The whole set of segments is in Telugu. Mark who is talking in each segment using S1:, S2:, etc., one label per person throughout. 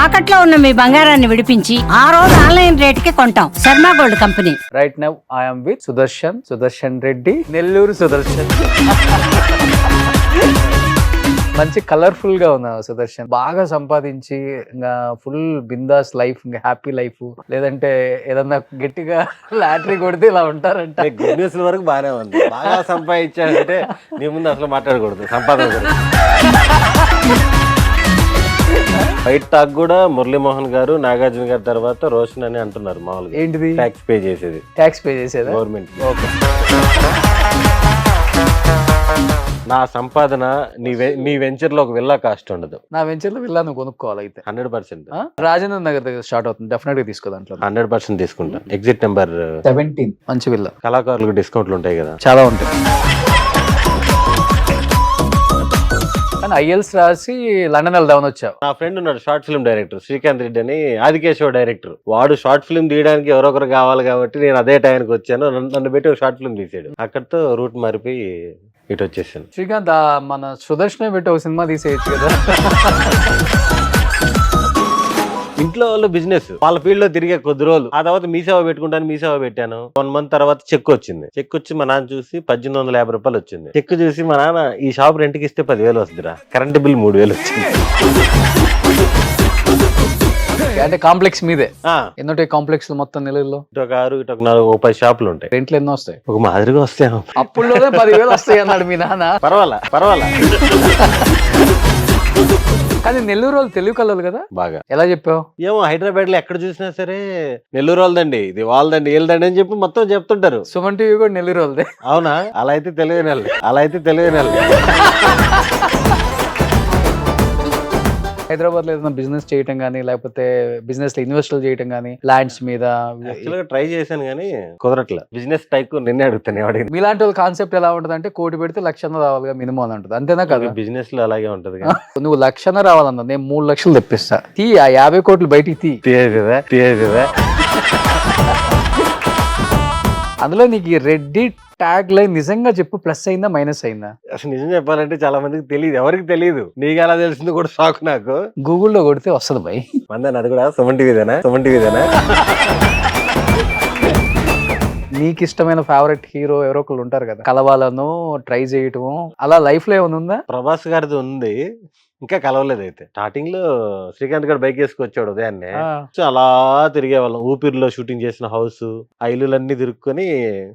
S1: తాకట్లో ఉన్న మీ బంగారాన్ని విడిపించి ఆ రోజు ఆన్లైన్ రేటుకి కొంటాం. Sharma gold company.
S2: Right now I'm with Sudarshan Reddy, Nellore Sudarshan. మంచి కలర్ఫుల్ గా ఉన్నా సుదర్శన్, బాగా సంపాదించి ఇంకా ఫుల్ బిందాస్ లైఫ్, ఇంకా హ్యాపీ లైఫ్, లేదంటే ఏదన్నా గట్టిగా లాటరీ కొడితే ఇలా ఉంటారంట.
S3: గుడ్ న్యూస్ వరకు బాగానే ఉంది. బాగా సంపాదించాడంటే నీ ముందు అసలు మాట్లాడకూడదు సంపాదన గురించి. బయట టాక్ కూడా మురళీమోహన్ గారు, నాగార్జున గారి తర్వాత రోషన్ అని అంటున్నారు. మామూలుగా
S2: ఏంటిది?
S3: ట్యాక్స్ పే చేసేది,
S2: ట్యాక్స్ పే చేసేదా
S3: గవర్నమెంట్.
S2: ఓకే.
S3: నా సంపాదన నీ వెంచర్ లో ఒక విల్లా కాస్ట్ ఉండదు.
S2: నా వెంచర్ లో విల్లా నువ్వు కొనుక్కోవాలి అయితే
S3: 100%.
S2: రాజేంద్ర నగర్ దగ్గర స్టార్ట్ అవుతుంది, డెఫినెట్ గా తీసుకో. దాంట్లో
S3: 100% తీసుకుంటా. ఎగ్జిట్ నెంబర్
S2: 17 మంచి విల్లా.
S3: కళాకారులకు డిస్కౌంట్లు ఉంటాయి కదా,
S2: చాలా ఉంటాయి. కానీ ఐఎల్స్ రాసి లండన్ వెళ్దామని వచ్చావు.
S3: నా ఫ్రెండ్ ఉన్నాడు short film director Srikanth Reddy అని, ఆదికేశవ డైరెక్టర్. వాడు షార్ట్ ఫిల్మ్ తీయడానికి ఎవరొకరు కావాలి కాబట్టి నేను అదే టైంకి వచ్చాను. నన్ను పెట్టి ఒక షార్ట్ ఫిల్మ్ తీసాడు. అక్కడితో రూట్ మారిపోయి ఇటు వచ్చేసాను.
S2: శ్రీకాంత్ మన సుదర్శనే పెట్టి ఒక సినిమా తీసేయచ్చు కదా.
S3: ఇంట్లో వాళ్ళు బిజినెస్, వాళ్ళ ఫీల్డ్ లో తిరిగే కొద్ది రోజులు, ఆ తర్వాత మీ సేవ పెట్టుకుంటాను, మీ సేవ పెట్టాను. 1 month తర్వాత చెక్ వచ్చింది. చెక్ వచ్చి మా నాన్న చూసి 1850 రూపాయలు వచ్చింది. చెక్ చూసి మా నాన్న, ఈ షాప్ రెంట్కి ఇస్తే 10,000 వస్తుందిరా, కరెంట్ బిల్ 3,000 వచ్చింది.
S2: అంటే కాంప్లెక్స్ మీదే ఎన్నోటి కాంప్లెక్స్ మొత్తం నెల్లూరులో?
S3: ఇటు ఒక 6, ఇటు ఒక 4, 10 షాపులు ఉంటాయి.
S2: రెంట్లు ఎన్నో వస్తాయి?
S3: ఒక మాదిరిగా వస్తాయి.
S2: అప్పుల్లోనే 10,000 వస్తాయి అన్నాడు మీ నాన్న.
S3: పర్వాలా.
S2: కానీ నెల్లూరు వాళ్ళు తెలుగు కలలు కదా
S3: బాగా.
S2: ఎలా చెప్పావు?
S3: ఏమో హైదరాబాద్ లో ఎక్కడ చూసినా సరే నెల్లూరు వాళ్ళదండి, ఇది వాళ్ళదండి, వీళ్ళదండి అని చెప్పి మొత్తం చెప్తుంటారు.
S2: సుమన్ టీవీ కూడా నెల్లూరు వాళ్ళదే.
S3: అవునా? అలా అయితే తెలియదు.
S2: హైదరాబాద్ లో ఏదైనా బిజినెస్ చేయటం కానీ, లేకపోతే బిజినెస్ లో ఇన్వెస్ట్మెంట్ చేయటం కానీ, ల్యాండ్స్ మీద
S3: ట్రై చేశాను కానీ కుదరట్లే. బిజినెస్ టైక్ నిన్నే అడుగుతాను ఎవడైనా.
S2: మీలాంటి వాళ్ళ కాన్సెప్ట్ ఎలా ఉంటది అంటే, కోటి పెడితే 1,00,000 రావాలిగా మినిమం అని ఉంటుంది. అంతేనా కదా?
S3: బిజినెస్ లో అలాగే ఉంటది.
S2: నువ్వు 1,00,000 రావాలన్నా నేను 3 లక్షలు తెప్పిస్తా. ఆ 50 కోట్లు బయటికి
S3: తీయదా.
S2: అందులో నీకు ఈ రెడ్డి ట్యాగ్ లైన్ నిజంగా చెప్పు, ప్లస్ అయిందా మైనస్ అయిందా?
S3: అసలు నిజం చెప్పాలంటే చాలా మందికి తెలియదు, ఎవరికి తెలియదు. నీకు ఎలా తెలిసింది కూడా షాక్ నాకు.
S2: గూగుల్లో కొడితే వస్తుంది భయ్.
S3: మందన్ అది కూడా సుమన్ టీవీదేనా?
S2: నీకు ఇష్టమైన ఫేవరెట్ హీరో ఎవరో ఒకళ్ళు ఉంటారు కదా, కలవాలను ట్రై చేయటము, అలా లైఫ్ లో ఏమైనా ఉందా?
S3: ప్రభాస్ గారిది ఉంది, ఇంకా కలవలేదు. అయితే స్టార్టింగ్ లో శ్రీకాంత్ గారు బైక్ వేసుకొచ్చాడు ఉదయాన్నే. సో అలా తిరిగే వాళ్ళం. ఊపిరిలో షూటింగ్ చేసిన హౌస్, ఆ ఇల్లులన్నీ తిరుక్కొని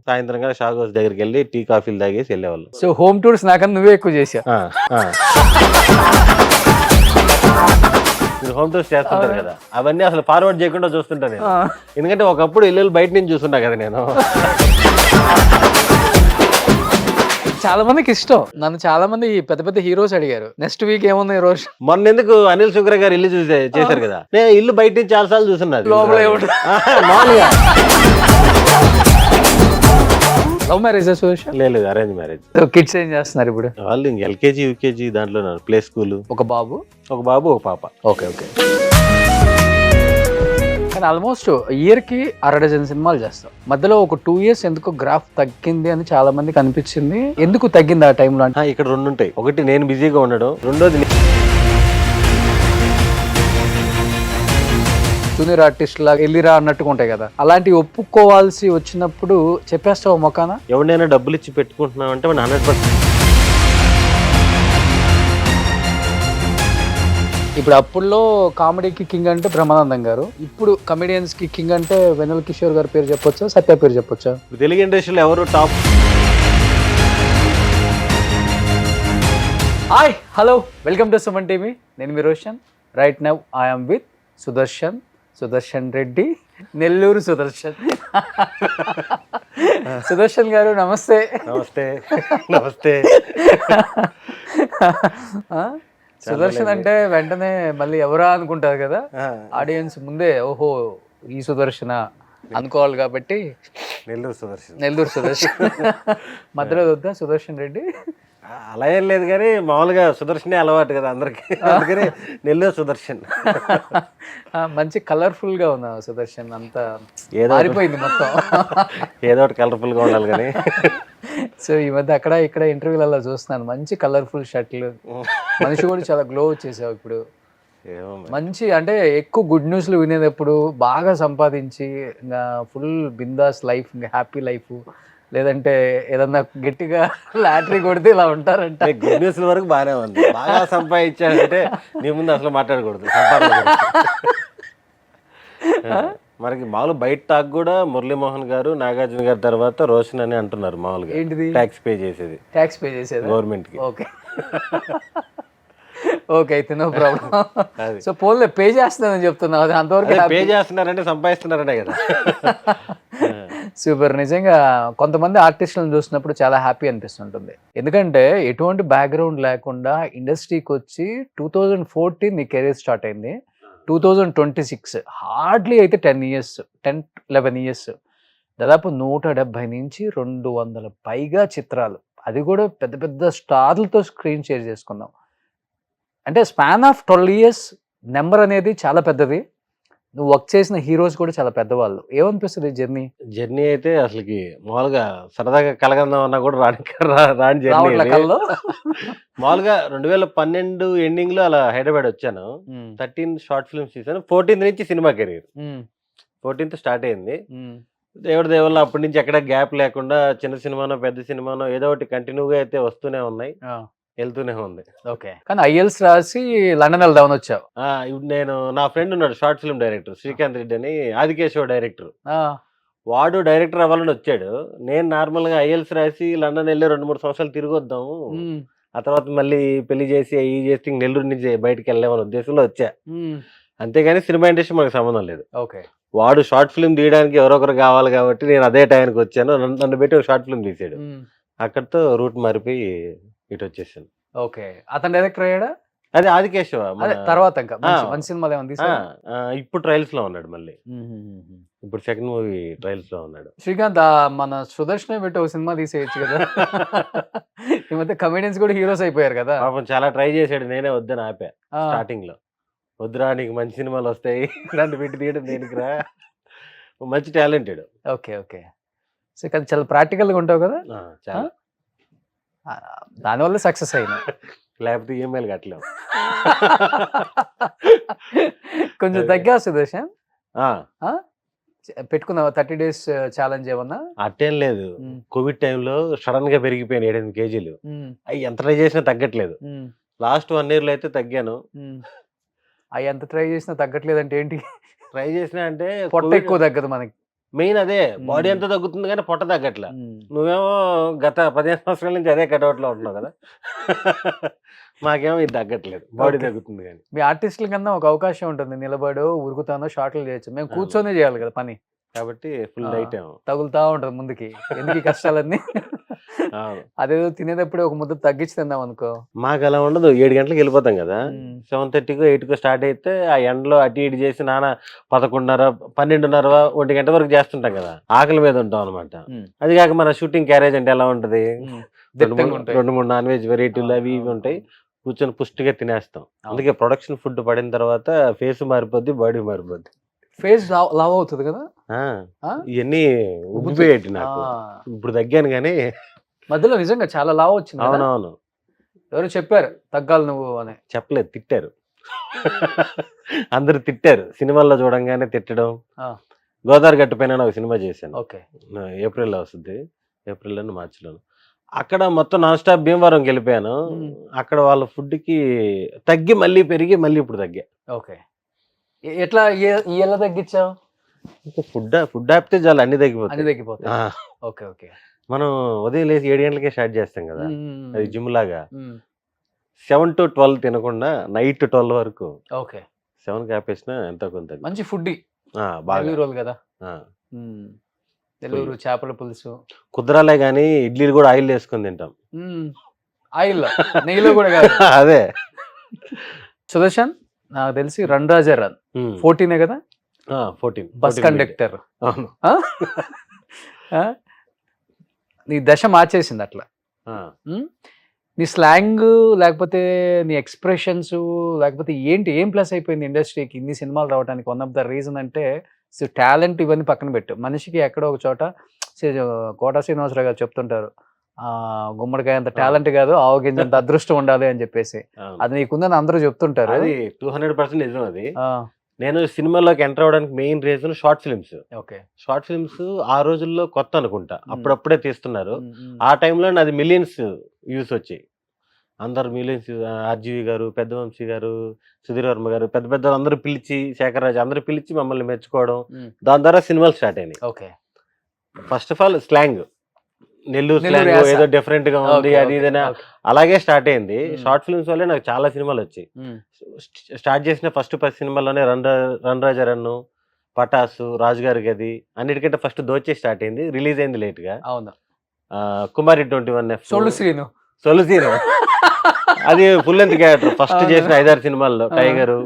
S3: సాయంత్రంగా షాగ్ హౌస్ దగ్గరికి వెళ్ళి టీ కాఫీలు తాగేసి వెళ్ళేవాళ్ళం.
S2: సో హోమ్ టూర్స్ నాకన్నా నువ్వే ఎక్కువ చేసావు.
S3: మీరు హోమ్ టూర్స్ చేస్తుంటారు కదా, అవన్నీ అసలు ఫార్వర్డ్ చేయకుండా చూస్తుంటాను నేను. ఎందుకంటే ఒకప్పుడు ఇల్లు బయట నుంచి చూస్తున్నా కదా నేను.
S2: చాలా మందికి ఇష్టం. నన్ను చాలా మంది పెద్ద పెద్ద హీరోస్ అడిగారు నెక్స్ట్ వీక్ ఏముంది ఈ రోజు.
S3: మొన్న ఎందుకు అనిల్ శుక్ర గారు ఇల్లు చేశారు కదా, నేను ఇల్లు బయట నుంచి చాలా సార్లు చూస్తున్నారు.
S2: Love marriage?
S3: లేదు, అరేంజ్ మ్యారేజ్.
S2: కిడ్స్ ఏం చేస్తున్నారు ఇప్పుడు?
S3: వాళ్ళు ఎల్కేజీ యూకేజీ దాంట్లో ప్లే స్కూల్. ఒక బాబు ఒక పాప.
S2: ఓకే. కానీ ఆల్మోస్ట్ ఇయర్ కి 60 సినిమాలు చేస్తాం. మధ్యలో ఒక 2 years ఎందుకు గ్రాఫ్ తగ్గింది అని చాలా మందికి అనిపించింది. ఎందుకు తగ్గింది ఆ టైంలో? అంటే
S3: ఇక్కడ 2 ఉంటాయి. ఒకటి నేను బిజీగా ఉండడం, రెండోది
S2: జూనియర్ ఆర్టిస్ట్ లాగా వెళ్ళిరా అన్నట్టుగా ఉంటాయి కదా, అలాంటివి ఒప్పుకోవాల్సి వచ్చినప్పుడు చెప్పేస్తావు మొకానా?
S3: ఎవరినైనా డబ్బులు ఇచ్చి పెట్టుకుంటున్నావు అంటే 100%.
S2: ఇప్పుడు అప్పుల్లో కామెడీకి కింగ్ అంటే బ్రహ్మానందం గారు, ఇప్పుడు కమెడియన్స్ కి కింగ్ అంటే వెన్నెల కిషోర్ గారి పేరు చెప్పొచ్చా, సత్య పేరు చెప్పొచ్చా?
S3: తెలుగు ఇండస్ట్రీలో ఎవరు top?
S2: Hi, hello, welcome to Suman TV. నేను మీ Roshan. Right now I'm with Sudarshan Reddy, Nellore Sudarshan. Sudarshan గారు నమస్తే. సుదర్శన్ అంటే వెంటనే మళ్ళీ ఎవరా అనుకుంటారు కదా ఆడియన్స్, ముందే ఓహో ఈ సుదర్శన అనుకోవాలి కాబట్టి నెల్లూరు సుదర్శన్. మధ్యలో వద్దా సుదర్శన్ రెడ్డి?
S3: అలా ఏం లేదు కానీ మామూలుగా సుదర్శనే అలవాటు కదా అందరికి, అందుకని నెల్లూరు సుదర్శన్.
S2: మంచి కలర్ఫుల్ గా ఉన్నా సుదర్శన్, అంతా మారిపోయింది మొత్తం.
S3: ఏదో ఒకటి కలర్ఫుల్ గా ఉండాలి కానీ.
S2: సో ఈ మధ్య అక్కడ ఇక్కడ ఇంటర్వ్యూలలో చూస్తున్నాను, మంచి కలర్ఫుల్ షర్ట్లు, మనిషి కూడా చాలా గ్లో వచ్చేసావు ఇప్పుడు.
S3: ఏమో మరి.
S2: మంచి అంటే ఎక్కువ గుడ్ న్యూస్లు వినేటప్పుడు బాగా సంపాదించి ఇంకా ఫుల్ బిందాస్ లైఫ్, ఇంకా హ్యాపీ లైఫ్, లేదంటే ఏదన్నా గట్టిగా లాటరీ కొడితే ఇలా ఉంటారంట.
S3: గుడ్ న్యూస్ వరకు బాగానే ఉంది. బాగా సంపాదించాడంటే నీ ముందు అసలు మాట్లాడకూడదు సంపాదన గురించి. మనకి మామూలు బయట టాక్ కూడా మురళీమోహన్ గారు, నాగార్జున గారి తర్వాత రోషన్ అని అంటున్నారు. మామూలుగా
S2: ఏంటిది?
S3: ట్యాక్స్ పే చేసేది,
S2: ట్యాక్స్ పే చేసేది
S3: గవర్నమెంట్ కి.
S2: ఓకే ఓకే, అయితే నో ప్రాబ్లం.
S3: అది.
S2: సో పోన్లే, పే చేస్తున్నానని చెప్తున్నావు, అది అంతవరకు
S3: పే చేస్తున్నారంటే సంపాదిస్తున్నారనే కదా.
S2: సూపర్. నిజంగా కొంతమంది ఆర్టిస్టులను చూసినప్పుడు చాలా హ్యాపీ అనిపిస్తుంటుంది. ఎందుకంటే ఎటువంటి బ్యాక్గ్రౌండ్ లేకుండా ఇండస్ట్రీకి వచ్చి 2014 నీ కెరీర్ స్టార్ట్ అయింది, 2026 హార్డ్లీ అయితే 10-11 ఇయర్స్, దాదాపు 170 నుంచి 200 పైగా చిత్రాలు, అది కూడా పెద్ద పెద్ద స్టార్లతో స్క్రీన్ షేర్ చేసుకున్నాం. అంటే స్పాన్ ఆఫ్ 12 ఇయర్స్ నెంబర్ అనేది చాలా పెద్దది. నువ్వు వర్క్ చేసిన హీరోస్ కూడా చాలా పెద్దవాళ్ళు. ఏమనిపిస్తుంది జర్నీ?
S3: జర్నీ అయితే అసలుకి మామూలుగా సరదాగా కలగందాం అన్నా కూడా రాని జర్నీ.
S2: రావట్లే కల్లో?
S3: మామూలుగా 2012 ఎండింగ్ లో అలా హైదరాబాద్ వచ్చాను. 13 షార్ట్ ఫిల్మ్స్ తీసాను. 14 నుంచి సినిమా కెరీర్. 14th స్టార్ట్ అయింది. దేవుడి దేవుళ్ళ అప్పటి నుంచి ఎక్కడ గ్యాప్ లేకుండా చిన్న సినిమానో పెద్ద సినిమానో ఏదో ఒకటి కంటిన్యూగా అయితే వస్తూనే ఉన్నాయి, వెళ్తూనే ఉంది.
S2: ఓకే, కానీ ఐఎల్స్ రాసి లండన్ వెళ్దామని వచ్చావు.
S3: ఇప్పుడు నేను, నా ఫ్రెండ్ ఉన్నాడు short film director Srikanth Reddy అని, ఆదికేశవ డైరెక్టర్. వాడు డైరెక్టర్ అవ్వాలని వచ్చాడు. నేను నార్మల్ గా ఐఎల్స్ రాసి లండన్ వెళ్ళి 2-3 సంవత్సరాలు తిరిగి వద్దాము, ఆ తర్వాత మళ్ళీ పెళ్లి చేసి అవి చేసి నెల్లూరు నుంచి బయటకు వెళ్ళామని ఉద్దేశంలో వచ్చా. అంతేగాని సినిమా ఇండస్ట్రీ మనకు సంబంధం లేదు.
S2: ఓకే,
S3: వాడు షార్ట్ ఫిల్మ్ తీయడానికి ఎవరొకరు కావాలి కాబట్టి నేను అదే టైంకి వచ్చాను. నన్ను పెట్టి ఒక షార్ట్ ఫిల్మ్ తీసాడు. అక్కడితో రూట్ మారిపోయి ఇటు వచ్చేసాను.
S2: ఓకే, అతను డైరెక్టర్ అయ్యాడా?
S3: అదే ఆదికేశవ.
S2: అదే తర్వాత ఇంకా మంచి సినిమాలు ఏమైనా తీసాడా?
S3: ఇప్పుడు ట్రయల్స్ లో ఉన్నాడు మళ్ళీ. ఇప్పుడు సెకండ్ మూవీ ట్రయల్స్ లో ఉన్నాడు.
S2: శ్రీకాంత్, మన సుదర్శనే పెట్టి ఒక సినిమా తీసేయచ్చు కదా. ఈ మధ్య కమెడియన్స్ కూడా హీరోస్ అయిపోయారు కదా.
S3: పాపం చాలా ట్రై చేశాడు, నేనే వద్దని ఆపా స్టార్టింగ్ లో. వద్దురా, నీకు మంచి సినిమాలు వస్తాయి, నన్ను పెట్టి తీయడం దేనికిరా, మంచి టాలెంటెడ్.
S2: ఓకే ఓకే, శ్రీకాంత్ చాలా ప్రాక్టికల్గా ఉంటావు కదా,
S3: చాలా.
S2: దానివల్ల సక్సెస్ అయినా,
S3: లేకపోతే ఈమెయిల్ కట్టలేవు.
S2: కొంచెం తగ్గా సుదర్శన్. పెట్టుకున్నావా 30 days ఛాలెంజ్ ఏమన్నా?
S3: అట్టేం లేదు, కోవిడ్ టైంలో సడన్ గా పెరిగిపోయాను 7-8 kgs. అవి ఎంత ట్రై చేసినా తగ్గట్లేదు. లాస్ట్ 1 year లో అయితే తగ్గాను.
S2: అవి ఎంత ట్రై చేసినా తగ్గట్లేదు అంటే ఏంటి?
S3: ట్రై చేసినా అంటే
S2: పొట్ట ఎక్కువ తగ్గదు మనకి,
S3: మెయిన్ అదే. బాడీ ఎంత తగ్గుతుంది కానీ పొట్ట తగ్గట్లే. నువ్వేమో గత 15 సంవత్సరాల నుంచి అదే కటౌట్ లో ఉంటున్నావు కదా. మాకేమో ఇది తగ్గట్లేదు, బాడీ తగ్గుతుంది. కానీ
S2: మీ ఆర్టిస్టుల కన్నా ఒక అవకాశం ఉంటుంది, నిలబడు ఉరుకుతానో షార్ట్లు చేయొచ్చు, మేము కూర్చొనే చేయాలి కదా పని,
S3: కాబట్టి ఫుల్ డైట్
S2: తగులుతా ఉంటుంది ముందుకి. ఎందుకు ఈ కష్టాలన్నీ? అదేదో తినేటప్పుడు ఒక ముద్ద తగ్గించి తిందాం అనుకో.
S3: మాకు అలా ఉండదు. 7 గంటలకు వెళ్ళిపోతాం కదా, 7:30కో 8కో స్టార్ట్ అయితే ఆ ఎండలో అటు ఇటు చేసి 11:30, 12:30, 1 గంట వరకు చేస్తుంటాం కదా, ఆకలి మీద ఉంటాం అనమాట. అది కాక మన షూటింగ్ క్యారేజ్ అంటే ఎలా ఉంటది, 2-3 నాన్ వెజ్ వెరైటీలు అవి ఇవి ఉంటాయి, కూర్చొని పుష్టిగా తినేస్తాం. అందుకే ప్రొడక్షన్ ఫుడ్ పడిన తర్వాత ఫేస్ మారిపోద్ది, బాడీ మారిపోద్ది.
S2: ఫేస్ లావ్ అవుతుంది కదా.
S3: ఇవన్నీ ఉబ్బిపోయేటి నాకు. ఇప్పుడు తగ్గాను కానీ
S2: మధ్యలో నిజంగా చాలా లావ్ వచ్చింది.
S3: అవునవును,
S2: ఎవరు చెప్పారు తగ్గాలి నువ్వు అని?
S3: చెప్పలేదు, తిట్టారు. అందరు తిట్టారు, సినిమాల్లో చూడంగానే తిట్టడం. గోదావరి గట్టు పైన ఒక సినిమా చేశాను, ఏప్రిల్లో వస్తుంది, ఏప్రిల్లోను మార్చిలోను. అక్కడ మొత్తం నాన్ స్టాప్ భీమవరం వెళ్ళిపోయాను. అక్కడ వాళ్ళ ఫుడ్ కి తగ్గి మళ్ళీ పెరిగి మళ్ళీ ఇప్పుడు తగ్గా.
S2: ఓకే, ఎట్లా ఎలా తగ్గించావు?
S3: ఫుడ్ ఆపితే చాలు అన్ని తగ్గిపోతాయి.
S2: తగ్గిపోతాయి. ఓకే ఓకే,
S3: మనం ఉదయం లేచి 7 గంటలకే స్టార్ట్ చేస్తాం కదా, అది జిమ్ లాగా. 7 to 12 తినకుండా నైట్ 12 వరకు.
S2: ఓకే,
S3: 7కి ఆపేసిన ఎంతో కొంత
S2: మంచి ఫుడ్.
S3: బాగా
S2: రోజులు కదా, నెల్లూరు చేపల పులుసు
S3: కుదరాలే గానీ ఇడ్లీలు కూడా ఆయిల్ వేసుకొని తింటాం.
S2: ఆయిల్ నెయ్యిలో కూడా కాదు.
S3: అదే
S2: సుదర్శన్, నాకు తెలిసి రన్ రాజా రన్ 14 కదా,
S3: 14
S2: బస్ కండక్టర్. నీ దశ మార్చేసింది అట్లా. నీ స్లాంగ్ లేకపోతే నీ ఎక్స్ప్రెషన్స్ లేకపోతే ఏంటి, ఏం ప్లస్ అయిపోయింది ఇండస్ట్రీకి ఇన్ని సినిమాలు రావడానికి? వన్ ఆఫ్ ద రీజన్ అంటే టాలెంట్, ఇవన్నీ పక్కన పెట్టు, మనిషికి ఎక్కడో ఒక చోట కోటా శ్రీనివాసరావు గారు చెప్తుంటారు, గుమ్మడికాయ అంత టాలెంట్ కాదు, ఆవగింజంత అదృష్టం ఉండాలి అని చెప్పేసి. అది నీకుందని అందరూ చెప్తుంటారు.
S3: అది 200% నిజం. అది
S2: ఆ,
S3: నేను సినిమాలోకి ఎంటర్ అవడానికి main reason short films.
S2: Okay.
S3: Short films ఆ రోజుల్లో కొత్త అనుకుంటా, అప్పుడప్పుడే తీస్తున్నారు.
S2: ఉమ్,
S3: ఆ టైంలో అది మిలియన్స్ వ్యూస్ వచ్చాయి. అందరు మిలియన్స్, ఆర్జీవి గారు, పెద్ద వంశీ గారు, సుధీర్ వర్మ గారు, పెద్ద పెద్ద అందరూ పిలిచి, శేఖర్ రాజు అందరూ పిలిచి మమ్మల్ని మెచ్చుకోవడం,
S2: ఉమ్,
S3: దాని ద్వారా సినిమాలు స్టార్ట్ అయినాయి.
S2: Okay.
S3: First of all slang, Nellore
S2: Nellore
S3: slang
S2: యాస.
S3: ఏదో డిఫరెంట్ గా ఉంది,
S2: ఓకే,
S3: అది
S2: ఓకే,
S3: ఇదైనా
S2: ఓకే.
S3: అలాగే స్టార్ట్ అయింది.
S2: ఉమ్.
S3: షార్ట్ ఫిల్మ్స్ వల్లే నాకు చాలా సినిమాలు వచ్చాయి.
S2: ఉమ్,
S3: స్టార్ట్ చేసిన ఫస్ట్ 10 సినిమాల్లోనే రన్ రాజా రన్ను, పటాసు, రాజుగారి గది, అన్నిటికంటే ఫస్ట్ దోచే స్టార్ట్ అయింది. రిలీజ్ అయింది లేట్ గా.
S2: అవును.
S3: కుమారి 21F,
S2: సోళ్ళు శ్రీను.
S3: సొలుసీను, అది ఫుల్ లెంత్ క్యారెక్టర్ ఫస్ట్
S2: అవును.
S3: చేసిన 5-6 సినిమాల్లో. టైగరు,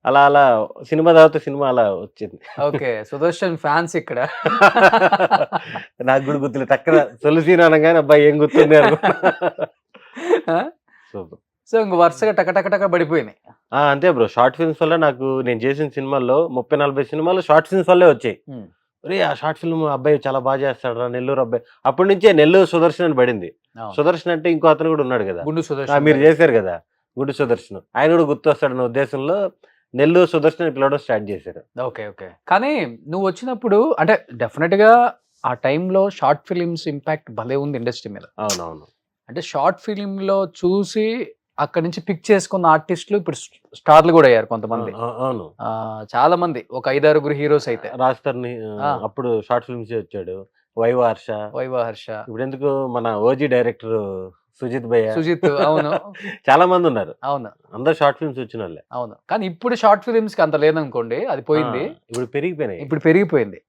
S3: అలా అలా సినిమా తర్వాత సినిమా అలా వచ్చింది.
S2: ఓకే, సుదర్శన్ ఫ్యాన్స్ ఇక్కడ.
S3: నాకు కూడా గుర్తులేదు, తక్కువ సొలుసీను అనగానే అబ్బాయి ఏం గుర్తుంది అనుకున్నా. సూపర్.
S2: సో ఇంక వరుసగా టక పడిపోయినాయి.
S3: అంతే బ్రో, షార్ట్ ఫిల్మ్స్ వల్ల నాకు నేను చేసిన సినిమాల్లో 30-40 సినిమాలు షార్ట్ ఫిల్మ్స్ వల్లే వచ్చాయి.
S2: ఉమ్,
S3: ఒరే ఆ షార్ట్ ఫిల్మ్ అబ్బాయి చాలా బాగా చేస్తాడు రా, నెల్లూరు అబ్బాయి. అప్పటి నుంచే నెల్లూరు సుదర్శన్ అని పడింది.
S2: అవును.
S3: సుదర్శన్ అంటే ఇంకో అతను కూడా ఉన్నాడు కదా,
S2: గుండు సుదర్శన్
S3: మీరు
S2: గారు.
S3: చేశారు కదా గుడ్డు సుదర్శన్, ఆయన కూడా గుర్తొస్తాడు నా ఉద్దేశంలో. నెల్లూరు సుదర్శన్ అని పిలవడం స్టార్ట్ చేశారు.
S2: Okay, okay. కానీ నువ్వు వచ్చినప్పుడు అంటే డెఫినెట్ గా ఆ టైంలో షార్ట్ ఫిలిమ్స్ ఇంపాక్ట్ భలే ఉంది ఇండస్ట్రీ మీద.
S3: అవునవును.
S2: అంటే షార్ట్ ఫిలిం లో చూసి అక్కడి నుంచి పిక్ చేసుకున్న ఆర్టిస్టులు ఇప్పుడు స్టార్లు కూడా అయ్యారు కొంతమంది.
S3: అవును,
S2: చాలా మంది, ఒక 5-6 హీరోస్ అయితే.
S3: రాజ్తర్ని అప్పుడు షార్ట్ ఫిల్మ్స్ వచ్చాడు. వైవాహర్ష,
S2: వైవాహర్ష,
S3: ఇప్పుడు ఎందుకు మన ఓజీ డైరెక్టర్ సుజిత్ భయ్య,
S2: సుజిత్. అవును.
S3: చాలా మంది ఉన్నారు.
S2: అవును,
S3: అందరు షార్ట్ ఫిల్మ్స్ వచ్చిన వాళ్ళే.
S2: అవును. కానీ ఇప్పుడు షార్ట్ ఫిలిమ్స్ కి అంత లేదనుకోండి, అది పోయింది.
S3: ఇప్పుడు పెరిగిపోయినాయి.
S2: ఇప్పుడు పెరిగిపోయింది.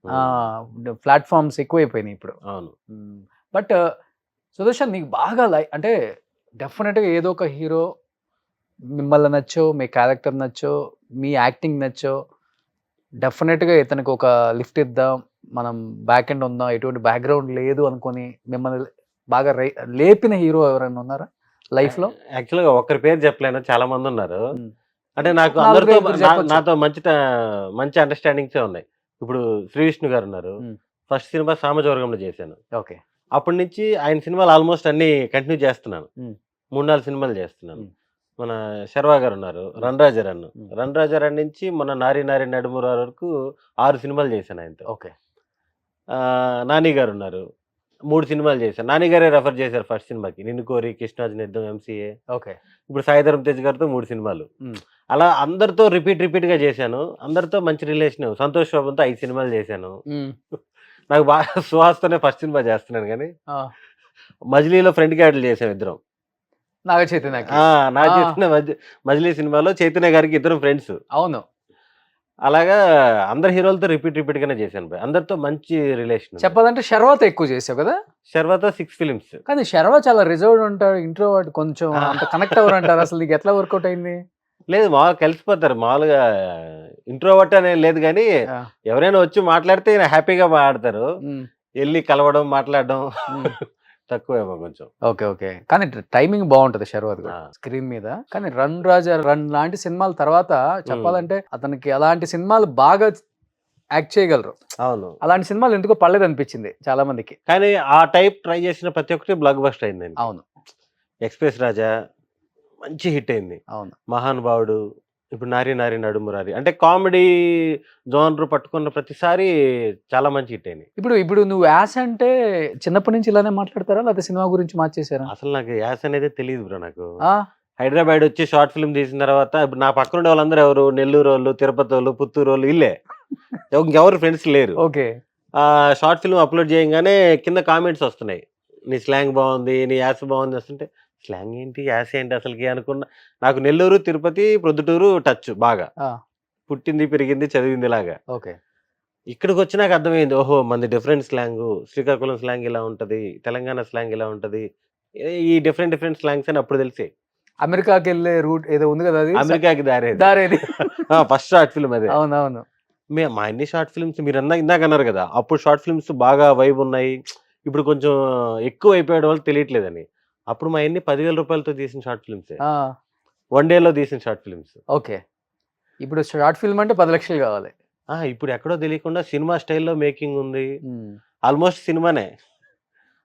S2: ప్లాట్ఫామ్స్ ఎక్కువైపోయినాయి ఇప్పుడు.
S3: అవును.
S2: బట్ సుదర్శన్ నీకు బాగా అంటే డెఫినెట్గా ఏదో ఒక హీరో మిమ్మల్ని నచ్చో, మీ క్యారెక్టర్ నచ్చో, మీ యాక్టింగ్ నచ్చో, డెఫినెట్గా ఇతనికి ఒక లిఫ్ట్ ఇద్దాం, మనం బ్యాక్ ఎండ్ ఉందాం, ఎటువంటి బ్యాక్గ్రౌండ్ లేదు అనుకొని మిమ్మల్ని బాగా లేపిన హీరో ఎవరైనా ఉన్నారా లైఫ్ లో?
S3: యాక్చువల్గా ఒక్కరి పేరు చెప్పలేను, చాలా మంది ఉన్నారు. అంటే నాకు
S2: నాలుగు
S3: అందరితో
S2: పేర్లు చెప్పొచ్చు.
S3: నాతో మంచి అండర్స్టాండింగ్సే ఉన్నాయి. ఇప్పుడు శ్రీ విష్ణు గారు ఉన్నారు. ఫస్ట్ సినిమా సామజవర్గంలో చేశాను.
S2: ఓకే.
S3: అప్పటి నుంచి ఆయన సినిమాలు ఆల్మోస్ట్ అన్ని కంటిన్యూ చేస్తున్నాను. 3-4 సినిమాలు చేస్తున్నాను. మన శర్వా గారు ఉన్నారు, రన్ రాజారన్ నుంచి మన నారి నారి నడుముర వరకు 6 సినిమాలు చేశాను ఆయనతో.
S2: ఓకే.
S3: నాని గారు ఉన్నారు, 3 సినిమాలు చేశాను. నాని గారే రెఫర్ చేశారు ఫస్ట్ సినిమాకి, నిన్ను కోరి, కృష్ణాజ్ నిర్దం, ఎంసీఏ.
S2: ఓకే.
S3: ఇప్పుడు సాయిధరం తేజ్ గారితో 3 సినిమాలు. అలా అందరితో రిపీట్ గా చేశాను. అందరితో మంచి రిలేషన్. సంతోష్ బాబుతో 5 సినిమాలు చేశాను. నాకు బాగా సుహాస్తోనే ఫస్ట్ సినిమా చేస్తున్నాను, కానీ మజిలీలో ఫ్రెండ్ క్యారెక్టర్లు చేసాం ఇద్దరం.
S2: నాగ చైతన్యకి.
S3: నాకు చేసిన మజిలీ సినిమాలో చైతన్య గారికి ఇద్దరం ఫ్రెండ్స్.
S2: అవును.
S3: అలాగా అందరు హీరోలతో రిపీట్ గానే చేశాను. అందరితో మంచి రిలేషన్.
S2: చెప్పాలంటే శర్వాతో ఎక్కువ చేసావు కదా.
S3: శర్వాతో 6 ఫిలిమ్స్.
S2: కానీ శర్వా చాలా రిజర్వ్డ్ ఉంటాడు, ఇంట్రోవర్ట్, కొంచెం అంత కనెక్ట్ అవ్వరు అంటారు. అసలు నీకు ఎట్లా వర్కౌట్ అయింది?
S3: లేదు, మామూలుగా కలిసిపోతారు. మామూలుగా ఇంట్రోవర్ట్ అనేది లేదు, కానీ ఎవరైనా వచ్చి మాట్లాడితే హ్యాపీగా మాట్లాడతారు. వెళ్ళి కలవడం, మాట్లాడడం తక్కువేమో కొంచెం.
S2: Okay, okay. కానీ టైమింగ్ బాగుంటది శర్వాద్ స్క్రీన్ మీద. కానీ రన్ రాజా రన్ లాంటి సినిమాల తర్వాత చెప్పాలంటే అతనికి అలాంటి సినిమాలు బాగా యాక్ట్ చేయగలరు.
S3: అవును.
S2: అలాంటి సినిమాలు ఎందుకో పర్లేదు అనిపించింది చాలా మందికి.
S3: కానీ ఆ టైప్ ట్రై చేసిన ప్రతి ఒక్కటి బ్లాక్ బస్టర్ అయిందండి.
S2: అవును.
S3: ఎక్స్ప్రెస్ రాజా మంచి హిట్ అయింది.
S2: అవును.
S3: మహానుభావుడు, ఇప్పుడు నారి నారి నడుమురారి, అంటే కామెడీ జోనర్ పట్టుకున్న ప్రతిసారి చాలా మంచి హిట్ అయింది.
S2: ఇప్పుడు నువ్వు యాస్ అంటే చిన్నప్పటి నుంచి ఇలానే మాట్లాడతారా, లేకపోతే సినిమా గురించి మార్చేసారా?
S3: అసలు నాకు యాస్ అనేది తెలియదు బ్రో. నాకు హైదరాబాద్ వచ్చి షార్ట్ ఫిల్మ్ తీసిన తర్వాత ఇప్పుడు నా పక్కన ఉండే వాళ్ళందరూ ఎవరు? నెల్లూరు వాళ్ళు, తిరుపతి వాళ్ళు, పుత్తూరు వాళ్ళు, ఇల్లే. ఇంకెవరు ఫ్రెండ్స్ లేరు.
S2: ఓకే.
S3: షార్ట్ ఫిల్మ్ అప్లోడ్ చేయగానే కింద కామెంట్స్ వస్తున్నాయి, నీ స్లాంగ్ బాగుంది, నీ యాస్ బాగుంది వస్తుంటే, స్లాంగ్ ఏంటి, యాస్ ఏంటి అసలుకి అనుకున్నా. నాకు నెల్లూరు, తిరుపతి, ప్రొద్దుటూరు టచ్ బాగా. పుట్టింది, పెరిగింది, చదివింది లాగా.
S2: ఓకే. ఇక్కడికి
S3: వచ్చి నాకు అర్థమైంది, ఓహో మంది డిఫరెంట్ స్లాంగ్, శ్రీకాకుళం స్లాంగ్ ఇలా ఉంటది, తెలంగాణ స్లాంగ్ ఇలా ఉంటది, ఈ డిఫరెంట్ స్లాంగ్స్ అని అప్పుడు తెలిసే.
S2: అమెరికాకి వెళ్ళే రూట్ ఏదో ఉంది కదా, అది
S3: అమెరికాకి దారేది ఫస్ట్ షార్ట్ ఫిల్మ్ అదే.
S2: అవునవును.
S3: మా అన్ని షార్ట్ ఫిల్మ్స్ మీరు ఇందాక అన్నారు కదా, అప్పుడు షార్ట్ ఫిల్మ్స్ బాగా వైబ్ ఉన్నాయి, ఇప్పుడు కొంచెం ఎక్కువ అయిపోయడం వల్ల తెలియట్లేదని. అప్పుడు మా అన్ని 10,000 రూపాయలతో తీసిన షార్ట్ ఫిల్మ్స్, 1 డేలో తీసిన షార్ట్ ఫిల్మ్స్.
S2: ఓకే. ఇప్పుడు షార్ట్ ఫిల్మ్ అంటే 10 లక్షలు కావాలి.
S3: ఇప్పుడు ఎక్కడో తెలియకుండా సినిమా స్టైల్లో మేకింగ్ ఉంది. ఆల్మోస్ట్ సినిమానే.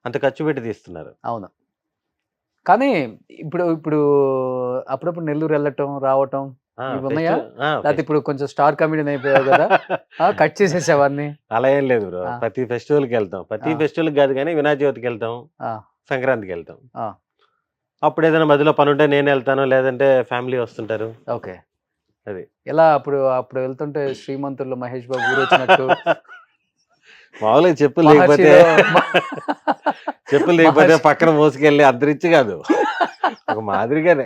S3: అంత ఖర్చు పెట్టి తీస్తున్నారు.
S2: అవును. కానీ ఇప్పుడు ఇప్పుడు అప్పుడప్పుడు నెల్లూరు వెళ్ళటం, రావటం ఇవి ఉన్నాయా? లేకపోతే ఇప్పుడు కొంచెం స్టార్ కామెడియన్ అయిపోయావు కదా! కట్ చేసేసావా అన్నీ?
S3: అలా ఏం లేదు బ్రో.
S2: ఆ!
S3: ప్రతి ఫెస్టివల్‌కి వెళ్తాం. ప్రతి
S2: ఆ!
S3: ఫెస్టివల్‌కి కాదు గానీ వినాయక చవితికి వెళ్తాం.
S2: ఆ!
S3: సంక్రాంతికి వెళ్తాం.
S2: ఆ!
S3: అప్పుడు ఏదైనా మధ్యలో పనుంటే నేను వెళ్తాను. లేదంటే ఫ్యామిలీ వస్తుంటారు.
S2: ఓకే.
S3: అది.
S2: ఎలా అప్పుడు వెళ్తుంటే 'శ్రీమంతుడులో' మహేష్ బాబు ఊరొచ్చినట్టు
S3: మామూలుగా చెప్పులు లేకపోతే
S2: 'మహర్షిలో' మహర్షి
S3: పక్కన మోసుకెళ్ళి అంత రిచ్ కాదు. ఒక మాదిరిగానే.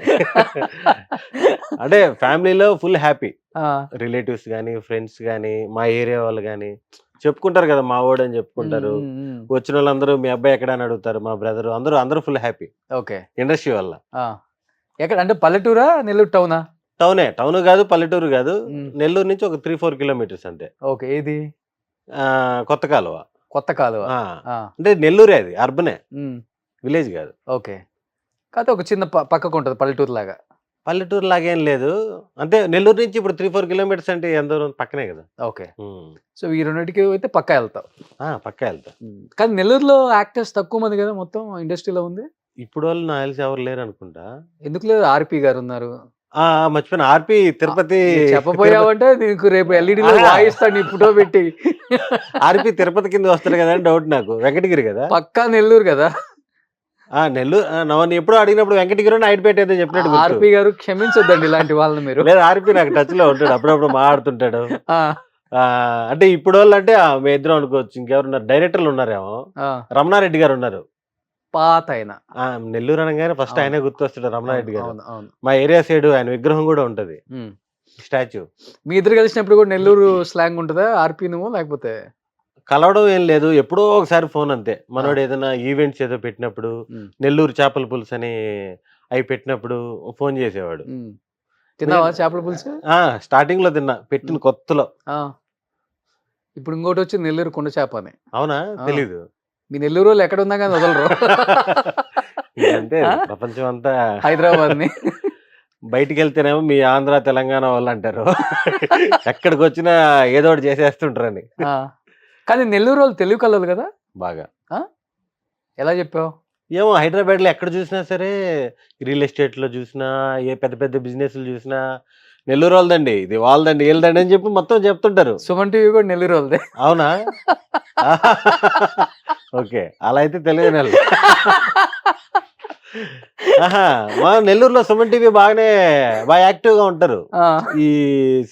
S3: అంటే ఫ్యామిలీలో ఫుల్ హ్యాపీ.
S2: ఆ!
S3: రిలేటివ్స్ గానీ, ఫ్రెండ్స్ గానీ, మా ఏరియా వాళ్ళు గానీ చెప్పుకుంటారు కదా! మా వోడని
S2: హ్మ్.
S3: చెప్పుకుంటారు.
S2: హ్మ్. హ్మ్.
S3: వచ్చినోళ్ళందరూ మీ అబ్బాయి ఎక్కడ అని అడుగుతారు. మా బ్రదరు అందరూ ఫుల్ హ్యాపీ.
S2: ఓకే.
S3: ఇండస్ట్రీ వల్ల.
S2: ఆ! ఎక్కడ అంటే పల్లెటూరా? నెల్లూరు టౌనా?
S3: టౌనే. టౌను గాదు, పల్లెటూరు గాదు.
S2: హ్మ్.
S3: నెల్లూరు నుంచి ఒక 3, 4 కిలోమీటర్స్ అంతే.
S2: ఓకే. ఏది?
S3: కొత్త కాలువ.
S2: కొత్త కాలువ.
S3: ఆ!
S2: ఆ!
S3: అంటే నెల్లూరే అది. అర్బనే.
S2: హ్మ్.
S3: విలేజ్ గాదు.
S2: ఓకే. కాతే ఒక చిన్న పక్కకుంటది పల్లెటూరులాగా.
S3: పల్లెటూరు లాగేం లేదు. అంటే నెల్లూరు నుంచి ఇప్పుడు 3, 4 కిలోమీటర్స్ అంటే ఎంత దూరం పక్కనే గదా!
S2: ఓకే.
S3: హ్మ్.
S2: సో, ఈ రెండిటికి అయితే పక్కా ఎళ్తావు.
S3: పక్కా ఎళ్తా.
S2: కానీ నెల్లూరులో యాక్టర్స్ తక్కువ మంది గదా! మొత్తం ఇండస్ట్రీలో ఉంది.
S3: ఇప్పుడోళ్ళు నాకు తెలిసి ఎవరు లేరనుకుంటా.
S2: ఎందుకు లేదు? 'ఆర్‌పీ' గారున్నారు.
S3: మర్చిపోయాను. ఆర్‌పీ తిరుపతి
S2: నువ్వు చెప్పపోయావంటే నీకు రేపు ఎల్‌ఈడీలో
S3: అహా!
S2: వాయిస్తాడు నీ ఫోటో పెట్టి.
S3: ఆర్‌పీ తిరుపతి కింద వస్తాడు గదా! అని డౌట్ నాకు. వెంకటగిరి గదా!
S2: పక్కా నెల్లూరు గదా!
S3: నెల్లూరు నన్ను ఎప్పుడో అడిగినప్పుడు వెంకటగిరో నాయుడుపేట ఏదో చెప్పినట్టు గుర్తు.
S2: 'ఆర్‌పీ' గారు క్షమించొద్దండి ఇలాంటి వాళ్ళని మీరు.
S3: లేదు ఆర్‌పీ నాకు టచ్‌లో ఉంటాడు. అప్పుడప్పుడు మాట్లాడుతుంటాడు.
S2: ఆ!
S3: అంటే ఇప్పుడోళ్ళంటే మేమిద్దరం అనుకోవచ్చు. ఇంకెవరున్నారు డైరెక్టర్లు ఉన్నారేమో.
S2: ఆ!
S3: రమణారెడ్డి గారు ఉన్నారు.
S2: పాతాయన.
S3: నెల్లూరు అనంగానే ఫస్ట్
S2: అవును.
S3: ఆయనే గుర్తొస్తాడు
S2: అవును.
S3: రమణారెడ్డి గారు.
S2: అవును. అవును.
S3: మా ఏరియా సైడ్ ఆయన విగ్రహం గూడా ఉంటది.
S2: హ్మ్.
S3: స్టాచ్యూ.
S2: మీ ఇద్దరు కలిసినప్పుడు కూడా నెల్లూరు స్లాంగ్ ఉంటదా? 'ఆర్‌పీ' నువ్వు లేకపోతే?
S3: కలవడం ఏం లేదు. ఎప్పుడో ఒకసారి ఫోన్ అంతే.
S2: ఆ!
S3: మనోడు ఏదైనా ఈవెంట్స్ ఏదో పెట్టినప్పుడు,
S2: హ్మ్.
S3: నెల్లూరు చేపల పులుసని అయి పెట్టినప్పుడు ఫోన్ చేసేవాడు.
S2: హ్మ్. తిన్నావా చేపల పులుసు?
S3: ఆ! స్టార్టింగ్‌లో తిన్నా. పెట్టిన
S2: హ్మ్.
S3: కొత్తలో.
S2: ఆ! ఇప్పుడు ఇంకోటొచ్చింది నెల్లూరు కుండ చేప అని.
S3: అవునా?
S2: ఆ!
S3: తెలీదు.
S2: మీ నెల్లూరోళ్ళు ఎక్కడున్నా గాని వదలరు.
S3: ఇంకంతే
S2: ఆ!
S3: అది. ప్రపంచం అంతా
S2: హైదరాబాద్‌ని.
S3: బయటికెళ్తేనేమో మీ ఆంధ్ర, తెలంగాణ వాళ్ళంటారు. ఎక్కడికొచ్చినా ఏదో ఒకటి చేసేస్తుంటారని.
S2: ఆ! కానీ నెల్లూరోళ్ళు తెలివి కల్లోళ్ళు గదా!
S3: బాగా.
S2: ఆ! ఎలా జెప్పావు?
S3: ఏమో హైదరాబాద్‌లో ఎక్కడ చూసినా సరే, రియల్ ఎస్టేట్‌లో చూసినా, ఏ పెద్ద పెద్ద బిజినెస్‌లు చూసినా, నెల్లూరోళ్ళదండి, ఇది వాళ్ళదండి, ఈళ్ళదండి అని చెప్పి మొత్తం చెప్తుంటారు.
S2: సుమన్ టీవీ గూడా నెల్లూరోళ్ళదే.
S3: అవునా? ఓకే. అలా అయితే తెలియనోళ్ళు. ఆహా! మా నెల్లూరులో సుమన్ టీవీ బాగా యాక్టివ్‌గా ఉంటారు.
S2: ఆ!
S3: ఈ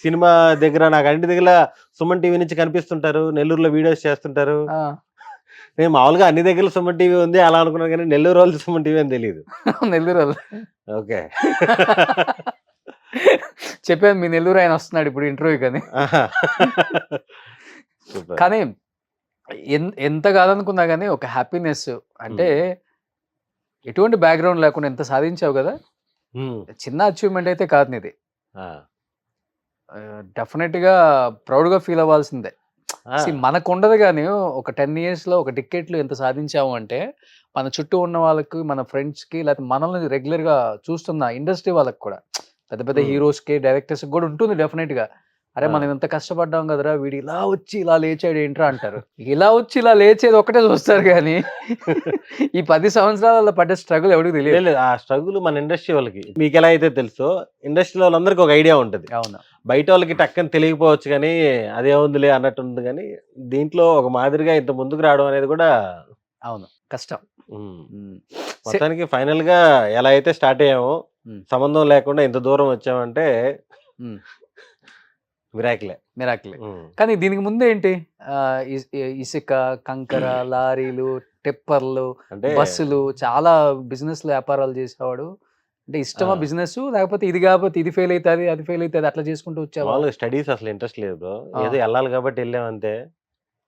S3: సినిమా దగ్గర నాకు అన్నిటి దగ్గర సుమన్ టీవీ నుంచి కనిపిస్తుంటారు. నెల్లూరులో వీడియోస్ చేస్తుంటారు.
S2: ఆ!
S3: నేను మామూలుగా అన్ని దగ్గరలో సుమన్ టీవీ ఉంది అలా అనుకున్నాను గానీ నెల్లూరోళ్ళది సుమన్ టీవీ అని తెలీదు.
S2: నెల్లూరోళ్ళు.
S3: ఓకే.
S2: చెప్పాను మీ నెల్లూరు ఆయన వస్తున్నాడు ఇప్పుడు ఇంటర్వ్యూకని.
S3: ఆహా! సూపర్.
S2: కానీ ఎంత కాదనుకున్నా గాని ఒక హ్యాపీనెస్ అంటే
S3: హ్మ్.
S2: ఎటువంటి బ్యాక్‌గ్రౌండ్ లేకుండా ఎంత సాధించావు గదా!
S3: హ్మ్.
S2: చిన్న అచీవ్‌మెంట్ అయితే కాదు నీది.
S3: ఆ!
S2: డెఫినిట్‌గా ప్రౌడ్‌గా ఫీల్ అవ్వాల్సిందే.
S3: ఆ!
S2: మనకుండదు గానీ ఒక 10 ఇయర్స్‌లో ఒక డికేడ్‌లో ఎంత సాధించాము అంటే, మన చుట్టూ ఉన్న వాళ్ళకి, మన ఫ్రెండ్స్‌కి లేకపోతే మనల్ని రెగ్యులర్‌గా చూస్తున్న ఇండస్ట్రీ వాళ్ళకి కూడా పెద్ద పెద్ద
S3: హ్మ్.
S2: హీరోస్‌కి, డైరెక్టర్స్‌కి గూడా ఉంటుంది డెఫినిట్‌గా. అరే!
S3: ఆ!
S2: మనం ఇంత కష్టపడ్డాం గదరా! వీడు ఇలా వచ్చి ఇలా లేచాడు ఏంట్రా అంటారు. ఇలా వచ్చి ఇలా లేచేది ఒక్కటే చూస్తారు గానీ, ఈ 10 సంవత్సరాలలో పడ్డ స్ట్రగుల్ ఎవడికి
S3: లేదు
S2: తెలియదు.
S3: లేదు. ఆ స్ట్రగుల్ మన ఇండస్ట్రీ వాళ్ళకి. మీకెలా అయితే తెలుసో ఇండస్ట్రీలో వాళ్ళందరికి ఒక ఐడియా ఉంటది.
S2: అవును.
S3: బయటోళ్ళకి టక్కని తెలియకపోవచ్చు గానీ, అదేముందిలే అన్నట్టుంది గానీ, దీంట్లో ఒక మాదిరిగా ఇంత ముందుకు రావడం అనేది గూడా
S2: అవును. కష్టం.
S3: హ్మ్.
S2: హ్మ్. సె
S3: మొత్తానికి ఫైనల్‌గా ఎలా అయితే స్టార్ట్ అయ్యామో,
S2: హ్మ్.
S3: సంబంధం లేకుండా ఇంత దూరం వచ్చామంటే
S2: హ్మ్.
S3: మిరాకిలే.
S2: మిరాకిలే.
S3: హ్మ్.
S2: కానీ దీనికి ముందేంటి? ఇసుక, కంకర, లారీలు, టిప్పర్లు,
S3: అంటే
S2: బస్సులు చాలా బిజినెస్‌లు వ్యాపారాలు చేసేవాడు. అంటే ఇష్టమా
S3: ఆ!
S2: బిజినెసు? లేకపోతే ఇది గాకపోతే ఇది ఫెయిల్ అయితది, అది ఫెయిల్ అయితది అట్లా చేసుకుంటూ వచ్చావా?
S3: మామూలుగా స్టడీస్ అసలు ఇంట్రెస్ట్ లేదు బ్రో.
S2: ఆ!
S3: ఏదో ఎళ్ళాలి కాబట్టి ఎళ్ళామంతే.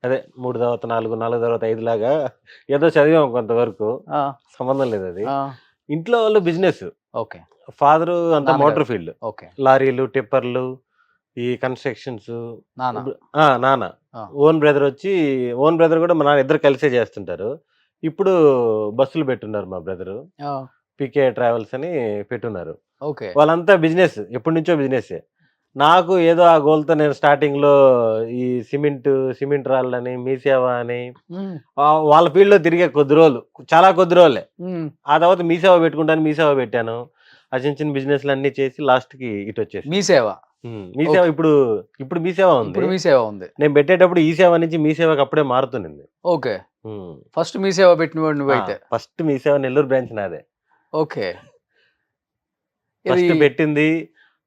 S3: అదే 3 తర్వాత 4, 4 తర్వాత 5 లాగా ఏదో చదివాం కొంతవరకు.
S2: ఆ!
S3: సంబంధం లేదది.
S2: ఆ!
S3: ఇంట్లో వాళ్ళు బిజినెస్.
S2: ఓకే.
S3: ఫాదరు అంతా
S2: నాన్నగారు.
S3: Motor field.
S2: ఓకే.
S3: లారీలు, టిప్పర్లు, ఈ కన్‌స్ట్రక్షన్స్
S2: నాన్న.
S3: నాన్న.
S2: ఆ!
S3: ఓన్ బ్రదర్ గూడా మా నాన్న ఇద్దరు కలిసే జేస్తుంటారు. ఇప్పుడు బస్సులు పెట్టున్నారు మా బ్రదరు.
S2: ఆ!
S3: పీకే ట్రావెల్స్ అని పెట్టున్నారు.
S2: ఓకే.
S3: వాళ్ళంతా బిజినెస్. ఎప్పటినుంచో బిజినెస్సే. నాకు ఏదో ఆ గోల్తో నేను స్టార్టింగ్ లో ఈ సిమెంట్ రాళ్ళని మీసేవ అని వాళ్ళ ఫీల్డ్ లో తిరిగే కొద్ది రోజులు, చాలా కొద్ది రోజులే. ఆ తర్వాత మీసేవ పెట్టుకుంటాను, మీసేవ పెట్టాను. ఆ చిన్న చిన్న బిజినెస్లు అన్ని చేసి లాస్ట్ కి ఇటు వచ్చేసి
S2: మీ సేవ
S3: మీసేవ. ఇప్పుడు మీసేవ ఉంది.
S2: ఇప్పుడు మీ సేవ ఉంది.
S3: నేను పెట్టేటప్పుడు ఈ సేవ నుంచి మీ సేవకి అప్పుడే మారుతుంది.
S2: ఓకే, ఫస్ట్ మీ సేవ పెట్టినవాడు నువ్వైతే.
S3: ఫస్ట్ మీ సేవ నెల్లూరు బ్రాంచ్ నాదే.
S2: ఓకే,
S3: ఫస్ట్ పెట్టింది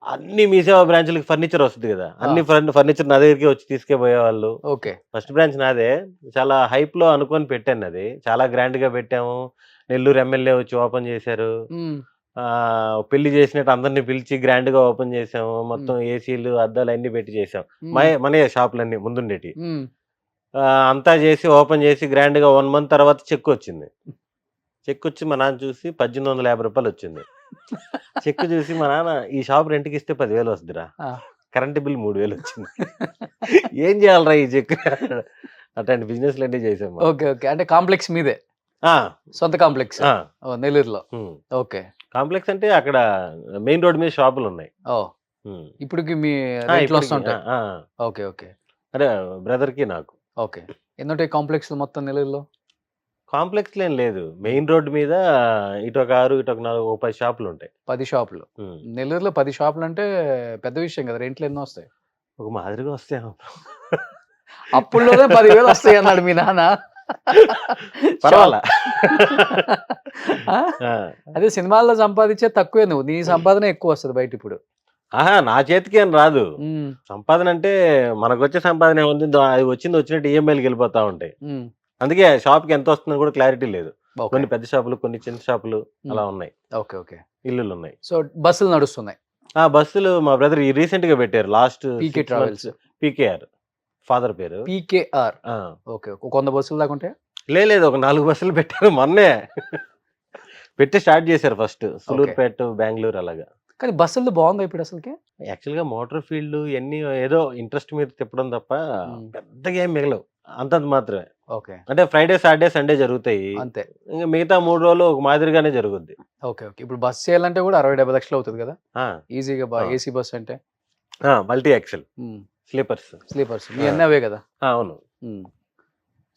S3: అన్ని మీ సేవ బ్రాంచ్లకి ఫర్నిచర్ వస్తుంది కదా, అన్ని ఫర్నిచర్ నా దగ్గరికి వచ్చి తీసుకుపోయేవాళ్ళు.
S2: ఓకే,
S3: ఫస్ట్ బ్రాంచ్ నాదే. చాలా హైప్ లో అనుకొని పెట్టాను, అది చాలా గ్రాండ్ గా పెట్టాము. నెల్లూరు ఎమ్మెల్యే వచ్చి ఓపెన్ చేశారు. పెళ్లి చేసినట్టు అందరినీ పిలిచి గ్రాండ్ గా ఓపెన్ చేసాము. మొత్తం ఏసీలు అద్దాలు అన్ని పెట్టి చేసాం. మన షాపులన్నీ ముందుండేటి అంతా చేసి ఓపెన్ చేసి గ్రాండ్ గా 1 month తర్వాత చెక్ వచ్చింది. చెక్ వచ్చి మా నాన్న చూసి 1850 రూపాయలు వచ్చింది. చెక్ చూసి మా నాన్న, ఈ షాప్ రెంట్కి ఇస్తే 10,000 వస్తుందిరా, కరెంట్ బిల్ 3,000 వచ్చింది, ఏం చేయాలరా ఈ చెక్. అట్లాంటి బిజినెస్లు అన్నీ చేసాం.
S2: ఓకే ఓకే, అంటే కాంప్లెక్స్ మీదే, సొంత కాంప్లెక్స్ నెల్లూరులో. ఓకే,
S3: కాంప్లెక్స్ అంటే అక్కడ మెయిన్ రోడ్ మీద షాపులు ఉన్నాయి.
S2: ఇప్పటికి మీ రేట్లు వస్తుంటాయి. ఓకే ఓకే,
S3: అదే బ్రదర్ కి నాకు.
S2: ఓకే, ఎన్నుంటాయి కాంప్లెక్స్ మొత్తం నెల్లూరులో?
S3: కాంప్లెక్స్ ఏం లేదు, మెయిన్ రోడ్ మీద ఇటు ఒక 6 ఇటు ఒక 4 10 షాపులు ఉంటాయి.
S2: 10 షాపులు నెల్లూరులో? 10 షాపులు అంటే పెద్ద విషయం కదా. రెంట్లు ఎన్నో వస్తాయి?
S3: ఒక మాదిరిగా వస్తాయి.
S2: అప్పుడులోనే 10,000 వస్తాయి అన్నాడు మీ నాన్న.
S3: పర్వాలా.
S2: అదే సినిమాల్లో సంపాదించే తక్కువే, నువ్వు నీ సంపాదన ఎక్కువ వస్తుంది బయట ఇప్పుడు.
S3: నా చేతికి ఏం రాదు సంపాదన. అంటే మనకు వచ్చే సంపాదన ఏముంది, అది వచ్చినట్టు ఈఎంఐలు వెళ్ళిపోతా ఉంటాయి. అందుకే షాప్కి ఎంత వస్తుందో కూడా క్లారిటీ లేదు. కొన్ని పెద్ద షాపులు, కొన్ని చిన్న షాపులు అలా ఉన్నాయి.
S2: ఓకే ఓకే,
S3: ఇల్లులు ఉన్నాయి.
S2: సో బస్సులు నడుస్తున్నాయి?
S3: బస్సులు మా బ్రదర్ రీసెంట్ గా పెట్టారు. లాస్ట్
S2: పీకే ట్రావెల్స్,
S3: పీకేఆర్ ఫాదర్ పేరు.
S2: పీకేఆర్. ఓకే, 100 బస్సులు దాకా ఉంటాయి? లేదు,
S3: ఒక 4 బస్సులు పెట్టారు మొన్నే. పెట్టి స్టార్ట్ చేశారు ఫస్ట్ సులూరుపేట, బెంగళూరు అలాగా.
S2: కానీ బస్సులు బాగుంది ఇప్పుడు అసలుకి.
S3: యాక్చువల్ గా మోటార్ ఫీల్డ్ ఇవన్నీ ఏదో ఇంట్రెస్ట్ మీద తిప్పడం తప్ప పెద్దగా ఏం మిగలవు, అంతంత మాత్రమే.
S2: ఓకే,
S3: అంటే ఫ్రైడే, సాటర్డే, సండే జరుగుతాయి
S2: అంతే.
S3: ఇంకా మిగతా 3 రోజులు ఒక మాదిరిగానే జరుగుద్ది.
S2: ఓకే ఓకే, ఇప్పుడు బస్ చేయాలంటే కూడా 60-70 లక్షలు అవుతుంది కదా ఈజీగా. ఏసీ బస్ అంటే
S3: మల్టీ యాక్సెల్ స్లీపర్స్.
S2: మీ అన్నీ అవే కదా?
S3: అవును.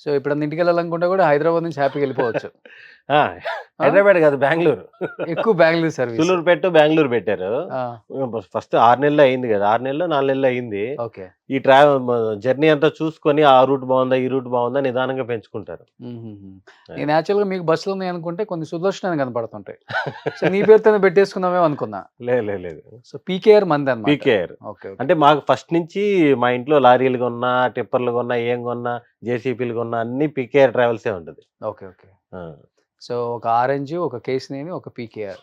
S2: సో ఇప్పుడు ఇంటికి వెళ్ళాలనుకుంటే కూడా హైదరాబాద్ నుంచి హ్యాపీగా వెళ్ళిపోవచ్చు.
S3: హైదరాబాద్ కాదు, బెంగళూరు.
S2: ఎక్కువ బెంగళూరు సర్వీస్.
S3: సులూరుపేట, బెంగళూరు పెట్టారు. ఫస్ట్ 6 నెలలు అయింది కదా, 6 నెలలు 4 నెలలు అయింది.
S2: ఓకే, ఈ
S3: జర్నీ అంతా చూసుకొని ఆ రూట్ బాగుందా, ఈ రూట్ బాగుందా నిదానంగా పెంచుకుంటారు.
S2: నేను యాక్చువల్గా మీకు బస్సులు ఉన్నాయి అనుకుంటే కొన్ని సుదర్శనాన్ని కనపడుతుంటాయి. సో నీ పేరుతోనే పెట్టేసుకుందామే అనుకున్నా.
S3: లేదు.
S2: సో పీకేఆర్ మంది అన్నమాట.
S3: పీకేఆర్ అంటే మాకు ఫస్ట్ నుంచి మా ఇంట్లో లారీలు కొన్నా, టిప్పర్లు కొన్నా, ఏం కొన్నా, జేసీపీలు కొన్నా అన్ని పీకేఆర్ ట్రావెల్సే ఉంటుంది.
S2: ఓకే ఓకే, సో ఒక ఆరెంజ్, ఒక కేసీనేని, ఒక పీకేఆర్,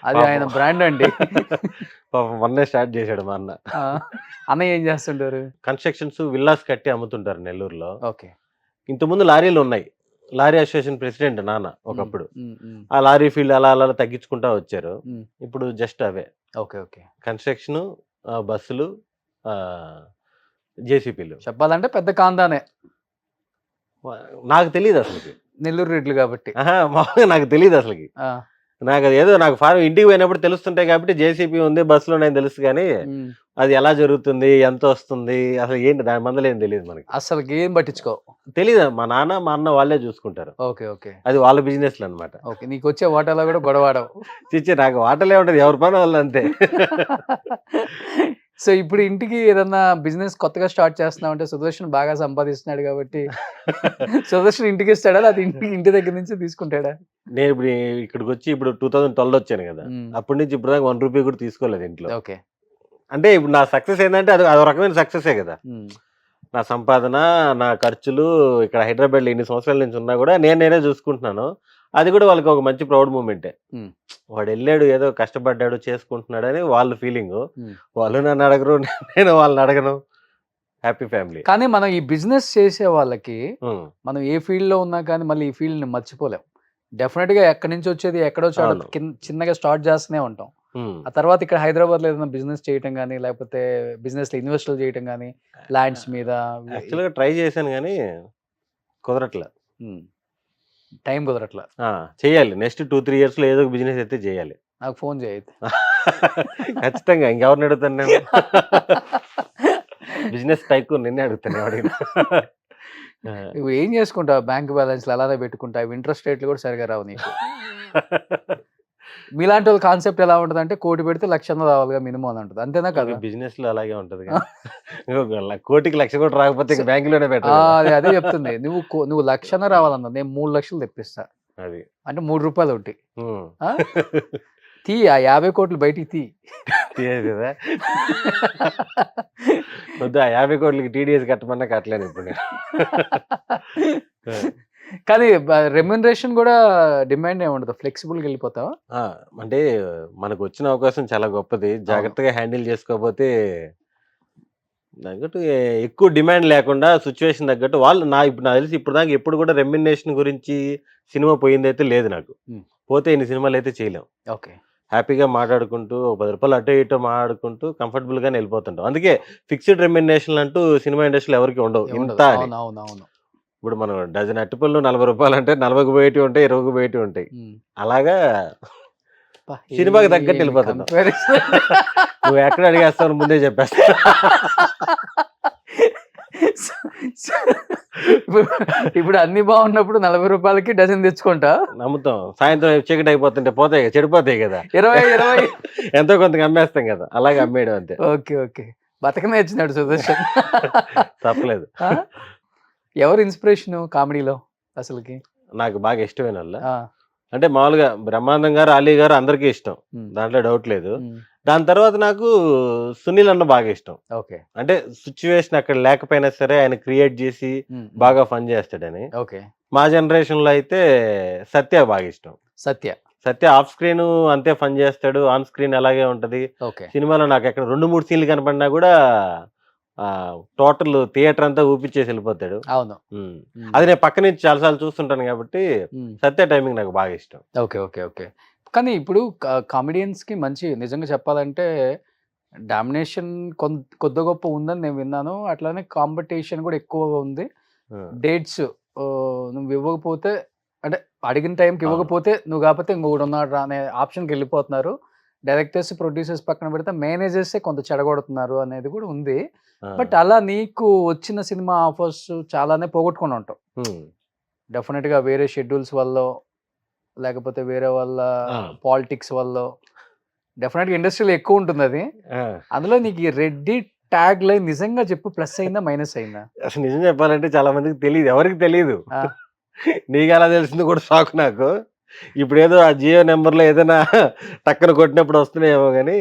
S2: అది ఆయన బ్రాండ్ అండి.
S3: మొన్నే స్టార్ట్ చేశాడు మా అన్న.
S2: అన్న ఏం చేస్తుంటారు?
S3: కన్స్ట్రక్షన్స్, విల్లాస్ కట్టి అమ్ముతుంటారు నెల్లూరులో.
S2: ఓకే,
S3: ఇంతకుముందు లారీలు ఉన్నాయి. లారీ అసోసియేషన్ ప్రెసిడెంట్ నాన్న ఒకప్పుడు. ఆ లారీ ఫీల్డ్ అలా అలా తగ్గించుకుంటా వచ్చారు. ఇప్పుడు జస్ట్ అవే.
S2: ఓకే ఓకే,
S3: కన్స్ట్రక్షన్, బస్సులు, జేసీపీలు.
S2: చెప్పాలంటే పెద్ద కాందానే.
S3: నాకు తెలియదు అసలుకి,
S2: నెల్లూరు రెడ్లు కాబట్టి.
S3: మామూలుగా నాకు తెలియదు అసలుకి. నాకు అది ఏదో నాకు ఫారం ఇంటికి పోయినప్పుడు తెలుస్తుంటాయి కాబట్టి జేసీపీ ఉంది, బస్సులు ఉన్నాయని తెలుసు. కానీ అది ఎలా జరుగుతుంది, ఎంత వస్తుంది, అసలు ఏంటి దాని మందలు ఏం తెలియదు మనకి.
S2: అసలు ఏం పట్టించుకో
S3: తెలీదు. మా నాన్న, మా అన్న వాళ్ళే చూసుకుంటారు.
S2: ఓకే ఓకే,
S3: అది వాళ్ళ బిజినెస్లు అనమాట.
S2: ఓకే, నీకు వచ్చే వాటాలో కూడా గొడవాడవు?
S3: చిచ్చి, నాకు వాటలే ఉంటది, ఎవరి పని వాళ్ళు అంతే.
S2: సో ఇప్పుడు ఇంటికి ఏదన్నా బిజినెస్ కొత్తగా స్టార్ట్ చేస్తున్నావు అంటే సుదర్శన్ బాగా సంపాదిస్తున్నాడు కాబట్టి సుదర్శన్ ఇంటికి ఇస్తాడా, అది ఇంటి దగ్గర నుంచి తీసుకుంటాడా?
S3: నేను ఇప్పుడు ఇక్కడికి వచ్చి ఇప్పుడు 2012 వచ్చాను కదా, అప్పటి నుంచి ఇప్పుడు దాకా 1 రూపీ కూడా తీసుకోలేదు ఇంట్లో.
S2: ఓకే,
S3: అంటే ఇప్పుడు నా సక్సెస్ ఏంటంటే అదో రకమైన సక్సెసే కదా. నా సంపాదన, నా ఖర్చులు ఇక్కడ హైదరాబాద్లో ఎన్ని సంవత్సరాల నుంచి ఉన్నా కూడా నేనే చూసుకుంటున్నాను. అది కూడా వాళ్ళకి ఒక మంచి ప్రౌడ్ మూమెంటే. వాడు వెళ్ళాడు, ఏదో కష్టపడ్డాడు, చేసుకుంటున్నాడు అని వాళ్ళ ఫీలింగ్. వాళ్ళు నన్ను అడగరు, నేను వాళ్ళని అడగను. Happy family.
S2: కానీ మనం ఈ బిజినెస్ చేసే వాళ్ళకి మనం ఏ ఫీల్డ్ లో ఉన్నా కానీ మళ్ళీ ఈ ఫీల్డ్ ని మర్చిపోలేం. డెఫినెట్ గా ఎక్కడి నుంచి వచ్చేది ఎక్కడో చిన్నగా స్టార్ట్ చేస్తూనే ఉంటాం. ఆ తర్వాత ఇక్కడ హైదరాబాద్ లో ఏదైనా బిజినెస్ చేయటం కానీ, లేకపోతే బిజినెస్ లో ఇన్వెస్ట్ చేయటం కానీ, ల్యాండ్స్ మీద
S3: యాక్చువల్గా ట్రై చేశాను కానీ కుదరట్లా,
S2: టైం కుదరట్లా.
S3: చేయాలి. నెక్స్ట్ 2-3 years లో ఏదో ఒక బిజినెస్ అయితే చేయాలి.
S2: నాకు ఫోన్ చేయదు.
S3: ఖచ్చితంగా ఇంకెవరిని అడుగుతాను నేను. బిజినెస్ టైకూన్ నిన్నే అడుగుతాను ఎవడిని.
S2: నువ్వు ఏం చేసుకుంటావు? బ్యాంక్ బ్యాలెన్స్లు అలానే పెట్టుకుంటావు, ఇంట్రెస్ట్ రేట్లు కూడా సరిగా రావు నీకు. మీలాంటి వాళ్ళ కాన్సెప్ట్ ఎలా ఉంటుంది అంటే, కోటి పెడితే 1,00,000 రావాలిగా మినిమం అని ఉంటుంది, అంతేనా కదా?
S3: బిజినెస్ లో అలాగే ఉంటది కదా. కోటికి 1,00,000 కూడా రాకపోతే బ్యాంకులోనే
S2: ఆ,
S3: పెట్టాలి.
S2: అదే చెప్తుంది. నువ్వు 1,00,000 రావాలన్నా నేను 3,00,000 తెప్పిస్తా,
S3: అది
S2: అంటే 3 రూపాయలు ఒకటి.
S3: ఉమ్.
S2: ఆ? తీ ఆ 50 కోట్లు బయటికి తీ.
S3: తీయదు కదా. వద్దు, ఆ 50 కోట్లకి టీడీఎస్ కట్టమన్నా కట్టలేను ఇప్పుడు నేను.
S2: కానీ రెమ్యునరేషన్ కూడా డిమాండ్ ఏమి ఉండదు, ఫ్లెక్సిబుల్గా వెళ్ళిపోతావా?
S3: ఆ, అంటే మనకు వచ్చిన అవకాశం చాలా గొప్పది, జాగ్రత్తగా హ్యాండిల్ చేసుకోకపోతే తగ్గట్టు ఎక్కువ డిమాండ్ లేకుండా సిచ్యువేషన్ తగ్గట్టు వాళ్ళు ఇప్పుడు నాకు తెలిసి ఇప్పుడు దాకా ఎప్పుడు కూడా రెమ్యునరేషన్ గురించి సినిమా పోయింది అయితే లేదు నాకు.
S2: ఉమ్.
S3: పోతే ఇన్ని సినిమాలు అయితే చేయలేం.
S2: ఓకే.
S3: హ్యాపీగా మాట్లాడుకుంటూ ఒక 10 రూపాయలు అటో ఇటో మాట్లాడుకుంటూ కంఫర్టబుల్గానే వెళ్ళిపోతుంటాం. అందుకే ఫిక్స్డ్ రెమ్యునరేషన్ అంటూ సినిమా ఇండస్ట్రీలో ఎవరికి ఉండవు ఇంత అని.
S2: అవునవును.
S3: ఇప్పుడు మనం డజన్ అట్టిపళ్ళు 40 రూపాయలు అంటే 40కి పోయేటి ఉంటాయి, 20కి పోయేటి ఉంటాయి. అలాగా సినిమాకి తగ్గట్టు వెళ్ళిపోతున్నాం. నువ్వు ఎక్కడ అడిగేస్తావు ముందే చెప్పేస్తా.
S2: ఇప్పుడు అన్ని బాగున్నప్పుడు 40 రూపాయలకి డజన్ తెచ్చుకుంటా
S3: నమ్ముతాం. సాయంత్రం చీకటి అయిపోతుంటే పోతాయి కదా, చెడిపోతాయి కదా,
S2: 20
S3: ఎంతో కొంత అమ్మేస్తాం కదా, అలాగే అమ్మేయడం అంతే.
S2: Okay okay. బతకనే వచ్చినాడు సుదర్శన్.
S3: తప్పలేదు.
S2: ఎవరు ఇన్స్పిరేషన్ కామెడీలో అసలుకి?
S3: నాకు బాగా ఇష్టమైన వాళ్ళ అంటే మామూలుగా బ్రహ్మానందం గారు, అలీ గారు అందరికీ ఇష్టం, దాంట్లో డౌట్ లేదు. దాని తర్వాత నాకు సునీల్ అన్న బాగా ఇష్టం.
S2: ఓకే.
S3: అంటే సిచ్యువేషన్ అక్కడ లేకపోయినా సరే ఆయన క్రియేట్ చేసి బాగా ఫన్ చేస్తాడని.
S2: ఓకే.
S3: మా జనరేషన్ లో అయితే సత్య బాగా ఇష్టం. సత్య ఆఫ్ స్క్రీన్ అంతే ఫన్ చేస్తాడు, ఆన్ స్క్రీన్ అలాగే ఉంటది. సినిమాలో నాకు ఎక్కడ 2-3 సీన్లు కనపడినా కూడా టోటల్ థియేటర్ అంతా ఊపిచ్చేసి వెళ్ళిపోతాడు.
S2: అవును.
S3: అది నేను పక్క నుంచి చాలాసార్లు చూస్తుంటాను కాబట్టి సత్య టైమింగ్ నాకు బాగా ఇష్టం.
S2: Okay okay okay. కానీ ఇప్పుడు కామెడియన్స్ కి మంచి, నిజంగా చెప్పాలంటే డామినేషన్ కొద్ది గొప్ప ఉందని నేను విన్నాను. అట్లానే కాంపిటీషన్ కూడా ఎక్కువగా ఉంది. డేట్స్ నువ్వు ఇవ్వకపోతే, అంటే అడిగిన టైంకి ఇవ్వకపోతే నువ్వు కాకపోతే ఇంకొకటి ఉన్నాడు రా అనే ఆప్షన్కి వెళ్ళిపోతున్నారు. డైరెక్టర్స్, ప్రొడ్యూసర్స్ పక్కన పెడితే మేనేజర్సే కొంత చెడగొడుతున్నారు అనేది కూడా ఉంది. బట్ అలా నీకు వచ్చిన సినిమా ఆఫర్స్ చాలానే పోగొట్టుకుని ఉంటావు డెఫినెట్గా, వేరే షెడ్యూల్స్ వల్ల, లేకపోతే వేరే వాళ్ళ పాలిటిక్స్ వల్ల. డెఫినెట్గా ఇండస్ట్రీలో ఎక్కువ ఉంటుంది అది. అందులో నీకు ఈ రెడ్డి ట్యాగ్ లైన్ నిజంగా చెప్పు, ప్లస్ అయిందా మైనస్ అయిందా?
S3: అసలు నిజం చెప్పాలంటే చాలా మందికి తెలియదు, ఎవరికి తెలియదు. నీకు ఎలా తెలిసింది కూడా షాక్ నాకు. ఇప్పుడు ఏదో ఆ జియో నెంబర్లో ఏదైనా టక్కన కొట్టినప్పుడు వస్తున్నాయేమో కానీ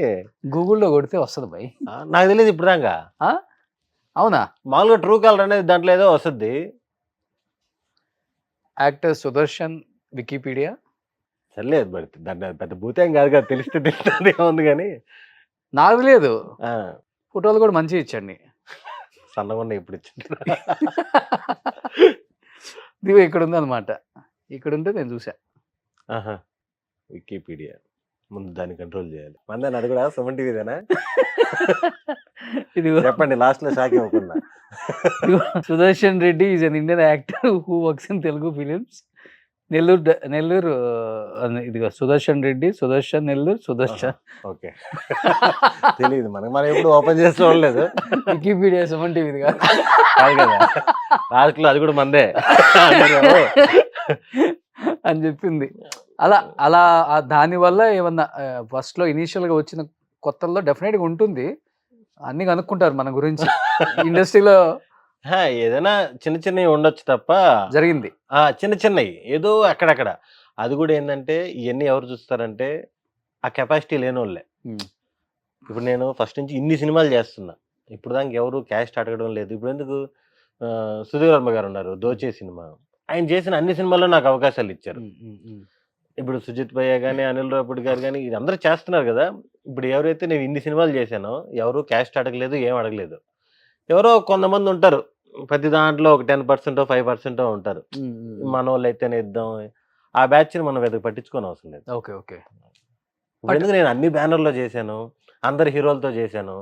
S2: గూగుల్లో కొడితే వస్తుంది భయ్.
S3: నాకు తెలియదు ఇప్పుడు దాకా.
S2: అవునా?
S3: మామూలుగా ట్రూ కాలర్ అనేది దాంట్లో ఏదో వస్తుంది.
S2: యాక్టర్ సుదర్శన్ వికీపీడియా
S3: సర్లేదు, మరి దాంట్లో పెద్ద భూతం కాదు కదా, తెలిస్తే తెలుస్తుంది ఉంది కానీ
S2: నాకు లేదు. ఫోటోలు కూడా మంచిగా ఇచ్చండి,
S3: సన్నగా ఉన్నాయి ఇప్పుడు ఇచ్చింది.
S2: ఇది ఇక్కడ ఉంది అనమాట, ఇక్కడ ఉంటే నేను చూసా.
S3: వికీపీడియా ముందు దాన్ని కంట్రోల్ చేయాలి. మందని అది కూడా సుమన్ టీవీదేనా?
S2: ఇది
S3: చెప్పండి, లాస్ట్ లో షాక్ ఇవ్వకుండా.
S2: Sudarshan Reddy is an Indian actor who works in Telugu films. Nellore ఇదిగో సుదర్శన్ రెడ్డి, సుదర్శన్ నెల్లూరు, సుదర్శన్.
S3: ఓకే. తెలియదు మనకి, మనం ఎప్పుడు ఓపెన్ చేస్తూ ఉండలేదు.
S2: వికీపీడియా సుమన్ టీవీ కాదు
S3: కదా, లాస్ట్ లో అది కూడా మందే
S2: అని చెప్పింది. అలా అలా దానివల్ల ఏమన్నా ఫస్ట్ లో ఇనీషియల్ గా వచ్చిన కొత్తల్లో డెఫినెట్ గా ఉంటుంది, అన్ని కనుక్కుంటారు మన గురించి ఇండస్ట్రీలో.
S3: ఏదైనా చిన్న చిన్నవి ఉండొచ్చు తప్ప
S2: జరిగింది
S3: చిన్న చిన్నవి ఏదో అక్కడక్కడ. అది కూడా ఏంటంటే ఇవన్నీ ఎవరు చూస్తారంటే ఆ కెపాసిటీ లేని వాళ్ళే. ఇప్పుడు నేను ఫస్ట్ నుంచి ఇన్ని సినిమాలు చేస్తున్నా, ఇప్పుడు దానికి ఎవరు క్యాస్ట్ అడగడం లేదు. ఇప్పుడు ఎందుకు సుధీర్ వర్మ గారు ఉన్నారు, దోచే సినిమా, ఆయన చేసిన అన్ని సినిమాల్లో నాకు అవకాశాలు ఇచ్చారు. ఇప్పుడు సుజిత్ భయ్య కానీ, అనిల్ రావుపూడి గారు కానీ, ఇది అందరూ చేస్తున్నారు కదా. ఇప్పుడు ఎవరైతే నేను ఇన్ని సినిమాలు చేశానో ఎవరు క్యాస్ట్ అడగలేదు, ఏం అడగలేదు. ఎవరో కొంతమంది ఉంటారు, ప్రతి దాంట్లో ఒక 10% 5% ఉంటారు. మన వాళ్ళు అయితేనే ఇద్దాం, ఆ బ్యాచ్ని మనం వెతకు పట్టించుకొని అవసరం లేదు.
S2: Okay okay.
S3: ఎందుకు నేను అన్ని బ్యానర్లో చేశాను, అందరు హీరోలతో చేశాను,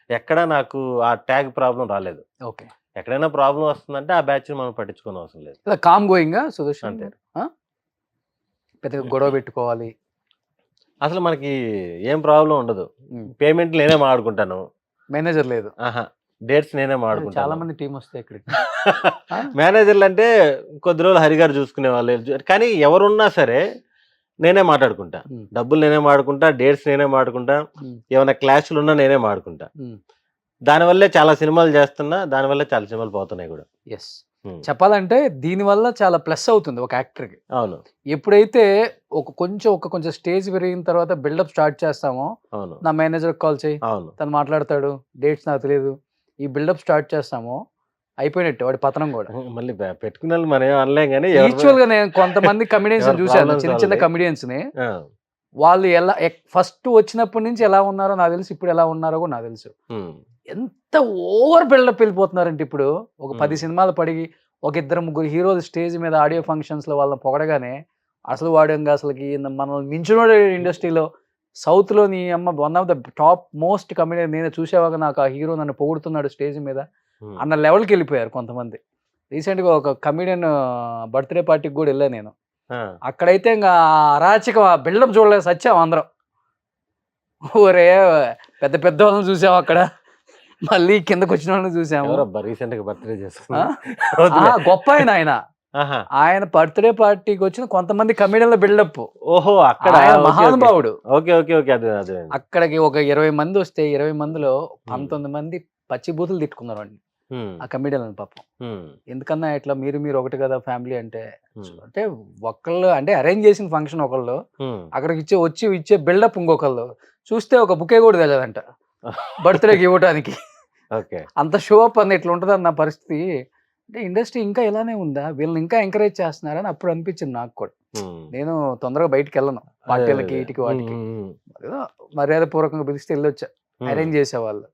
S3: ఎక్కడా నాకు ఆ ట్యాగ్ ప్రాబ్లం రాలేదు.
S2: ఓకే.
S3: ఎక్కడైనా ప్రాబ్లం వస్తుందంటే ఆ బ్యాచ్ని మనం పట్టించుకొని అవసరం లేదు.
S2: కామ్ గోయింగ్ సుదర్శన్ అంతే, పెద్దగా గొడవ పెట్టుకోవాలి
S3: అసలు మనకి ఏం ప్రాబ్లం ఉండదు. పేమెంట్ నేనే మాట్లాడుకుంటాను.
S2: మేనేజర్ లేదు.
S3: ఆహా, డేట్స్ నేనే
S2: చాలా
S3: మాట్లాడుకుంటాను.
S2: మంది టీం వస్తాయి ఇక్కడికి.
S3: మేనేజర్లు అంటే కొద్ది రోజులు హరిగారు చూసుకునే వాళ్ళు, కానీ ఎవరున్నా సరే నేనే మాట్లాడుకుంటా. డబ్బులు నేనే మాట్లాడుకుంటా, డేట్స్ నేనే మాట్లాడుకుంటా, ఏమైనా క్లాషులు ఉన్నా నేనే మాట్లాడుకుంటా. దానివల్లే చాలా సినిమాలు చేస్తున్నా, దానివల్లే చాలా సినిమాలు పోతున్నాయి కూడా.
S2: ఎస్, చెప్పాలంటే దీనివల్ల చాలా ప్లస్ అవుతుంది ఒక యాక్టర్కి.
S3: అవును,
S2: ఎప్పుడైతే కొంచెం స్టేజ్ పెరిగిన తర్వాత బిల్డప్ స్టార్ట్ చేస్తామో,
S3: అవును,
S2: నా మేనేజర్ కాల్ చేయి,
S3: అవును,
S2: తను మాట్లాడతాడు, డేట్స్ నాకు తెలియదు, ఈ బిల్డప్ స్టార్ట్ చేస్తామో అయిపోయినట్టు వాడి పతనం కూడా.
S3: మళ్ళీ పెట్టుకున్న వాళ్ళు మనం ఏం అనలేం కానీ
S2: యూజువల్ గా నేను కొంతమంది కమిడియన్స్ చూశాను, చిన్న కమిడియన్స్ ని. వాళ్ళు ఎలా ఫస్ట్ వచ్చినప్పటి నుంచి ఎలా ఉన్నారో నాకు తెలుసు, ఇప్పుడు ఎలా ఉన్నారో కూడా నాకు తెలుసు. ఎంత ఓవర్ బిల్డప్ వెళ్ళిపోతున్నారంటే ఇప్పుడు ఒక 10 సినిమాలు పడిగి ఒక 2-3 హీరోలు స్టేజ్ మీద ఆడియో ఫంక్షన్స్ లో వాళ్ళని పొగడగానే అసలు వాడంగా అసలుకి మనల్ని మించినోడు ఇండస్ట్రీలో సౌత్ లో నీ అమ్మ one of the top most comedian, నేను చూసేవాగా నాకు ఆ హీరో నన్ను పొగుడుతున్నాడు స్టేజ్ మీద అన్న లెవెల్కి వెళ్ళిపోయారు కొంతమంది. రీసెంట్ గా ఒక కమిడియన్ బర్త్డే పార్టీకి కూడా వెళ్ళాను నేను. అక్కడైతే ఇంకా అరాచక బిల్డప్ చూడలేదు, సచ్చాం అందరం. ఓరే పెద్ద పెద్ద వాళ్ళని చూసాం అక్కడ, మళ్ళీ కిందకు వచ్చిన వాళ్ళని చూసాము.
S3: రీసెంట్ గా బర్త్డే
S2: గొప్ప ఆయన ఆయన బర్త్డే పార్టీకి వచ్చిన కొంతమంది కమిడియన్ల బిల్డప్.
S3: ఓహో, అక్కడ
S2: మహానుభావుడు.
S3: ఓకే ఓకే ఓకే, అదే
S2: అక్కడికి ఒక 20 మంది వస్తే 20 మందిలో 19 మంది పచ్చి బూతులు తిట్టుకున్నారు అండి ఆ కమిడియన్ పాపం. ఎందుకన్నా ఇట్లా మీరు ఒకటి కదా ఫ్యామిలీ అంటే ఒకళ్ళు అంటే అరేంజ్ చేసిన ఫంక్షన్ ఒకళ్ళు, అక్కడికి ఇచ్చే బిల్డప్ ఇంకొకళ్ళు. చూస్తే ఒక బుకే కూడా తెలియదంట బర్త్డేకి ఇవ్వడానికి. అంత షో అప్ అన్న ఇట్లా ఉంటుంది అన్న పరిస్థితి. అంటే ఇండస్ట్రీ ఇంకా ఇలానే ఉందా, వీళ్ళని ఇంకా ఎంకరేజ్ చేస్తున్నారని అప్పుడు అనిపించింది నాకు కూడా. నేను తొందరగా బయటికి వెళ్ళను పార్టీలకి వీటికి వాటికి, మర్యాద పూర్వకంగా పిలిస్తే వెళ్ళొచ్చా, అరేంజ్ చేసేవాళ్ళు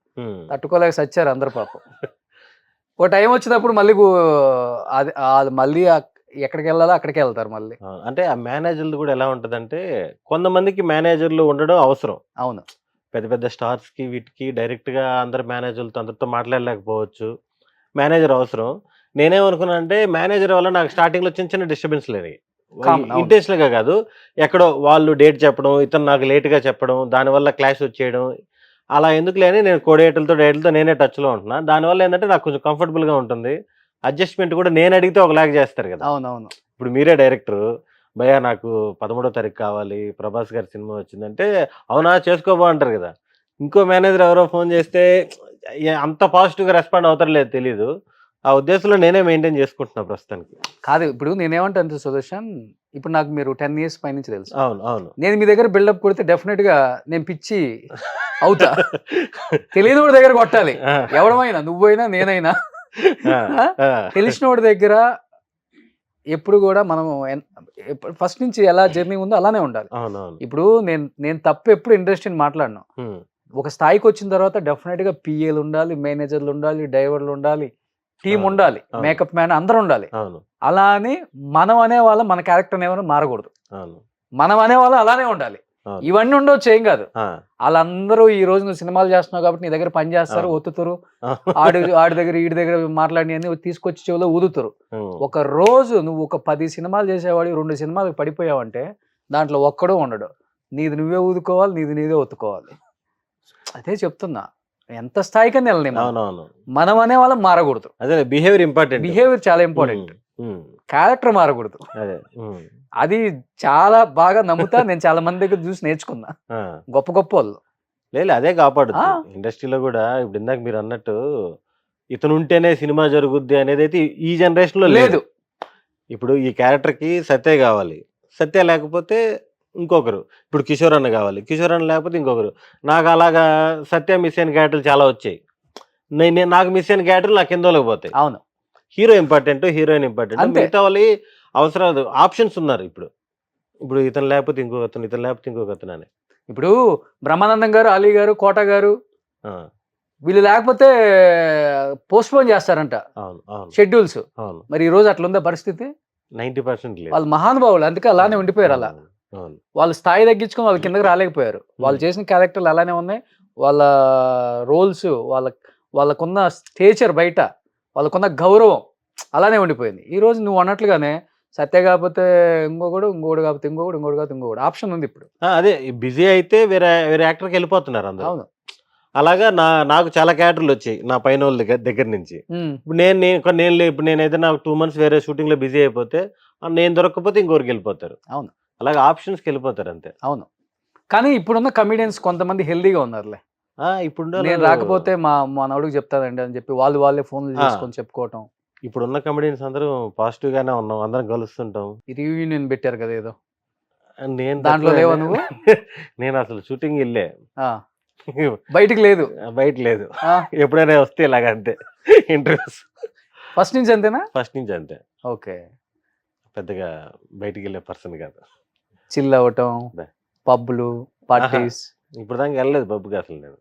S2: తట్టుకోలేక సచ్చారు అందరు పాపం. ఒక టైం వచ్చినప్పుడు మళ్ళీ ఎక్కడికి వెళ్ళాలో అక్కడికి వెళ్తారు మళ్ళీ.
S3: అంటే ఆ మేనేజర్లు కూడా ఎలా ఉంటదంటే, కొంతమందికి మేనేజర్లు ఉండడం అవసరం.
S2: అవును,
S3: పెద్ద పెద్ద స్టార్స్ కి వీటికి డైరెక్ట్ గా అందరు మేనేజర్లతో అందరితో మాట్లాడలేకపోవచ్చు, మేనేజర్ అవసరం. నేనేమనుకున్నా అంటే మేనేజర్ వల్ల నాకు స్టార్టింగ్ లో చిన్న చిన్న డిస్టర్బెన్స్ లేని, ఇంటెన్షనల్ గా కాదు, ఎక్కడో వాళ్ళు డేట్ చెప్పడం, ఇతను నాకు లేట్ గా చెప్పడం, దానివల్ల క్లాష్ వచ్చేయడం, అలా ఎందుకు లేని నేను డేట్లతో నేనే టచ్ లో ఉంటున్నా. దానివల్ల ఏంటంటే నాకు కొంచెం కంఫర్టబుల్ గా ఉంటుంది. అడ్జస్ట్మెంట్ కూడా నేను అడిగితే ఒకలాగా చేస్తారు కదా.
S2: అవునవును,
S3: ఇప్పుడు మీరే డైరెక్టర్, భయ్యా నాకు 13వ తారీఖు కావాలి, ప్రభాస్ గారి సినిమా వచ్చిందంటే అవునా చేసుకోబో అంటారు కదా. ఇంకో మేనేజర్ ఎవరో ఫోన్ చేస్తే అంత పాజిటివ్గా రెస్పాండ్ అవుతారో లేదు తెలీదు. ఆ ఉద్దేశంలో నేనే మెయింటైన్ చేసుకుంటున్నా ప్రస్తుతానికి.
S2: కాదు ఇప్పుడు నేనేమంటాను సుదర్శన్, ఇప్పుడు నాకు మీరు 10 years పైనుంచి తెలుసు.
S3: అవును అవును,
S2: నేను మీ దగ్గర బిల్డప్ కొడితే డెఫినెట్ గా నేను పిచ్చి అవుతా. తెలియని వాడి దగ్గర కొట్టాలి, ఎవడమైనా నువ్వైనా నేనైనా. తెలిసిన వాడి దగ్గర ఎప్పుడు కూడా మనం ఫస్ట్ నుంచి ఎలా జర్నీ ఉందో అలానే ఉండాలి. ఇప్పుడు నేను తప్పు ఎప్పుడు ఇండస్ట్రీని మాట్లాడను. ఒక స్థాయికి వచ్చిన తర్వాత డెఫినెట్ గా పిఏలు ఉండాలి, మేనేజర్లు ఉండాలి, డ్రైవర్లు ఉండాలి, టీం ఉండాలి, మేకప్ మ్యాన్ అందరూ ఉండాలి. అలా అని మనం అనే వాళ్ళ మన క్యారెక్టర్ ఏమైనా మారకూడదు, మనం అనే వాళ్ళు అలానే ఉండాలి. ఇవన్నీ ఉండవచ్చు, ఏం కాదు. వాళ్ళందరూ ఈ రోజు నువ్వు సినిమాలు చేస్తున్నావు కాబట్టి నీ దగ్గర పని చేస్తారు, ఒత్తుతారు, ఆడి దగ్గర వీడి దగ్గర మాట్లాడి అన్ని తీసుకొచ్చి చెవులో ఊదుతారు. ఒక రోజు నువ్వు ఒక 10 సినిమాలు చేసేవాడు 2 సినిమాలకు పడిపోయావంటే దాంట్లో ఒక్కడూ ఉండడు. నీది నువ్వే ఊదుకోవాలి, నీది నీదే ఒత్తుకోవాలి. అదే చెప్తున్నా, ఎంత స్థాయికని వెళ్ళని మనం అనే వాళ్ళం మారకూడదు.
S3: అదే బిహేవియర్ ఇంపార్టెంట్,
S2: బిహేవియర్ చాలా ఇంపార్టెంట్, క్యారెక్టర్ మారకూడదు. అది చాలా బాగా నమ్ముతా, నేను చాలా మంది దగ్గర చూసి నేర్చుకున్నా, గొప్ప గొప్ప వాళ్ళు.
S3: లేదు అదే కాపాడుతుంది ఇండస్ట్రీలో కూడా. ఇప్పుడు ఇందాక మీరు అన్నట్టు ఇతను ఉంటేనే సినిమా జరుగుద్ది అనేది అయితే ఈ జనరేషన్ లో లేదు. ఇప్పుడు ఈ క్యారెక్టర్ కి సత్య కావాలి, సత్య లేకపోతే ఇంకొకరు. ఇప్పుడు కిషోర్ అన్న కావాలి, కిషోర్ అన్న లేకపోతే ఇంకొకరు. నాకు అలాగా సత్య మిస్ అయిన క్యారెక్టర్లు చాలా వచ్చాయి. నాకు మిస్ అయిన క్యారెక్టర్లు నాకు కిందలోకి పోతాయి.
S2: అవును,
S3: హీరో ఇంపార్టెంట్, హీరోయిన్ ఇంపార్టెంట్, మిగతా వాళ్ళు అవసరాలు ఆప్షన్స్ ఉన్నారు. ఇప్పుడు ఇతను లేకపోతే ఇంకొకతను, ఇతను లేకపోతే ఇంకొకతను అని.
S2: ఇప్పుడు బ్రహ్మానందం గారు, అలీ గారు, కోట గారు వీళ్ళు లేకపోతే పోస్ట్ పోన్ చేస్తారంట షెడ్యూల్స్. మరి ఈ రోజు అట్లా ఉందా పరిస్థితి?
S3: 90% లేదు.
S2: వాళ్ళు మహానుభావులు, అందుకే అలానే ఉండిపోయారు. అలా వాళ్ళ స్థాయి తగ్గించుకొని వాళ్ళ కిందకి రాలేకపోయారు. వాళ్ళు చేసిన క్యారెక్టర్లు అలానే ఉన్నాయి, వాళ్ళ రోల్స్, వాళ్ళకున్న స్టేచర్ బయట వాళ్ళకున్న గౌరవం అలానే ఉండిపోయింది. ఈ రోజు నువ్వు అన్నట్లుగానే సత్య కాకపోతే ఇంకొకడు కాకపోతే ఇంకొకడు కాకపోతే ఇంకొకడు ఆప్షన్ ఉంది ఇప్పుడు.
S3: అదే బిజీ అయితే వేరే వేరే యాక్టర్కి వెళ్ళిపోతున్నారు అందరూ.
S2: అవును.
S3: అలాగా నాకు చాలా క్యారెక్టర్లు వచ్చాయి నా పైన వాళ్ళ దగ్గర నుంచి. ఇప్పుడు ఇప్పుడు నేను ఏదైనా 2 months వేరే షూటింగ్ లో బిజీ అయిపోతే నేను దొరకకపోతే ఇంకోరికి వెళ్ళిపోతారు.
S2: అవును.
S3: అలాగే ఆప్షన్స్కి వెళ్ళిపోతారు అంతే.
S2: అవును. కానీ ఇప్పుడున్న కమిడియన్స్ కొంతమంది హెల్దీగా ఉన్నారులే.
S3: ఇప్పుడు
S2: నేను రాకపోతే మా నడుగు చెప్తానండి అని చెప్పి వాళ్ళే ఫోన్లు చేసుకొని చెప్పుకోవటం.
S3: ఇప్పుడున్న కమెడియన్స్ అందరూ పాజిటివ్ గానే ఉన్నాం, అందరం కలుస్తుంటాం.
S2: రీయూనియన్ పెట్టారు కదా ఏదో,
S3: నేను
S2: దాంట్లో లేవా నువ్వు?
S3: నేను అసలు షూటింగ్ వెళ్ళే
S2: బయటికి లేదు.
S3: బయట లేదు. ఎప్పుడైనా వస్తే ఇలాగ అంతే ఇంటర్వ్యూస్.
S2: ఫస్ట్ నుంచి అంతేనా?
S3: ఫస్ట్ నుంచి అంతే.
S2: ఓకే.
S3: పెద్దగా బయటికి వెళ్ళే పర్సన్ కాదు.
S2: చిల్ అవ్వటం, పబ్లు, పార్టీస్.
S3: ఇప్పుడు దాకా వెళ్ళలేదు పబ్కి అసలు నేను.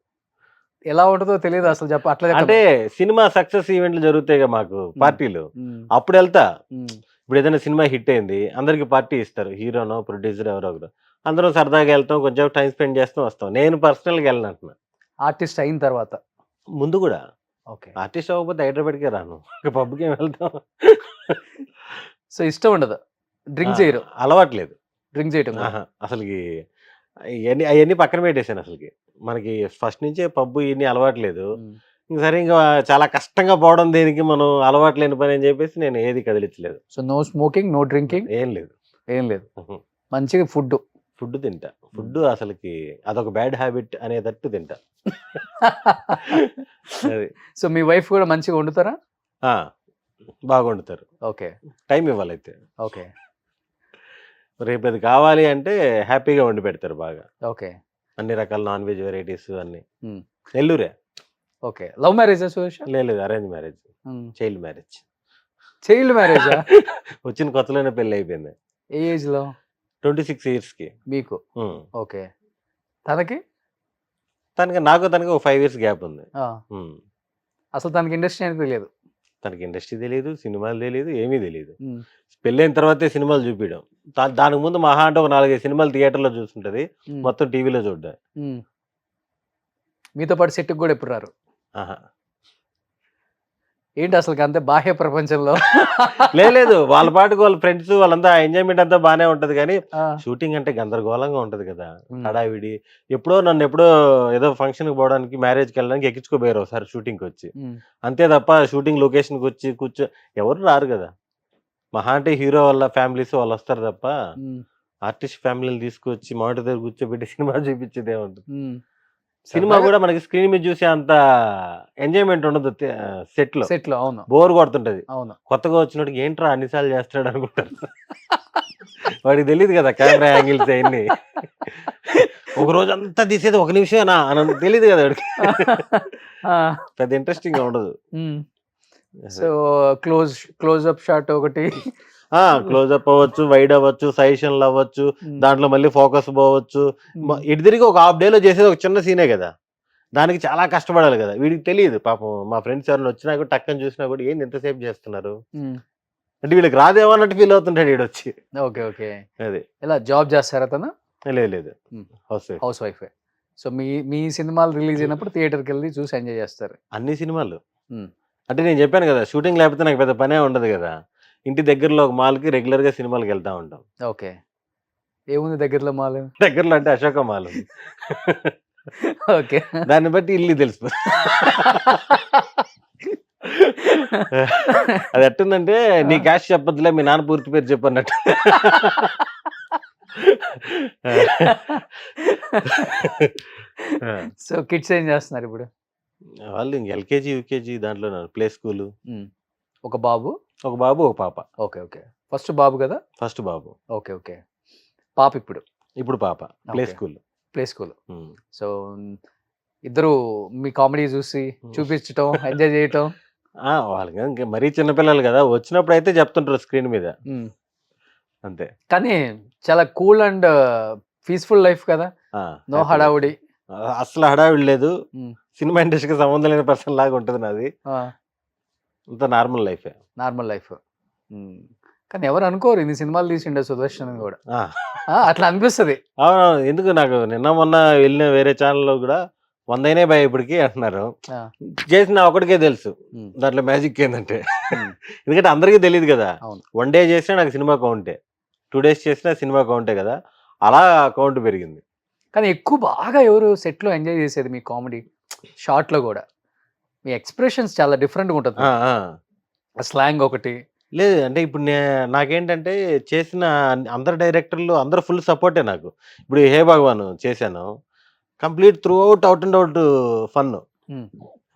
S2: ఎలా ఉంటుందో తెలియదు అసలు చెప్ప. అట్లా
S3: అంటే సినిమా సక్సెస్ ఈవెంట్లు జరుగుతాయి మాకు పార్టీలు, అప్పుడు వెళ్తా. ఇప్పుడు ఏదైనా సినిమా హిట్ అయింది అందరికి పార్టీ ఇస్తారు, హీరోనో ప్రొడ్యూసర్ ఎవరో ఒకరు, అందరం సరదాగా వెళ్తాం, కొంచెం టైం స్పెండ్ చేస్తాం, వస్తాం. నేను పర్సనల్గా వెళ్ళను అంటున్నా.
S2: ఆర్టిస్ట్ అయిన తర్వాత
S3: ముందు కూడా.
S2: ఓకే.
S3: ఆర్టిస్ట్ అవ్వకపోతే హైదరాబాద్కే రాను, పబ్కి వెళ్తాం.
S2: సో ఇష్టం ఉండదు, డ్రింక్ చేయరు?
S3: అలవాట్లేదు
S2: డ్రింక్ చేయటం
S3: అసలుకి. అవన్నీ పక్కన పెట్టేశాను అసలుకి. మనకి ఫస్ట్ నుంచే పబ్బు ఇవన్నీ అలవాట్లేదు. సరే ఇంకా చాలా కష్టంగా పోవడం దేనికి, మనం అలవాటు లేని పని అని చెప్పేసి నేను ఏది కదిలించలేదు.
S2: So no smoking, no drinking,
S3: ఏం లేదు.
S2: ఏం లేదు. మంచిగా ఫుడ్
S3: తింటా. ఫుడ్ అసలుకి అదొక బ్యాడ్ హ్యాబిట్ అనేటట్టు తింటా. అది.
S2: సో మీ వైఫ్ కూడా మంచిగా వండుతారా?
S3: బాగా వండుతారు.
S2: ఓకే.
S3: టైం ఇవ్వాలైతే.
S2: ఓకే.
S3: రేపు అది కావాలి అంటే హ్యాపీగా వండి పెడతారు బాగా.
S2: ఓకే.
S3: అన్ని రకాల నాన్ వెజ్ వెరైటీస్ అన్ని. నెల్లూరే.
S2: ఓకే. లవ్ మ్యారేజా సురేష్?
S3: లేదు, arrange marriage. Child marriage.
S2: Child మ్యారేజా?
S3: వచ్చిన కొత్తలోనే పెళ్లి అయిపోయింది.
S2: ఏ ఏజ్ లో?
S3: 26 years కి
S2: మీకు. ఓకే. తనకి
S3: నాకు 5 years గ్యాప్ ఉంది.
S2: అసలు తనకి ఇండస్ట్రీ అనేది తెలియదు.
S3: తనకి ఇండస్ట్రీ తెలియదు, సినిమాలు తెలియదు, ఏమీ తెలియదు. పెళ్ళైన తర్వాతే సినిమాలు చూపించడం. దానికి ముందు మహా అంటే ఒక 4-5 సినిమాలు థియేటర్లో చూస్తుంటది, మొత్తం టీవీలో చూడ్డా.
S2: మీతో పాటు సెట్కి కూడా ఎప్పుడు రారు? ఏంటి అసలు అంతే బాహ్య ప్రపంచంలో?
S3: లేదు, వాళ్ళ పాటుకు వాళ్ళ ఫ్రెండ్స్ వాళ్ళంతా ఎంజాయ్మెంట్ అంతా బాగానే ఉంటది, కానీ షూటింగ్ అంటే గందరగోళంగా ఉంటది కదా, హడావిడి. నన్ను ఎప్పుడో ఏదో ఫంక్షన్కి పోవడానికి, మ్యారేజ్కి వెళ్ళడానికి ఎక్కించుకోపోయారు ఒకసారి షూటింగ్కి వచ్చి, అంతే తప్ప షూటింగ్ లొకేషన్కి వచ్చి ఎవరు రారు కదా. మహా అంటే హీరో వాళ్ళ ఫ్యామిలీస్ వాళ్ళు వస్తారు తప్ప ఆర్టిస్ట్ ఫ్యామిలీని తీసుకొచ్చి మానిటర్ దగ్గర కూర్చోబెట్టి సినిమా చూపించేదే ఉంటుంది. సినిమా కూడా మనకి స్క్రీన్ మీద చూసే అంత ఎంజాయ్మెంట్ ఉండదు సెట్ లో.
S2: అవును,
S3: బోర్ కొడుతుంటది.
S2: అవును.
S3: కొత్తగా వచ్చినట్టు ఏంట్రా అన్నిసార్లు చేస్తాడు అనుకుంటారు. వాడికి తెలియదు కదా కెమెరా యాంగిల్స్ అవన్నీ. ఒక రోజు అంతా తీసేది 1 నిమిషమేనా అని తెలియదు కదా వాడికి. పెద్ద ఇంట్రెస్టింగ్ గా ఉండదు.
S2: సో క్లోజ్అప్ షాట్ ఒకటి,
S3: క్లోజ్అప్ అవ్వచ్చు, వైడ్ అవ్వచ్చు, సజెషన్లు అవ్వచ్చు, దాంట్లో మళ్ళీ ఫోకస్ పోవచ్చు. ఇటు తిరిగి ఒక హాఫ్ డేలో చేసేది ఒక చిన్న సీనే కదా, దానికి చాలా కష్టపడాలి కదా. వీడికి తెలియదు పాపం. మా ఫ్రెండ్స్ ఎవరైనా వచ్చినా కూడా టక్కని చూసినా కూడా ఏంది ఎంతసేపు చేస్తున్నారు అంటే వీళ్ళకి రాదేమో అన్నట్టు ఫీల్ అవుతుంటాడు వీడు వచ్చి.
S2: ఓకే. ఓకే.
S3: అది
S2: ఎలా జాబ్ చేస్తారా తను?
S3: లేదు,
S2: హౌస్ వైఫ్. సో మీ సినిమాలు రిలీజ్ అయినప్పుడు థియేటర్కి వెళ్ళి చూసి ఎంజాయ్ చేస్తారు?
S3: అన్ని సినిమాలు. అంటే నేను చెప్పాను కదా, షూటింగ్ లేకపోతే నాకు పెద్ద పనే ఉండదు కదా. ఇంటి దగ్గరలో ఒక మాల్కి రెగ్యులర్ గా సినిమాలకు వెళ్తా ఉంటాం.
S2: ఓకే. ఏముంది దగ్గరలో మాల్?
S3: దగ్గరలో అంటే అశోక మాల్.
S2: ఓకే.
S3: దాన్ని బట్టి ఇల్లు తెలుసు. అది ఎట్టుందంటే నీ క్యాష్ చెప్పొద్దులే, మీ నాన్న పూర్తి పేరు చెప్పన్నట్టు.
S2: సో కిడ్స్ ఏం చేస్తున్నారు ఇప్పుడు?
S3: వాళ్ళు ఇంక ఎల్కేజీ యూకేజీ దాంట్లో ప్లే స్కూల్.
S2: ఒక బాబు, ఒక
S3: పాప.
S2: ఓకే. ఓకే. ఫస్ట్ బాబు కదా?
S3: ఫస్ట్ బాబు.
S2: ఓకే. ఓకే. పాప ఇప్పుడు
S3: పాప ప్లే స్కూల్.
S2: సో ఇద్దరు మీ కామెడీ చూసి చూపించటం, ఎంజాయ్ చేయటం.
S3: వాళ్ళకి ఇంకా మరీ చిన్నపిల్లలు కదా, వచ్చినప్పుడు అయితే చెప్తుంటారు స్క్రీన్ మీద అంతే.
S2: కానీ చాలా కూల్ అండ్ పీస్ఫుల్ లైఫ్ కదా, నో హడావుడి.
S3: అసలు హడావిడి లేదు. సినిమా ఇండస్ట్రీకి సంబంధం లేని పర్సన్ లాగా ఉంటుంది నాది. అంత నార్మల్ లైఫ్. కానీ ఎవరు అనుకోరు ఇన్ని సినిమాలు తీసిండే సుదర్శన్ కూడా. అట్లా అనిపిస్తుంది. అవును. ఎందుకు నాకు నిన్న మొన్న వెళ్ళిన వేరే ఛానల్లో కూడా 100 అయినాయి భయ ఇప్పటికి అంటున్నారు.
S2: ఆ.
S3: చేసిన ఒకటికే తెలుసు
S2: ఉమ్.
S3: దాంట్లో మ్యాజిక్ ఏంటంటే,
S2: ఉమ్.
S3: ఎందుకంటే అందరికీ తెలియదు కదా.
S2: అవును.
S3: 1 డే చేసినా నాకు సినిమా కౌంటే, 2 days చేసినా సినిమా కౌంటే కదా, అలా కౌంట్ పెరిగింది.
S2: కానీ ఎక్కువ బాగా ఎవరు సెట్లో ఎంజాయ్ చేసేది మీ కామెడీ షార్ట్లో కూడా? మీ ఎక్స్ప్రెషన్స్ చాలా డిఫరెంట్గా ఉంటుంది,
S3: ఆ, ఆ.
S2: స్లాంగ్ ఒకటి.
S3: లేదు అంటే ఇప్పుడు నాకేంటంటే చేసిన అందరు డైరెక్టర్లు అందరూ ఫుల్ సపోర్టే నాకు. ఇప్పుడు హే భగవాన్ చేశాను, complete through out and out fun.
S2: Um.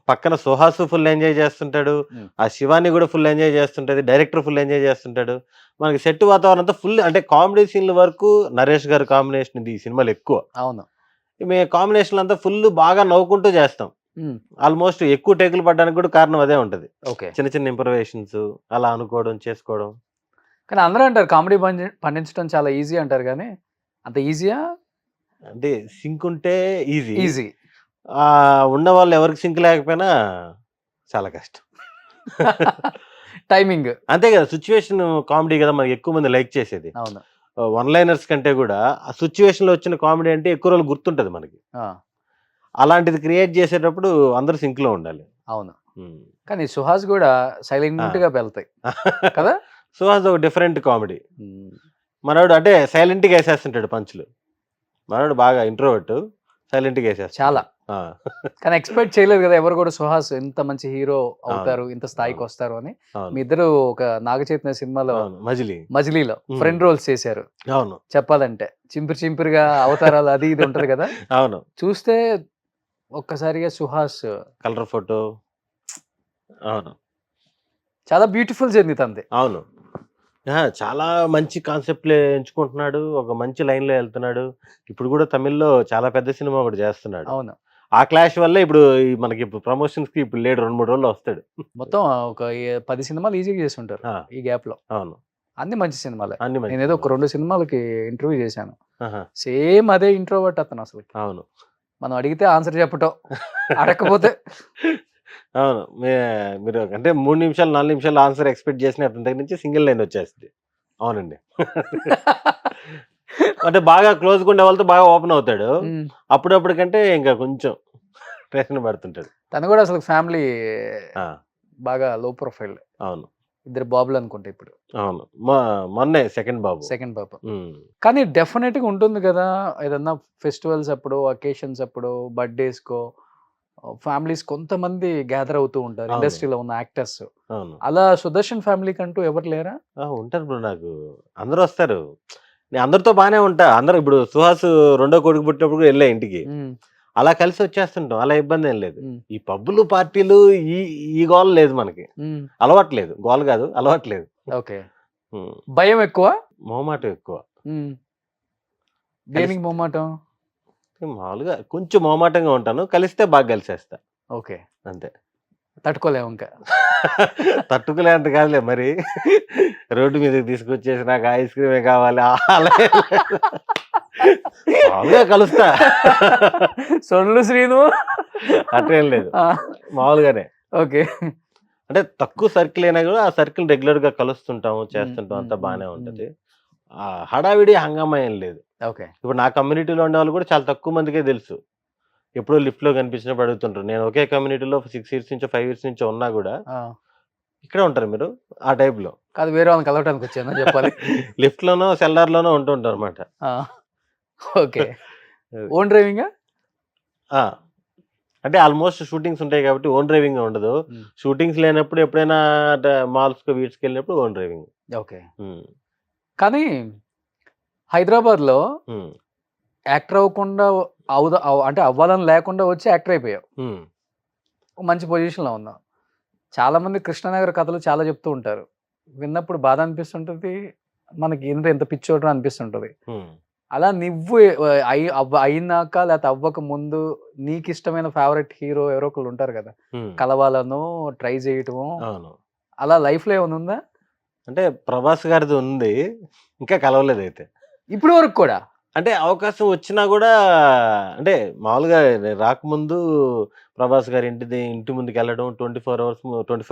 S3: పక్కన సుహాస్ ఫుల్ ఎంజాయ్ చేస్తుంటాడు,
S2: ఉమ్.
S3: ఆ శివాని కూడా ఫుల్ ఎంజాయ్ చేస్తుంటది, డైరెక్టర్ ఫుల్ ఎంజాయ్ చేస్తుంటాడు. మనకి సెట్ వాతావరణం అంతా ఫుల్, అంటే కామెడీ సీన్ల వరకు నరేష్ గారి కాంబినేషన్ ఇది ఈ సినిమాలు ఎక్కువ.
S2: అవును.
S3: మేము కాంబినేషన్ అంతా ఫుల్ బాగా నవ్వుకుంటూ చేస్తాం.
S2: ఉమ్.
S3: ఆల్మోస్ట్ ఎక్కువ టేకులు పడడానికి కూడా కారణం అదే ఉంటది.
S2: ఓకే.
S3: చిన్న చిన్న ఇంప్రవేషన్స్ అలా అనుకోవడం చేసుకోవడం.
S2: కానీ అందరూ అంటారు కామెడీ పండించడం చాలా ఈజీ అంటారు, కానీ అంత ఈజీయా?
S3: అంటే సింక్ ఉంటే ఈజీ,
S2: ఈజీ.
S3: ఉన్న వాళ్ళు ఎవరికి సింక్ లేకపోయినా చాలా కష్టం.
S2: టైమింగ్.
S3: అంతే కదా, సిచ్యువేషన్ కామెడీ కదా మనకి ఎక్కువ మంది లైక్ చేసేది.
S2: అవును.
S3: 1 liners కంటే కూడా ఆ సిచ్యువేషన్ లో వచ్చిన కామెడీ అంటే ఎక్కువ రోజులు గుర్తుంటది మనకి.
S2: ఆ,
S3: అలాంటిది క్రియేట్ చేసేటప్పుడు అందరూ సింక్ లో ఉండాలి.
S2: అవును.
S3: ఉమ్.
S2: కానీ సుహాస్ కూడా సైలెంట్ గా వెళ్తాయి కదా.
S3: సుహాస్ ఒక డిఫరెంట్ కామెడీ.
S2: ఉమ్.
S3: మనోడు అంటే సైలెంట్ గా వేసేస్తుంటాడు పంచులు. మనోడు బాగా ఇంట్రోవర్ట్, సైలెంట్ గా వేసేస్తాడు
S2: చాలా.
S3: ఆ.
S2: కానీ ఎక్స్పెక్ట్ చేయలేదు కదా ఎవరు కూడా సుహాస్ ఇంత మంచి హీరో అవుతారు, ఇంత స్థాయికి వస్తారు అని.
S3: అవును,
S2: మీ ఇద్దరు ఒక నాగ చైతన్య సినిమాలో
S3: అవును, మజిలీ.
S2: మజిలీలో
S3: ఉమ్.
S2: ఫ్రెండ్ రోల్స్ చేశారు.
S3: అవును,
S2: చెప్పాలంటే చింపిరి చింపిరిగా అవతారాలు అది ఇది ఉంటది కదా.
S3: అవును.
S2: చూస్తే ఒక్కసారిగా సుహాస్
S3: కలర్ ఫోటో. అవును,
S2: చాలా బ్యూటిఫుల్ జర్నీ తంది.
S3: అవును. చాలా మంచి కాన్సెప్ట్లే ఎంచుకుంటున్నాడు, ఒక మంచి లైన్ లో వెళ్తున్నాడు. ఇప్పుడు కూడా తమిళ్లో చాలా పెద్ద సినిమా ఒకటి చేస్తున్నాడు.
S2: అవును.
S3: ఆ క్లాష్ వల్లే ఇప్పుడు మనకి ఇప్పుడు ప్రమోషన్స్ కి ఇప్పుడు లేడు, 2-3 రోజుల్లో వస్తాడు.
S2: మొత్తం ఒక 10 సినిమాలు ఈజీగా చేసి ఉంటారు
S3: ఆ,
S2: ఈ గ్యాప్ లో.
S3: అవును,
S2: అన్ని మంచి సినిమాలే.
S3: అన్ని మంచి
S2: నేనేదో ఒక
S3: సినిమాలు.
S2: 2 సినిమాలకి ఇంటర్వ్యూ చేశాను.
S3: ఆహా,
S2: సేమ్ అదే ఇంట్రోవర్ట్ అతను అసలు.
S3: అవును.
S2: మనం అడిగితే ఆన్సర్ చెప్పటం, అడగకపోతే
S3: అవును, మీరు అంటే 3 నిమిషాలు 4 నిమిషాలు ఆన్సర్ ఎక్స్పెక్ట్ చేసిన అతని దగ్గర నుంచి సింగిల్ లైన్ వచ్చేస్తుంది. అవునండి. అంటే బాగా క్లోజ్ ఉండే వాళ్ళతో బాగా ఓపెన్ అవుతాడు,
S2: ఉమ్.
S3: అప్పుడప్పటికంటే ఇంకా కొంచెం ప్రశ్న పడుతుంటాడు.
S2: తను కూడా అసలు ఫ్యామిలీ
S3: ఆ,
S2: బాగా లో ప్రొఫైల్.
S3: అవును,
S2: 2 బాబులు అనుకుంటా ఇప్పుడు.
S3: అవును. మొన్నే సెకండ్ బాబు.
S2: సెకండ్ బాబు.
S3: ఉమ్.
S2: కానీ డెఫినెట్ గా ఉంటుంది కదా, ఏదన్నా ఫెస్టివల్స్ అప్పుడు, అకేషన్స్ అప్పుడు, బర్త్డేస్ కో ఫ్యామిలీస్ కొంతమంది గ్యాదర్ అవుతూ ఉంటారు
S3: అవును.
S2: ఇండస్ట్రీలో ఉన్న యాక్టర్స్.
S3: అవును.
S2: అలా సుదర్శన్ ఫ్యామిలీకి అంటూ ఎవరు లేరా?
S3: ఉంటారు బ్రో, నాకు అందరూ వస్తారు, నేను అందరితో బాగానే ఉంటా. అందరూ ఇప్పుడు సుహాస్ రెండో కొడుకు పుట్టినప్పుడు కూడా వెళ్ళా ఇంటికి,
S2: ఉమ్.
S3: అలా కలిసి వచ్చేస్తుంటాం, అలా ఇబ్బంది ఏం లేదు.
S2: ఉమ్.
S3: ఈ పబ్బులు పార్టీలు ఈ ఈ గోల లేదు మనకి,
S2: ఉమ్.
S3: అలవాట్లేదు. గోల కాదు, అలవాట్లేదు.
S2: ఓకే. భయం ఎక్కువ?
S3: మొహమాటం ఎక్కువ.
S2: ఉమ్. దేనికి మొహమాటం?
S3: మామూలుగా కొంచెం మొహమాటంగా ఉంటాను, కలిస్తే బాగా కలిసేస్తా,
S2: ఓకే.
S3: అంతే.
S2: తట్టుకోలేము ఇంకా.
S3: తట్టుకులే అంత కాదులే మరి, రోడ్డు మీదకి తీసుకొచ్చేసి నాకు ఐస్ క్రీమే కావాలి అలా మామూలుగా కలుస్తా.
S2: సొల్లు శ్రీను
S3: అట్లేం లేదు,
S2: ఆ,
S3: మామూలుగానే.
S2: ఓకే.
S3: అంటే తక్కువ సర్కిల్ అయినా కూడా ఆ సర్కిల్ రెగ్యులర్ గా కలుస్తుంటాము, చేస్తుంటాం,
S2: ఉమ్,
S3: అంతా
S2: ఉమ్,
S3: బాగానే
S2: ఉమ్,
S3: ఉంటది. ఆ హడావిడి హంగామా ఏం లేదు.
S2: ఓకే.
S3: ఇప్పుడు నా కమ్యూనిటీలో ఉండే వాళ్ళు కూడా చాలా తక్కువ మందికే తెలుసు. ఎప్పుడో లిఫ్ట్ లో కనిపించినప్పుడు అడుగుతుంటారు. నేను ఒకే కమ్యూనిటీలో 6 years నుంచో 5 years నుంచో ఉన్నా కూడా,
S2: ఆ,
S3: ఇక్కడే ఉంటారు మీరు ఆ టైప్ లో,
S2: కాదు వేరే వాళ్ళని కలవటానికి వచ్చాను చెప్పాలి.
S3: లిఫ్ట్ లోనో సెల్లార్ లోనో ఉంటుంటారు అనమాట.
S2: ఆ, ఓకే. Own driving?
S3: అంటే ఆల్మోస్ట్ షూటింగ్స్ ఉంటాయి కాబట్టి ఓన్ డ్రైవింగ్ ఉండదు. షూటింగ్స్ లేనప్పుడు ఎప్పుడైనా మాల్స్ కి వీట్స్కి వెళ్ళినప్పుడు ఓన్ డ్రైవింగ్.
S2: ఓకే. కానీ హైదరాబాద్లో యాక్టర్ అవ్వకుండా అంటే అవ్వాలని లేకుండా వచ్చి యాక్టర్ అయిపోయావు, ఒక మంచి పొజిషన్లో ఉన్నావు. చాలామంది కృష్ణనగర్ కథలు చాలా చెప్తూ ఉంటారు, విన్నప్పుడు బాధ అనిపిస్తుంటుంది, మనకి ఎంత పిచ్చోటం అనిపిస్తుంటుంది. అలా నువ్వు అయినాక లేకపోతే అవ్వక ముందు నీకు ఇష్టమైన ఫేవరెట్ హీరో ఎవరో ఒకళ్ళు ఉంటారు కదా, కలవాలను ట్రై చేయటము, అలా లైఫ్లో ఏమైనా ఉందా?
S3: అంటే ప్రభాస్ గారిది ఉంది, ఇంకా కలవలేదు అయితే
S2: ఇప్పుడు వరకు కూడా.
S3: అంటే అవకాశం వచ్చినా కూడా అంటే మామూలుగా నేను రాకముందు ప్రభాస్ గారి ఇంటి ముందుకు వెళ్ళడం 24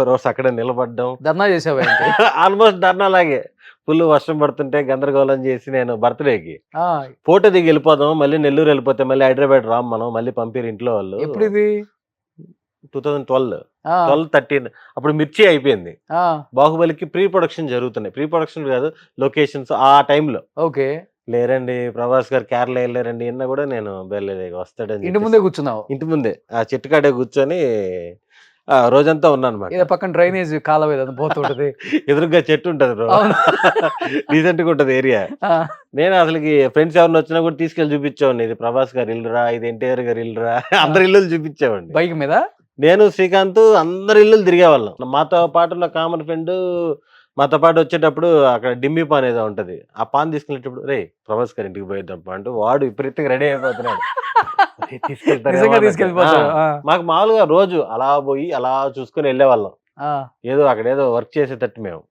S3: అవర్స్ అక్కడే నిలబడడం
S2: ధర్నా చేసావేంటి?
S3: ఆల్మోస్ట్ ధర్నా లాగే ఫుల్ వర్షం పడుతుంటే గందరగోళం చేసి నేను బర్త్డేకి
S2: ఆ!
S3: ఫోటో దిగి వెళ్ళిపోదాం, మళ్ళీ నెల్లూరు వెళ్ళిపోతే మళ్ళీ హైదరాబాద్ రామ్ మనం మళ్ళీ పంపిరు ఇంట్లో వాళ్ళు.
S2: ఎప్పుడిది?
S3: 2012
S2: ఆ!
S3: 13 అప్పుడు మిర్చి అయిపోయింది.
S2: ఆ!
S3: బాహుబలికి ప్రీ ప్రొడక్షన్ జరుగుతున్నాయి. ప్రీ ప్రొడక్షన్ కాదు, లొకేషన్స్ ఆ టైంలో.
S2: ఓకే.
S3: లేరండి ప్రభాస్ గారు కేరళ వెళ్ళారండి అన్నా కూడా నేను వెళ్ళలేదు, వస్తాడని
S2: ఇంటి
S3: చెప్పేసి.
S2: ముందే కూర్చున్నావు.
S3: ఇంటి ముందే ఆ చెట్టు కాడే కూర్చొని రోజంతా ఉన్నానమాట.
S2: ఏదో పక్కన డ్రైనేజ్ కాలువ ఏదో పోతుంటది.
S3: ఎదురుగా చెట్టు ఉంటది బ్రో,
S2: అవును.
S3: డీసెంట్ గా ఉంటది ఏరియా.
S2: ఆ!
S3: నేను అసలుకి ఫ్రెండ్స్ ఎవరిని వచ్చినా కూడా తీసుకెళ్లి చూపించేవాడిని, ఇది ప్రభాస్ గారి ఇల్లురా, ఇది ఎన్టీఆర్ గారి ఇల్లురా, అందరి ఇల్లులు చూపించేవాడిని.
S2: బైక్ మీద?
S3: నేను శ్రీకాంత్ అందరి ఇల్లులు తిరిగేవాళ్ళం. మాతో పాటు ఉన్న కామన్ ఫ్రెండ్ మాతో పాటు వచ్చేటప్పుడు అక్కడ డిమ్మి పాన్ ఏదో ఉంటది, ఆ పాన్ తీసుకెళ్ళేటప్పుడు రే ప్రభాస్ గారి ఇంటికి పోయేద్దాం అంటూ వాడు విపరీతంగా రెడీ అయిపోతున్నాడు. "ఒరేయ్, తీసుకెళ్తారేమో"
S2: నిజంగా
S3: అన్నట్టు.
S2: తీసుకెళ్ళిపోతావు. ఆ!
S3: మాకు మామూలుగా రోజు అలా పోయి అలా చూసుకొని వెళ్ళేవాళ్ళం,
S2: ఆ!
S3: ఏదో అక్కడ ఏదో వర్క్ చేసేటట్టు మేము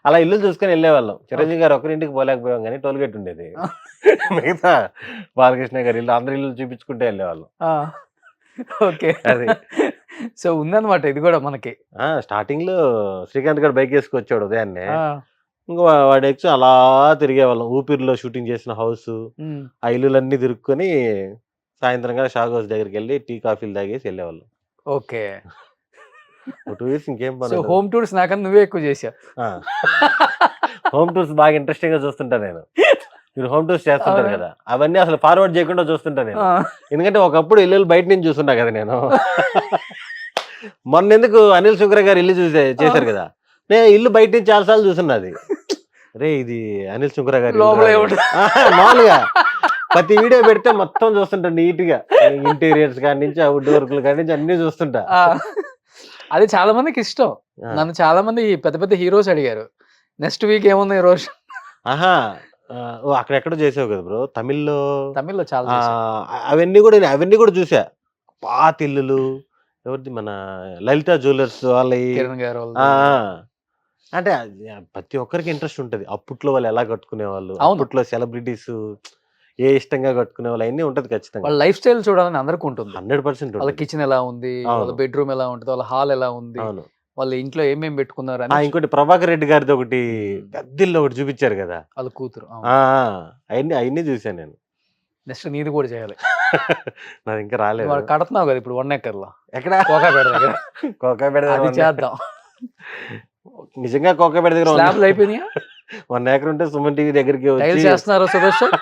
S3: అలా ఇల్లు చూసుకొని వెళ్ళేవాళ్ళం. చిరంజీవి గారు ఒకరింటికి పోలేకపోయాం కానీ టోల్గేట్ ఉండేది, మిగతా బాలకృష్ణ గారి ఇల్లు అందరి ఇల్లు చూపించుకుంటే వెళ్ళేవాళ్ళం.
S2: ఆ! ఓకే.
S3: అది
S2: సో ఉందన్నమాట ఇది కూడా మనకి.
S3: స్టార్టింగ్ లో శ్రీకాంత్ గారు బైక్ వేసుకొచ్చాడు ఉదయాన్నే,
S2: ఆ!
S3: ఇంకా వాడు ఎక్కి అలా తిరిగేవాళ్ళం. ఊపిరిలో షూటింగ్ చేసిన హౌస్,
S2: హ్మ్.
S3: ఆ ఇల్లులన్నీ తిరుక్కొని సాయంత్రంగా షాగ్ హౌస్ దగ్గరికి వెళ్ళి టీ కాఫీలు తాగేసి వెళ్ళేవాళ్ళం.
S2: ఓకే.
S3: 2 ఇయర్స్ ఇంకేం
S2: సో
S3: పని.
S2: హోమ్ టూర్స్ నాకన్నా నువ్వే ఎక్కువ చేసావు.
S3: హోమ్ టూర్స్ బాగా ఇంట్రెస్టింగ్ గా చూస్తుంటా నేను. మీరు హోమ్ టూర్స్ చేస్తుంటారు
S2: అవునా?
S3: కదా, అవన్నీ అసలు ఫార్వర్డ్ చేయకుండా చూస్తుంటా నేను.
S2: ఆ!
S3: ఎందుకంటే ఒకప్పుడు ఇల్లు బయట నుంచి చూస్తున్నా కదా నేను. మొన్న ఎందుకు అనిల్ శుక్ర గారు ఇల్లు చేశారు కదా, నేను ఇల్లు బయట నుంచి చాలాసార్లు చూస్తున్నది. రే ఇది అనిల్ శుక్ర గారి ఇల్లు
S2: లోపల
S3: రా అని.
S2: ఏముంటది?
S3: మామూలుగా ప్రతి వీడియో పెడితే మొత్తం చూస్తుంటా నీట్ గా, ఇంటీరియర్స్ కాడి నుంచి అవుట్ వర్క్లు కాడి నుంచి అన్ని చూస్తుంటా.
S2: ఆ! అది చాలా మందికి ఇష్టం.
S3: ఆ.
S2: నన్ను చాలా మంది పెద్ద పెద్ద హీరోస్ అడిగారు. నెక్స్ట్ వీక్ ఏముంది రోజు?
S3: ఆహా అక్కడెక్కడో చేసావు కదా బ్రో తమిళ్లో.
S2: తమిళ్‌లో చాలా
S3: ఆ,
S2: చేశాను.
S3: అవన్నీ కూడా చూసా. పాత ఇల్లులు ఎవరిది, మన లలిత జ్యువెలర్స్ వాళ్ళవి.
S2: కిరణ్ గారు
S3: ఆ,
S2: వాళ్ళది.
S3: ఆ. అంటే ప్రతి ఒక్కరికి ఇంట్రెస్ట్ ఉంటది, అప్పట్లో వాళ్ళు ఎలా కట్టుకునేవాళ్ళు,
S2: అవును.
S3: అప్పట్లో సెలబ్రిటీస్ ఏ ఇష్టంగా కట్టుకునే వాళ్ళు అన్నీ ఉంటది ఖచ్చితంగా.
S2: వాళ్ళ లైఫ్ స్టైల్ చూడాలని అందరికి ఉంటుంది.
S3: 100%
S2: వాళ్ళ
S3: ఉంటుంది.
S2: కిచెన్ ఎలా ఉంది, వాళ్ళ
S3: అవును.
S2: బెడ్రూమ్ ఎలా ఉంటది, వాళ్ళ హాల్ ఎలా ఉంది,
S3: అవును.
S2: వాళ్ళ ఇంట్లో ఏమేమి పెట్టుకున్నారు అని
S3: ఇంకోటి ప్రభాకర్ రెడ్డి గారిది ఒకటి పెద్ద ఇల్లు ఒకటి చూపించారు కదా.
S2: వాళ్ళ కూతురు.
S3: అవన్నీ చూసాను నేను.
S2: నెక్స్ట్ నీది కూడా చేయాలి.
S3: నాది ఇంకా రాలేదు.
S2: వాడు కడుతున్నావు కదా ఇప్పుడు 1 ఎకర్‌లో.
S3: ఎక్కడ
S2: కోకాపేట దగ్గర.
S3: కోకాపేట
S2: అది
S3: దగ్గర
S2: చేద్దాం.
S3: నిజంగా కోకాపేట దగ్గర
S2: స్లాబ్లు అయిపోయినాయా?
S3: 1 ఎకర్ ఉంటే సుమన్ టీవీ దగ్గరికి
S2: టైల్స్
S3: వచ్చి
S2: చేస్తున్నారా సుదర్శన్?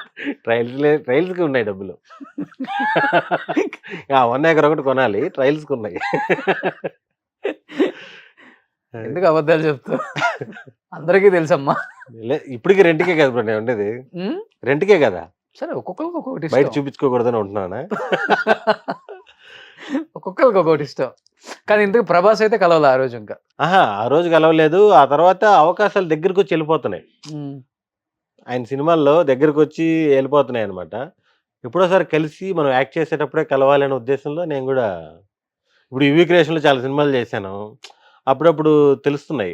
S3: ట్రైల్స్ కి ఉన్నాయి డబ్బులు. 1 ఎకర్ ఒకటి కొనాలి, ట్రైల్స్ కి ఉన్నాయి.
S2: ఎందుకు అబద్ధాలు చెప్తావు? అందరికీ తెలుసమ్మా.
S3: ఇప్పటికి రెంట్కే కదా బ్రో నేను ఉండేది,
S2: హ్మ్.
S3: రెంట్కే కదా,
S2: సరే ఒక్కొక్కరికి ఒక్కొక్కటి
S3: బయట
S2: ఇష్టం.
S3: చూపించుకోకూడదని ఉంటున్నానా.
S2: ఒక్కొక్కరికి ఒక్కొక్కటి ఇష్టం. కానీ ఇంతకు ప్రభాస్ అయితే కలవలే ఆ రోజు ఇంకా.
S3: ఆ రోజు కలవలేదు. ఆ తర్వాత అవకాశాలు దగ్గరకు వచ్చి వెళ్ళిపోతున్నాయి.
S2: హ్మ్.
S3: ఆయన సినిమాల్లో దగ్గరకు వచ్చి వెళ్ళిపోతున్నాయి అనమాట. ఎప్పుడోసారి కలిసి మనం యాక్ట్ చేసేటప్పుడే కలవాలి అనే ఉద్దేశంలో నేను కూడా ఇప్పుడు యువి క్రియేషన్‌లో చాలా సినిమాలు చేశాను. అప్పుడప్పుడు తెలుస్తున్నాయి.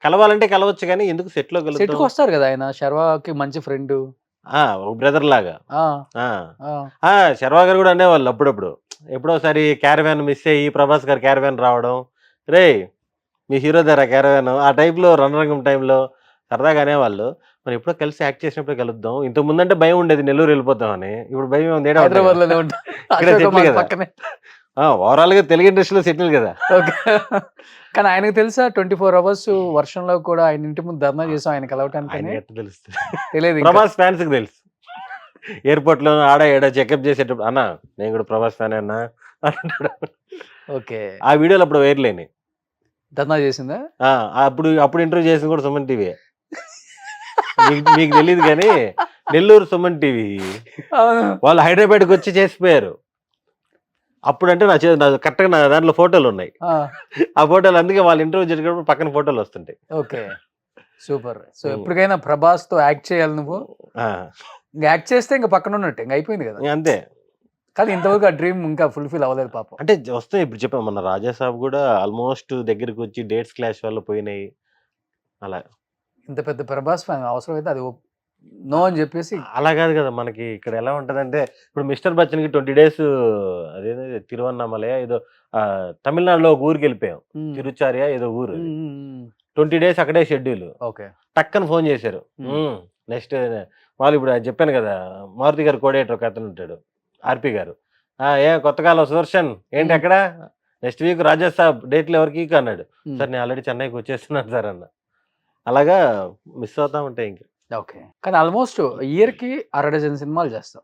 S3: కలవాలంటే కలవచ్చు కానీ ఎందుకు సెట్‌లో
S2: సెట్‌కి
S3: కలుద్దాం.
S2: వస్తారు కదా ఆయన. శర్వాకి మంచి ఫ్రెండు.
S3: ఒక బ్రదర్ లాగా.
S2: ఆ!
S3: ఆ!
S2: ఆ!
S3: శర్వా గారు కూడా అనేవాళ్ళు అప్పుడప్పుడు. ఎప్పుడోసారి క్యారవాన్ మిస్ అయ్యి ప్రభాస్ గారు క్యారవాన్ రావడం, రేయ్ మీ హీరో దగ్గర క్యారవాన్ ఆ టైప్‌లో రణరంగం టైంలో సరదాగా అనేవాళ్ళు. మనం ఎప్పుడో కలిసి యాక్ట్ చేసినప్పుడే కలుద్దాం. ఇంతకు ముందంటే భయం ఉండేది నెల్లూరు వెళ్ళిపోతామని. ఇప్పుడు భయం ఏముంది, ఈడే ఉంటాం కదా.
S2: హైదరాబాద్‌లోనే ఉంటా.
S3: ఇక్కడే
S2: అశోక్
S3: సెటిల్
S2: కుమార్
S3: కదా.
S2: పక్కనే.
S3: ఓవరాల్‌గా తెలుగు ఇండస్ట్రీలో సెటిల్ కదా.
S2: ఓకే. కానీ ఆయనకు తెలుసా 24 అవర్స్ వర్షంలో కూడా ఆయన ఇంటి ముందు ధర్నా చేసాం ఆయన కలవటానికని?
S3: ఆయనకి ఎట్ట తెలుస్తుంది.
S2: తెలియదు ఇంకా.
S3: ప్రభాస్ ఫ్యాన్స్‌కి తెలుసు. ఎయిర్‌పోర్ట్‌లో ఆడ ఈడ చెకప్ చేసేటప్పుడు అన్న నేను కూడా ప్రభాస్ ఫ్యానే అన్న అంటాడు.
S2: ఓకే.
S3: ఆ వీడియోలు అప్పుడు వైరల్ అయినాయి.
S2: ధర్నా చేసిందా?
S3: అప్పుడు ఇంటర్వ్యూ చేసింది కూడా సుమన్ టీవీ. మీకు తెలీదు కానీ నెల్లూరు సుమన్ టీవీ
S2: అవును.
S3: వాళ్ళు హైదరాబాద్కి వచ్చి చేసిపోయారు. అప్పుడంటే నా కరెక్ట్‌గా నా దాంట్లో ఫోటోలు ఉన్నాయి.
S2: ఆ!
S3: ఆ ఫోటోలు అందుకే వాళ్ళు ఇంటర్వ్యూ జరిగేటప్పుడు పక్కన ఫోటోలు వస్తుంటాయి.
S2: ఓకే. సూపర్. సో ఎప్పటికైనా ప్రభాస్‌తో యాక్ట్ చేయాలి నువ్వు.
S3: ఆ,
S2: ఇంక యాక్ట్ చేస్తే ఇంక పక్కన ఉన్నట్టే. ఇంక అయిపోయింది కదా.
S3: అంతే.
S2: కానీ ఇంతవరకు ఆ డ్రీమ్ ఇంకా ఫుల్‌ఫిల్ అవ్వలేదు పాపం.
S3: అంటే వస్తాయి, ఇప్పుడు చెప్పాం మన రాజా సాబ్ కూడా ఆల్మోస్ట్ దగ్గరికి వచ్చి డేట్స్ క్లాష్ వల్ల పోయినాయి. అలా
S2: ఇంత పెద్ద ప్రభాస్ ఫ్యాన్ అవసరమైతే అది నో అని చెప్పేసి
S3: అలా కాదు కదా మనకి ఇక్కడ ఎలా ఉంటదంటే ఇప్పుడు మిస్టర్ బచ్చన్ కి 20 days అదేదో తిరువన్నామలయ ఏదో తమిళనాడులో ఒక ఊరికి వెళ్ళిపోయాం, తిరుచార్య ఏదో ఊరు, 20 days అక్కడే షెడ్యూల్.
S2: ఓకే
S3: టక్కని ఫోన్ చేశారు, నెక్స్ట్ వాళ్ళు ఇప్పుడు అది చెప్పాను కదా మారుతి గారు కోడేటర్ ఒక అతను ఉంటాడు ఆర్పి గారు, ఏ కొత్తకాలం సుదర్శన్ ఏంటి అక్కడ నెక్స్ట్ వీక్ రాజస్థాన్ డేట్లు ఎవరికి అన్నాడు. సార్ నేను ఆల్రెడీ చెన్నైకి వచ్చేస్తున్నాను సార్ అన్న. అలాగా మిస్ అవుతా ఉంటాయి ఇంక.
S2: ఓకే కానీ ఆల్మోస్ట్ ఇయర్కి 60 సినిమాలు చేస్తాం.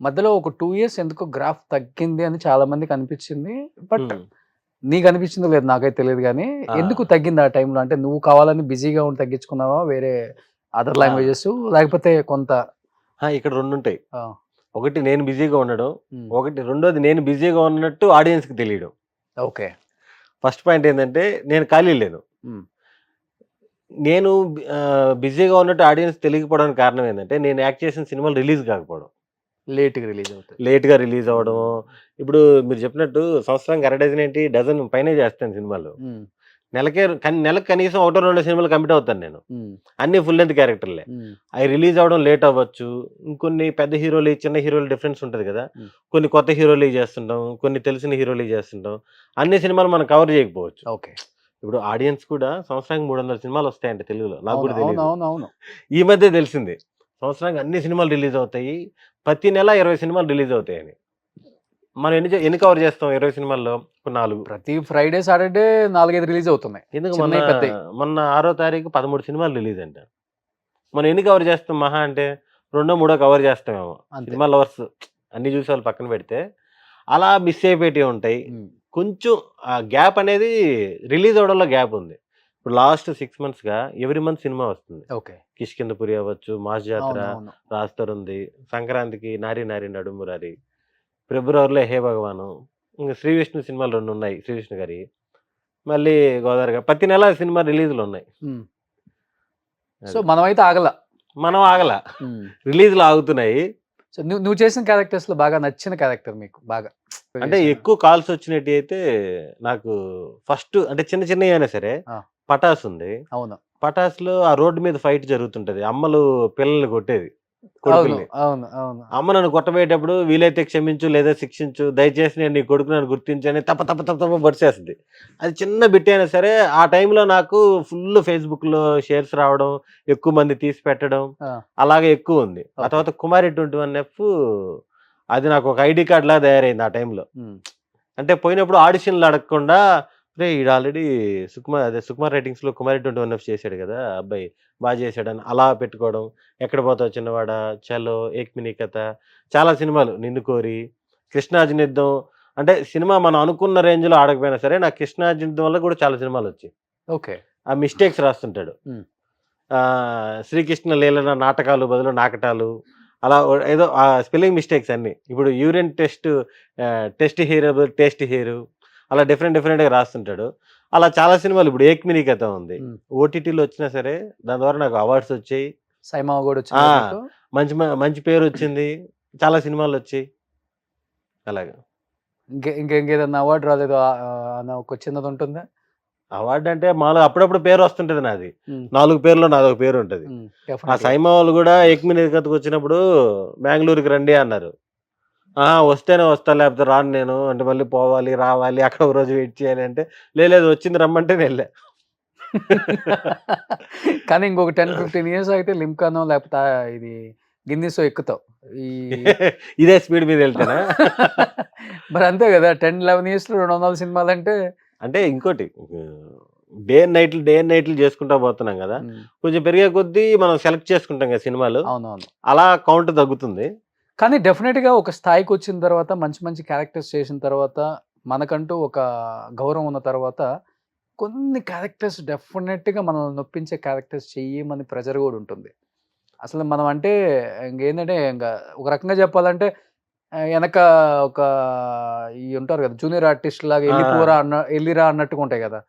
S2: మధ్యలో ఒక 2 years ఎందుకో గ్రాఫ్ తగ్గింది అని చాలా మందికి అనిపించింది. బట్ నీకు అనిపించిందో లేదు నాకైతే తెలియదు కానీ ఎందుకు తగ్గింది ఆ టైంలో? అంటే నువ్వు కావాలని బిజీగా ఉండి తగ్గించుకున్నావా, వేరే అదర్ లాంగ్వేజెస్, లేకపోతే కొంత
S3: ఇక్కడ రెండు ఉంటాయి. ఒకటి నేను బిజీగా ఉండడం, ఒకటి రెండోది నేను బిజీగా ఉన్నట్టు ఆడియన్స్ కి తెలియడం.
S2: ఓకే
S3: ఫస్ట్ పాయింట్ ఏంటంటే నేను ఖాళీ లేను. నేను బిజీగా ఉన్నట్టు ఆడియన్స్ తెలియకపోవడానికి కారణం ఏంటంటే నేను యాక్ట్ చేసిన సినిమాలు రిలీజ్ కాకపోవడం,
S2: లేట్గా రిలీజ్ అవుతాయి,
S3: లేట్గా రిలీజ్ అవ్వడం. ఇప్పుడు మీరు చెప్పినట్టు సంవత్సరానికి 1/2 డజన్ పైనే చేస్తాను సినిమాలు. నెలకు కనీసం 1-2 సినిమాలు కంప్లీట్ అవుతాను నేను. అన్ని ఫుల్ లెంత్ క్యారెక్టర్లే. అవి రిలీజ్ అవ్వడం లేట్ అవ్వచ్చు. ఇంకొన్ని పెద్ద హీరోలు చిన్న హీరోలు డిఫరెన్స్ ఉంటుంది కదా, కొన్ని కొత్త హీరోలు చేస్తుంటాం, కొన్ని తెలిసిన హీరోలు చేస్తుంటాం. అన్ని సినిమాలు మనం కవర్ చేయకపోవచ్చు.
S2: ఓకే
S3: ఇప్పుడు ఆడియన్స్ కూడా సంవత్సరానికి 300 సినిమాలు వస్తాయంటే తెలుగులో, నాకు కూడా తెలియదు.
S2: అవును
S3: ఈ మధ్య తెలిసింది సంవత్సరానికి అన్ని సినిమాలు రిలీజ్ అవుతాయి, ప్రతి నెల 20 సినిమాలు రిలీజ్ అవుతాయని. మనం ఎన్ని కవర్ చేస్తాం 20 సినిమాల్లో? 4.
S2: ప్రతి ఫ్రైడే సాటర్డే 4-5 రిలీజ్ అవుతున్నాయి.
S3: ఎందుకు మొన్న 6వ తారీఖు 13 సినిమాలు రిలీజ్ అంట. మనం ఎన్ని కవర్ చేస్తాం? మహా అంటే 2-3 కవర్ చేస్తామేమో. సినిమా లవర్స్ అన్ని చూసే వాళ్ళు పక్కన పెడితే అలా మిస్ అయిపోయి ఉంటాయి. కొంచెం ఆ గ్యాప్ అనేది రిలీజ్ అవడంలో గ్యాప్ ఉంది. ఇప్పుడు లాస్ట్ 6 months గా ఎవ్రీ మంత్ సినిమా వస్తుంది.
S2: ఓకే
S3: కిష్కిందపురి అవ్వచ్చు, మాస్ జాతర, రాస్తర్ ఉంది, సంక్రాంతికి నారి నారి నడుమురారి, ఫిబ్రవరిలో హే భగవాను, ఇంకా శ్రీ విష్ణు సినిమాలు 2 ఉన్నాయి శ్రీ విష్ణు గారి, మళ్ళీ గోదావరి గారు. ప్రతి నెల సినిమా రిలీజ్లు ఉన్నాయి.
S2: సో మనమైతే
S3: మనం ఆగల, రిలీజ్లు ఆగుతున్నాయి.
S2: సో నువ్వు చేసిన క్యారెక్టర్స్ లో బాగా నచ్చిన క్యారెక్టర్ మీకు బాగా
S3: అంటే ఎక్కువ కాల్స్ వచ్చినట్టు అయితే నాకు ఫస్ట్ అంటే చిన్న చిన్నవి అయినా సరే పటాస్ ఉంది.
S2: అవును
S3: పటాస్లో ఆ రోడ్డు మీద ఫైట్ జరుగుతుంటది, అమ్మలు పిల్లల్ని కొట్టేది, కొడుకుల్ని. అమ్మ నన్ను కొట్టబోయేటప్పుడు వీలైతే క్షమించు లేదా శిక్షించు, దయచేసి నేను నీ కొడుకు నన్ను గుర్తించని తప్ప తప్ప తప్ప తప్ప బడిసేస్తుంది. అది చిన్న బిట్ అయినా సరే ఆ టైంలో నాకు ఫుల్ ఫేస్బుక్ లో షేర్స్ రావడం, ఎక్కువ మంది తీసి పెట్టడం అలాగే ఎక్కువ ఉంది. ఆ తర్వాత కుమారి 21F అది నాకు ఒక ఐడి కార్డ్ లా తయారైంది ఆ టైంలో. అంటే పోయినప్పుడు ఆడిషన్లు అడగకుండా రే ఈడు ఆల్రెడీ సుకుమార్ రైటింగ్స్ లో కుమారి 21F చేశాడు కదా అబ్బాయి, బాగా చేశాడని అలా పెట్టుకోవడం. ఎక్కడ పోతావు చిన్నవాడ, చలో, ఏక్మినీ కథ, చాలా సినిమాలు, నిన్ను కోరి, కృష్ణార్జున యుద్ధం. అంటే సినిమా మనం అనుకున్న రేంజ్ లో ఆడకపోయినా సరే నాకు కృష్ణార్జున యుద్ధం వల్ల కూడా చాలా సినిమాలు వచ్చాయి.
S2: ఓకే
S3: ఆ మిస్టేక్స్ రాస్తుంటాడు. శ్రీకృష్ణ లీలన నాటకాలు బదులు నాకటాలు, అలా ఏదో స్పెల్లింగ్ మిస్టేక్స్ అన్ని. ఇప్పుడు urine test hero taste hero, అలా డిఫరెంట్గా రాస్తుంటాడు. అలా చాలా సినిమాలు. ఇప్పుడు ఏక్మినీ కథ ఉంది, ఓటీటీలో వచ్చినా సరే దాని ద్వారా నాకు అవార్డ్స్ వచ్చాయి, మంచి మంచి పేరు వచ్చింది, చాలా సినిమాలు వచ్చాయి. అలాగా
S2: ఇంకేదన్నా అవార్డు రాలేదు ఒక చిన్నది ఉంటుందా?
S3: అవార్డు అంటే మామూలుగా అప్పుడప్పుడు పేరు వస్తుంటది నాది, 4 పేర్లో నాదొక పేరు ఉంటది. ఆ సైమా వాళ్ళు కూడా ఏక్మినీ కథకు వచ్చినప్పుడు బెంగళూరుకి రండి అన్నారు. వస్తేనే వస్తా లేకపోతే రాను నేను అంటే, మళ్ళీ పోవాలి రావాలి అక్కడ ఒక రోజు వెయిట్ చేయాలి అంటే, లేదు వచ్చింది రమ్మంటే వెళ్ళా.
S2: కానీ ఇంకొక 10-15 years అయితే లిమ్కానో లేకపోతే ఇది గిన్నీసో ఎక్కుతావు.
S3: ఇదే స్పీడ్ మీద వెళ్తేనా?
S2: మరి అంతే కదా, 10-11 years లో 200 సినిమాలు అంటే
S3: ఇంకోటి డే అండ్ నైట్లు చేసుకుంటా పోతున్నాం కదా, కొంచెం పెరిగే కొద్దీ మనం సెలెక్ట్ చేసుకుంటాం కదా సినిమాలు.
S2: అవునవును,
S3: అలా కౌంట్ తగ్గుతుంది.
S2: కానీ డెఫినెట్గా ఒక స్థాయికి వచ్చిన తర్వాత, మంచి మంచి క్యారెక్టర్స్ చేసిన తర్వాత, మనకంటూ ఒక గౌరవం ఉన్న తర్వాత, కొన్ని క్యారెక్టర్స్ డెఫినెట్గా మనం నొప్పించే క్యారెక్టర్స్ చెయ్యమని ప్రెజర్ కూడా ఉంటుంది. అసలు మనం అంటే ఇంకేంటంటే ఇంకా ఒక రకంగా చెప్పాలంటే వెనక ఒక ఉంటారు కదా జూనియర్ ఆర్టిస్ట్ లాగా వెళ్ళిరా అన్నట్టుగా ఉంటాయి కదా,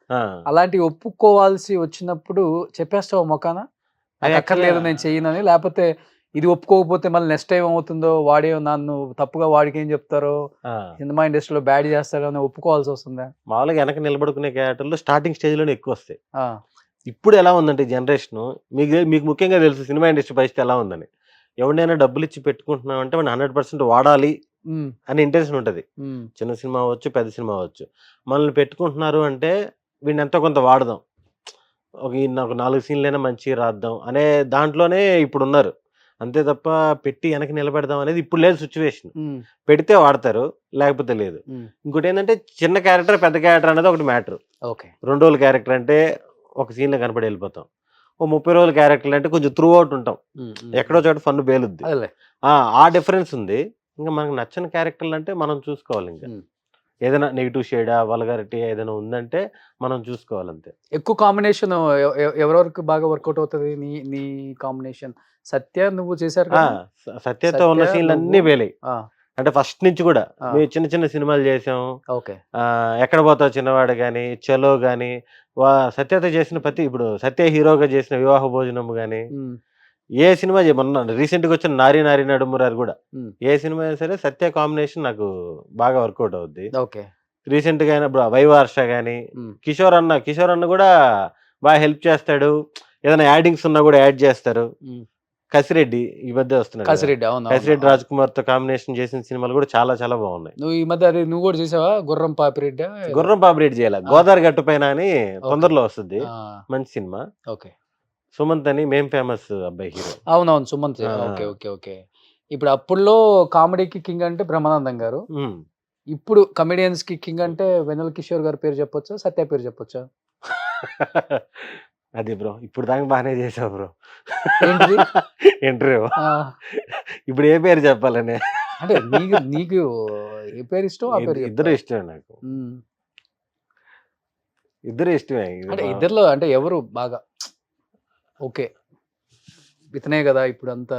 S2: అలాంటివి ఒప్పుకోవాల్సి వచ్చినప్పుడు చెప్పేస్తావు మొకాన అది అక్కర్లేదు నేను చెయ్యనని, లేకపోతే ఇది ఒప్పుకోకపోతే మళ్ళీ నెక్స్ట్ టైం ఏమవుతుందో, వాడే నన్ను తప్పుగా వాడికి ఏం చెప్తారో, సినిమా ఇండస్ట్రీలో బ్యాడ్ చేస్తారో అని ఒప్పుకోవాల్సి వస్తుందా?
S3: మామూలుగా వెనక నిలబడుకునే క్యారెక్టర్లు స్టార్టింగ్ స్టేజ్ లోనే ఎక్కువ వస్తాయి. ఇప్పుడు ఎలా ఉందంటే జనరేషన్, మీకు ముఖ్యంగా తెలుసు సినిమా ఇండస్ట్రీ పరిస్థితి ఎలా ఉందని. ఎవరినైనా డబ్బులు ఇచ్చి పెట్టుకుంటున్నాం అంటే వాడిని 100% వాడాలి అని ఇంటెన్షన్ ఉంటది. చిన్న సినిమా అవ్వచ్చు, పెద్ద సినిమా అవ్వచ్చు. మనల్ని పెట్టుకుంటున్నారు అంటే వీడిని ఎంతో కొంత వాడదాం. ఈయన ఒక 4 సీన్‌లైనా మంచిగా రాద్దాం అనే దాంట్లోనే ఇప్పుడున్నారు. అంతే తప్ప పెట్టి వెనక నిలబెడదాం అనేది ఇప్పుడు లేదు సిట్యుయేషన్. పెడితే వాడతారు, లేకపోతే లేదు. ఇంకోటేంటంటే చిన్న క్యారెక్టర్, పెద్ద క్యారెక్టర్ అనేది ఒకటి మ్యాటర్.
S2: ఓకే.
S3: 2 రోజుల క్యారెక్టర్ అంటే ఒక సీన్‌లో కనపడి వెళ్ళిపోతాం. ఓ 30 రోజుల క్యారెక్టర్లు అంటే కొంచెం త్రూ అవుట్ ఉంటాం. ఎక్కడో చోట ఫన్ బేలుద్ది.
S2: అదేలే.
S3: ఆ డిఫరెన్స్ ఉంది. ఇంకా మనకు నచ్చని క్యారెక్టర్లు అంటే మనం చూసుకోవాలి ఇంకా. ఏదైనా నెగెటివ్ షేడా, వల్గారిటీ ఏదైనా ఉందంటే మనం చూసుకోవాలంతే.
S2: ఎక్కువ కాంబినేషన్ ఎవరెవరికి బాగా వర్కౌట్ అవుతది? నీ నీ కాంబినేషన్. సత్య నువ్వు చేశారు కదా?
S3: సత్యతో ఉన్న
S2: సత్య,
S3: సీన్లు అన్నీ
S2: నువ్వు.
S3: వేలాయి.
S2: ఆ!
S3: అంటే ఫస్ట్ నుంచి కూడా
S2: ఆ!
S3: మేము చిన్న చిన్న సినిమాలు చేసాం.
S2: ఓకే.
S3: ఎక్కడ పోతావు చిన్నవాడు గాని, చలో గాని, సత్యతో చేసిన ఇప్పుడు సత్య హీరోగా చేసిన వివాహ భోజనం గాని, ఏ సినిమా మొన్న రీసెంట్‌గా వచ్చిన 'నారి నారి నడుమురారి' కూడా ఏ సినిమా అయినా సరే సత్య కాంబినేషన్ నాకు బాగా వర్కౌట్ అవుద్ది.
S2: ఓకే.
S3: రీసెంట్‌గా అయిన ఇప్పుడు 'వైవార్ష' గాని, కిషోర్ అన్న కూడా బాగా హెల్ప్ చేస్తాడు. ఏదైనా యాడింగ్స్ ఉన్నా కూడా యాడ్ చేస్తారు. 'కసిరెడ్డి' ఈ మధ్య వస్తున్నాడు కదా!
S2: కసిరెడ్డి. అవును.
S3: 'కసిరెడ్డి రాజ్‌కుమార్‌తో' కాంబినేషన్ చేసిన సినిమాలు కూడా చాలా చాలా బాగున్నాయి.
S2: నువ్వు ఈ మధ్య అది నువ్వు కూడా చేసావా? గుర్రం పాపిరెడ్డా?
S3: 'గుర్రం పాపిరెడ్డి' చేయాల. 'గోదావరి గట్టు పైన' అని తొందరలో వస్తుంది.
S2: ఆ!
S3: మంచి సినిమా.
S2: ఓకే.
S3: సుమంత్ అని 'మేం ఫేమస్' అబ్బాయి హీరో.
S2: అవునవును. సుమంత్.
S3: ఆ!
S2: ఓకే. ఓకే. ఓకే. ఇప్పుడు అప్పుడులో కామెడీకి కింగ్ అంటే బ్రహ్మానందం గారు.
S3: హ్మ్.
S2: ఇప్పుడు కమెడియన్స్‌కి కింగ్ అంటే వెన్నెల కిషోర్ గారి పేరు చెప్పొచ్చా? సత్య పేరు చెప్పొచ్చా?
S3: అది బ్రో. ఇప్పుడు దాకా బానే చేసావు బ్రో.
S2: ఏంటిది?
S3: ఇంటర్వ్యూ.
S2: ఆ!
S3: ఇప్పుడు ఏ పేరు చెప్పాలని?
S2: అంటే నీకు నీకు ఏ పేరు ఇష్టం ఆ పేరు
S3: ఇద్దరు
S2: చెప్తావా?
S3: ఇష్టమే నాకు.
S2: హ్మ్.
S3: ఇద్దరు ఇష్టమే.
S2: అంటే ఇద్దరిలో అంటే ఎవరు బాగా ఓకే. ఇతనే గదా! ఇప్పుడంతా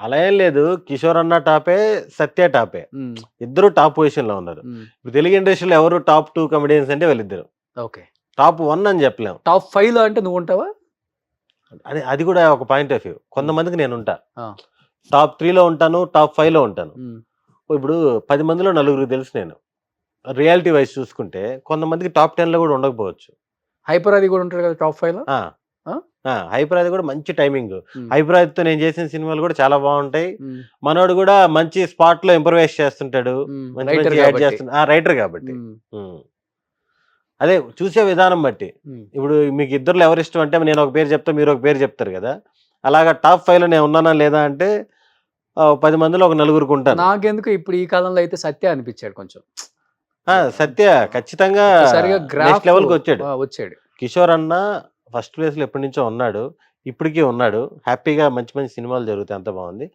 S3: అలా ఏం లేదు. కిషోర్ అన్న టాపే, సత్య టాపే.
S2: హ్మ్.
S3: ఇద్దరు టాప్ పొజిషన్‌లో ఉన్నారు.
S2: హ్మ్.
S3: ఇప్పుడు తెలుగు ఇండస్ట్రీలో ఎవరు టాప్ 2 కమెడియన్స్ అంటే వీళ్ళిద్దరు.
S2: ఓకే.
S3: టాప్ 1 అని చెప్పలేం.
S2: టాప్ 5లో అంటే నువ్వుంటావా?
S3: అది కూడా ఒక పాయింట్ ఆఫ్ వ్యూ. కొంతమందికి నేనుంటా.
S2: ఆ!
S3: టాప్ 3లో ఉంటాను. టాప్ 5లో ఉంటాను.
S2: హ్మ్.
S3: ఇప్పుడు 10 మందిలో నలుగురికి తెలుసు నేను. రియాలిటీ వైస్ చూసుకుంటే కొంతమందికి టాప్ 10లో కూడా ఉండకపోవచ్చు.
S2: హైపర్ అది కూడా ఉంటాడు కదా! టాప్ 5లో?
S3: ఆ!
S2: ఆ?
S3: ఆ! హైపరాది కూడా మంచి టైమింగ్.
S2: హ్మ్.
S3: హైపరాదితో నేను చేసిన సినిమాలు కూడా చాలా బావుంటాయి.
S2: హ్మ్.
S3: మనోడు కూడా మంచి స్పాట్‌లో ఇంప్రవైజ్ చేస్తుంటాడు.
S2: హ్మ్.
S3: మంచి
S2: రైటర్
S3: మంచి యాడ్
S2: కాబట్టి.
S3: రైటర్ కాబట్టి.
S2: హ్మ్.
S3: హ్మ్. అదే చూసే విధానం బట్టి.
S2: హ్మ్.
S3: ఇప్పుడు మీకు ఇద్దరిలో ఎవరిష్టం అంటే నేను ఒక పేరు చెప్తా, మీరు ఒక పేరు చెప్తారు కదా! అలాగా టాప్ 5లో నేను ఉన్నానా లేదా అంటే 10 మందిలో ఒక నలుగురికుంటాను.
S2: నాకెందుకో ఇప్పుడు ఈ కాలంలో అయితే సత్య అనిపిచ్చాడు కొంచెం.
S3: సత్య ఖచ్చితంగా
S2: ఒక్కసారిగా
S3: నెక్స్ట్
S2: గ్రాఫ్
S3: లెవెల్‌కొచ్చాడు.
S2: వచ్చాడు.
S3: కిషోర్ అన్న ఫస్ట్ ప్లేస్‌లో ఎప్పటినుంచో ఉన్నాడు. ఇప్పటికి ఉన్నాడు. హ్యాపీగా మంచి మంచి సినిమాలు జరుగుతాయి. అంతా బావుంది.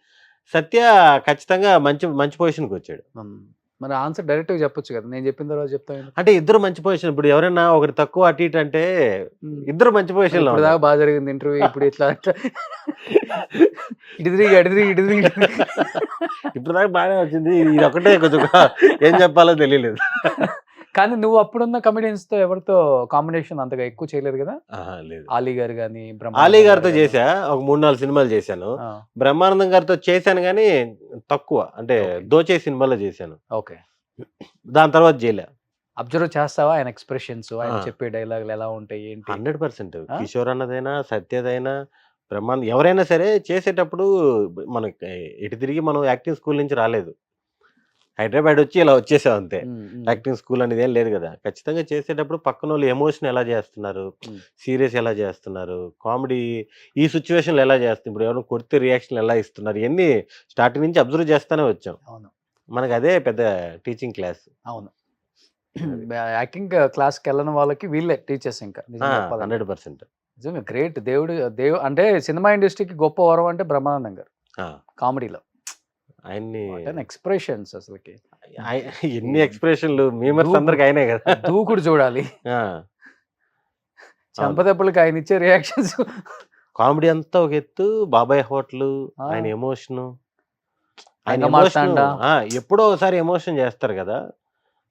S3: సత్య ఖచ్చితంగా మంచి మంచి పొజిషన్‌కొచ్చాడు.
S2: హ్మ్. మరి ఆన్సర్ డైరెక్ట్‌గా చెప్పొచ్చు కదా! నేను చెప్పిన తర్వాత చెప్తావెందుకు?
S3: అంటే ఇద్దరు మంచి పొజిషన్. ఇప్పుడు ఎవరైనా ఒకరు తక్కువ అటు ఇటు అంటే
S2: హ్మ్.
S3: ఇద్దరు మంచి
S2: మరి
S3: పొజిషన్‌లో
S2: ఇప్పటిదాకా
S3: ఉన్నారు.
S2: బాగా జరిగింది ఇంటర్వ్యూ. ఇప్పుడు ఇట్లా అట్లా ఇటు తిరిగి, అటు తిరిగి, ఇటు తిరిగి, ఇటు తిరిగి.
S3: ఇప్పటిదాకా బానే వచ్చింది. ఇదొక్కటే కొంచెం ఏం చెప్పాలో తెలియలేదు.
S2: కానీ నువ్వు అప్పుడున్న కమెడియన్స్‌తో ఎవరితో కాంబినేషన్ అంతగా ఎక్కువ చేయలేదు కదా?
S3: ఆహా! లేదు.
S2: ఆలీ గారు గాని,
S3: ఆలీ
S2: బ్రహ్మానందం
S3: గారితో
S2: గారు గాని.
S3: చేశా. ఒక 3, 4 సినిమాలు చేశాను.
S2: ఆ!
S3: బ్రహ్మానందం గారితో చేశాను గానీ తక్కువ. అంటే
S2: ఓకే.
S3: 'దోచేయ్' సినిమాలో చేశాను.
S2: ఓకే.
S3: దాని తర్వాత చేయలే.
S2: అబ్జర్వ్ చేస్తావా ఆయన ఎక్స్‌ప్రెషన్స్, ఆయన
S3: ఆ!
S2: చెప్పే డైలాగులు ఎలా ఉంటాయి? ఏంటి?
S3: 100%
S2: ఆ?
S3: కిషోర్ అన్నదైనా, సత్యదైనా, ఎవరైనా సరే చేసేటప్పుడు మనకి ఎటు తిరిగి మనం యాక్టింగ్ స్కూల్ నుంచి రాలేదు. హైదరాబాద్ వచ్చి ఇలా వచ్చేసాం అంతే.
S2: హ్మ్. హ్మ్.
S3: యాక్టింగ్ స్కూల్ అనేది ఏం లేదు గదా! ఖచ్చితంగా చేసేటప్పుడు పక్కనోళ్ళు ఎమోషన్ ఎలా చేస్తున్నారు?
S2: హ్మ్.
S3: సీరియస్ ఎలా చేస్తున్నారు? కామెడీ ఈ సిట్యుయేషన్‌లో ఎలా చేస్తున్నారు? ఇప్పుడు ఎవరైనా కొడితే రియాక్షన్‌లు ఎలా ఇస్తున్నారు? ఇయన్నీ స్టార్టింగ్ నుంచి అబ్జర్వ్ చేస్తానే వచ్చాం.
S2: అవును.
S3: మనకదే పెద్ద టీచింగ్ క్లాస్.
S2: అవును.
S3: అది.
S2: యాక్టింగ్ క్లాస్‌కెళ్ళని వాళ్ళకి వీళ్ళే టీచర్స్ ఇంకా నిజం చెప్పాలంటే.
S3: 100%.
S2: నిజంగా గ్రేట్. అంటే సినిమా ఇండస్ట్రీకి గొప్ప వరం అంటే బ్రహ్మానందం గారు.
S3: ఆ!
S2: కామెడీలో.
S3: ఆయన్ని
S2: వాట్ ఎన్ ఎక్స్‌ప్రెషన్స్ అసలకి.
S3: ఆయ
S2: ఈ
S3: ఎన్ని ఎక్స్‌ప్రెషన్‌లు మీమర్స్
S2: దూకుడు
S3: అందరికి ఆయనే
S2: ఆ
S3: గదా!
S2: దూకుడు చూడాలి.
S3: ఆ! అవును.
S2: చెంపదెబ్బలకి ఆయన ఇచ్చే రియాక్షన్స్.
S3: కామెడీ అంతా ఒక ఎత్తు, 'బాబాయ్ హోటలు'
S2: ఆ!
S3: ఆయన ఎమోషను. ఆయన
S2: తెగ
S3: ఎమోషను
S2: మార్తాండా.
S3: ఎప్పుడో ఒకసారి ఎమోషన్ చేస్తారు గదా!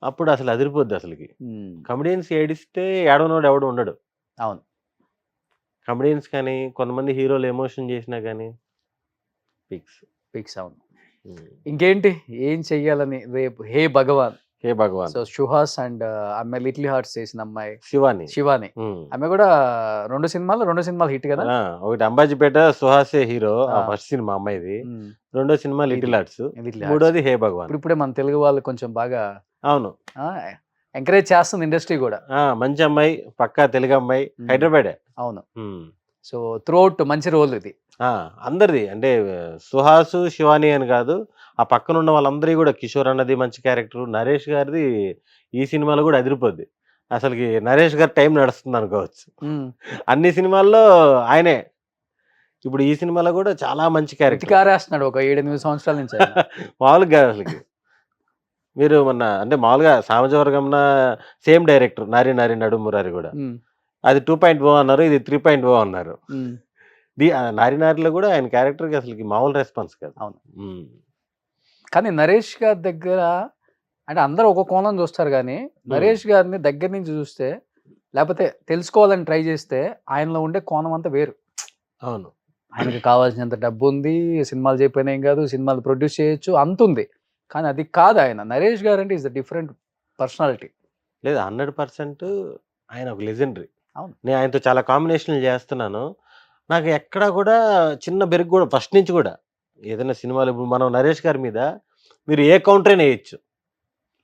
S3: అప్పుడు అసలు అదిరిపోద్ది అసలకి.
S2: హ్మ్.
S3: కమెడియన్స్ ఏడిస్తే ఏడవనోడు ఎవడు ఉండడు.
S2: అవును.
S3: కమెడియన్స్ కానీ, కొంతమంది హీరోలు ఎమోషన్ చేసినా గానీ ఫిక్స్.
S2: ఫిక్స్ అవును.
S3: హ్మ్.
S2: ఇంకేంటి? ఏం చెయ్యాలని రేపు 'హే భగవాన్'
S3: హే భగవాన్.
S2: సో సుహాస్ అండ్ ఆమె లిటిల్ హార్ట్స్ చేసిన అమ్మాయి
S3: శివాని.
S2: శివాని,
S3: ఉమ్.
S2: ఆమె కూడా రెండు సినిమాలు హిట్ కదా.
S3: ఒకటి అంబాజీపేట సుహాసే హీరో,
S2: ఆ.
S3: ఫస్ట్ సినిమా అమ్మాయిది.
S2: ఉమ్.
S3: రెండో సినిమా
S2: ఇది.
S3: లిటిల్ ఆర్ట్స్,
S2: Little
S3: మూడోది హే భగవాన్.
S2: ఇప్పుడే మన తెలుగు వాళ్ళు కొంచెం బాగా
S3: అవును.
S2: ఎంకరేజ్ చేస్తుంది ఇండస్ట్రీ కూడా.
S3: మంచి అమ్మాయి, పక్కా తెలుగు అమ్మాయి, హైదరాబాదే.
S2: అవును.
S3: ఉమ్.
S2: సో త్రూఅవుట్ మంచి రోల్ ఇది.
S3: అందరిది అంటే సుహాసు శివాని అని కాదు, ఆ పక్కన ఉన్న వాళ్ళందరి కూడా, కిషోర్ అన్నది మంచి క్యారెక్టర్, నరేష్ గారిది ఈ సినిమాలో కూడా అదిరిపోద్ది. అసలుకి నరేష్ గారి టైం నడుస్తుంది అనుకోవచ్చు.
S2: ఉమ్.
S3: అన్ని సినిమాల్లో ఆయనే. ఇప్పుడు ఈ సినిమాలో కూడా చాలా మంచి క్యారెక్టర్.
S2: ఇతికారేస్తున్నాడు ఒక 7-8 సంవత్సరాల నుంచి ఆయన.
S3: మామూలుగా అసలుకి మీరు మొన్న అంటే మామూలుగా సామజవర్గంన సేమ్ డైరెక్టర్ నారి నారి నడు మురారి కూడా,
S2: ఉమ్.
S3: అది 2.0 అన్నారు, ఇది 3.0 అన్నారు.
S2: ఉమ్.
S3: నారి నారిలో కూడా ఆయన క్యారెక్టర్కి అసలుకి మామూలు రెస్పాన్స్ కాదు.
S2: అవును. కానీ నరేష్ గారి దగ్గర అంటే అందరూ ఒక కోణం చూస్తారు, కానీ నరేష్ గారిని దగ్గర నుంచి చూస్తే, లేకపోతే తెలుసుకోవాలని ట్రై చేస్తే, ఆయనలో ఉండే కోణం అంతా వేరు.
S3: అవును.
S2: ఆయనకి కావాల్సినంత డబ్బు ఉంది, సినిమాలు చెప్పినా ఏం కాదు, సినిమాలు ప్రొడ్యూస్ చేయొచ్చు, అంత ఉంది. కానీ అది కాదు ఆయన. నరేష్ గారు అంటే ఈజ్ ద డిఫరెంట్ పర్సనాలిటీ.
S3: లేదు, 100% ఆయన ఒక లెజెండరీ.
S2: అవును.
S3: నేను ఆయనతో చాలా కాంబినేషన్లు చేస్తున్నాను. నాకు ఎక్కడా కూడా చిన్న బెరుగు కూడా ఫస్ట్ నుంచి కూడా ఏదైనా సినిమాలు, ఇప్పుడు మనం నరేష్ గారి మీద మీరు ఏ కౌంటర్ అయినా వేయచ్చు,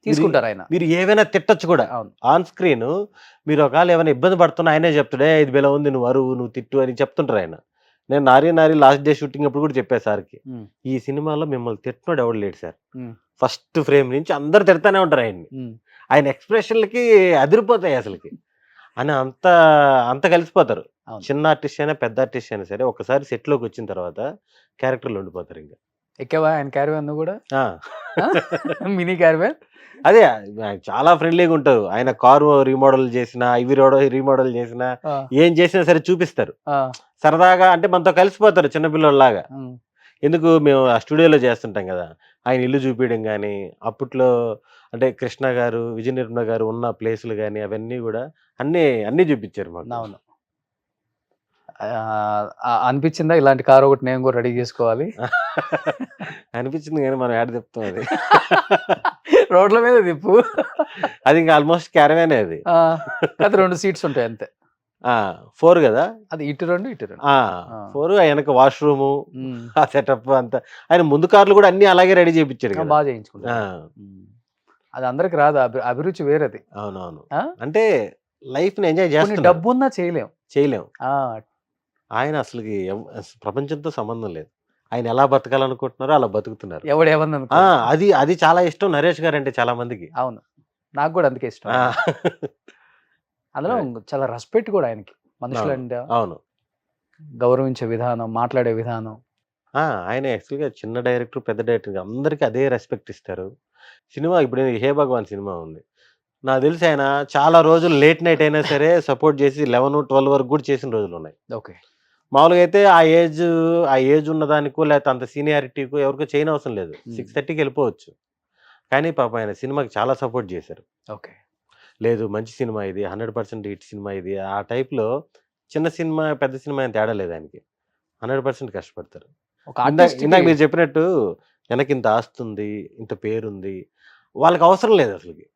S2: తీసుకుంటారు ఆయన.
S3: మీరు ఏవైనా తిట్టచ్చు కూడా.
S2: అవును.
S3: ఆన్ స్క్రీన్ మీరు ఒకవేళ ఏమైనా ఇబ్బంది పడుతున్నా ఆయనే చెప్తాడే, ఇది బెల ఉంది, నువ్వు అరువు, నువ్వు తిట్టు అని చెప్తుంటారు ఆయన. నేను నారి లాస్ట్ డే షూటింగ్ అప్పుడు కూడా చెప్పా సార్కి,
S2: ఉమ్.
S3: ఈ సినిమాలో మిమ్మల్ని తిట్టినోడు ఎవడు లేడు సార్.
S2: ఉమ్.
S3: ఫస్ట్ ఫ్రేమ్ నుంచి అందరు తిడతానే ఉంటారు ఆయన్ని.
S2: ఉమ్.
S3: ఆయన ఎక్స్ప్రెషన్లకి అదిరిపోతాయి అసలుకి. అని అంత అంత కలిసిపోతారు.
S2: అవును.
S3: చిన్న ఆర్టిస్ట్ అయినా పెద్ద ఆర్టిస్ట్ అయినా సరే ఒకసారి సెట్లోకి వచ్చిన తర్వాత క్యారెక్టర్లు ఉండిపోతారు ఇంకా.
S2: ఎక్కావా ఆయన క్యారవాన్ నువ్వు కూడా?
S3: ఆ.
S2: Mini caravan.
S3: అదే ఆయన చాలా ఫ్రెండ్లీగా ఉంటారు. ఆయన కారు రీమోడల్ చేసినా, ఇవి రీమోడల్ చేసినా, ఏం చేసినా సరే చూపిస్తారు సరదాగా. అంటే మనతో కలిసిపోతారు చిన్నపిల్లలాగా. ఎందుకు మేము ఆ స్టూడియోలో చేస్తుంటాం కదా, ఆయన ఇల్లు చూపించడం కానీ, అప్పట్లో అంటే కృష్ణ గారు, విజయ నిర్మల గారు ఉన్న ప్లేసులు కానీ అవన్నీ కూడా అన్నీ చూపించారు మాకు.
S2: అవును. అనిపించిందా ఇలాంటి కారు ఒకటి నేను కూడా రెడీ చేసుకోవాలి?
S3: అనిపించింది కానీ మనం యాడ్ చెప్తాం అది.
S2: రోడ్ల మీద తిప్పు.
S3: అది ఇంకా ఆల్మోస్ట్ క్యారవానే అది.
S2: అది 2 సీట్స్ ఉంటాయి అంతే.
S3: 4 కదా
S2: అది, ఇటు 2 ఇటు 2.
S3: 4 వెనక వాష్రూము, ఆ సెటప్ అంతా. ఆయన ముందు కార్లు కూడా అన్ని అలాగే రెడీ చేయించాడు కదా.
S2: బాగా చేయించుకుంటారు. అది అందరికి రాదు, అభిరుచి వేరేది.
S3: అవునవును. అంటే లైఫ్ ని ఎంజాయ్ చేస్తాం,
S2: డబ్బు ఉన్నా చేయలేం.
S3: ఆయన అసలుకి ప్రపంచంతో సంబంధం లేదు. ఆయన ఎలా బతకాలనుకుంటున్నారో అలా బతుకుతున్నారు.
S2: ఎవడేమన్నా
S3: అది చాలా ఇష్టం నరేష్ గారు అంటే చాలా మందికి.
S2: అవును, నాకు కూడా అందుకే ఇష్టం. అందులో చాలా రెస్పెక్ట్ కూడా ఆయనకి, మనుషులంటే
S3: అవును,
S2: గౌరవించే విధానం, మాట్లాడే విధానం.
S3: ఆయన యాక్చువల్గా చిన్న డైరెక్టర్ పెద్ద డైరెక్టర్ అందరికీ అదే రెస్పెక్ట్ ఇస్తారు. సినిమా ఇప్పుడు హే భగవాన్ సినిమా ఉంది, నాకు తెలిసి ఆయన చాలా రోజులు లేట్ నైట్ అయినా సరే సపోర్ట్ చేసి 11-12 వరకు కూడా చేసిన రోజులు ఉన్నాయి.
S2: ఓకే.
S3: మామూలుగా అయితే ఆ ఏజ్ ఉన్నదానికో లేకపోతే అంత సీనియారిటీకో ఎవరికో చేయని అవసరం లేదు, 6:30కి వెళ్ళిపోవచ్చు. కానీ పాప ఆయన సినిమాకి చాలా సపోర్ట్ చేశారు.
S2: ఓకే. లేదు
S3: మంచి సినిమా ఇది, 100% హిట్ సినిమా ఇది, ఆ టైప్లో చిన్న సినిమా పెద్ద సినిమా అని తేడా లేదు ఆయనకి. 100% కష్టపడతారు. ఇందాక మీరు చెప్పినట్టు వెనక ఇంత ఆస్తుంది, ఇంత పేరుంది, వాళ్ళకి అవసరం లేదు అసలుకి.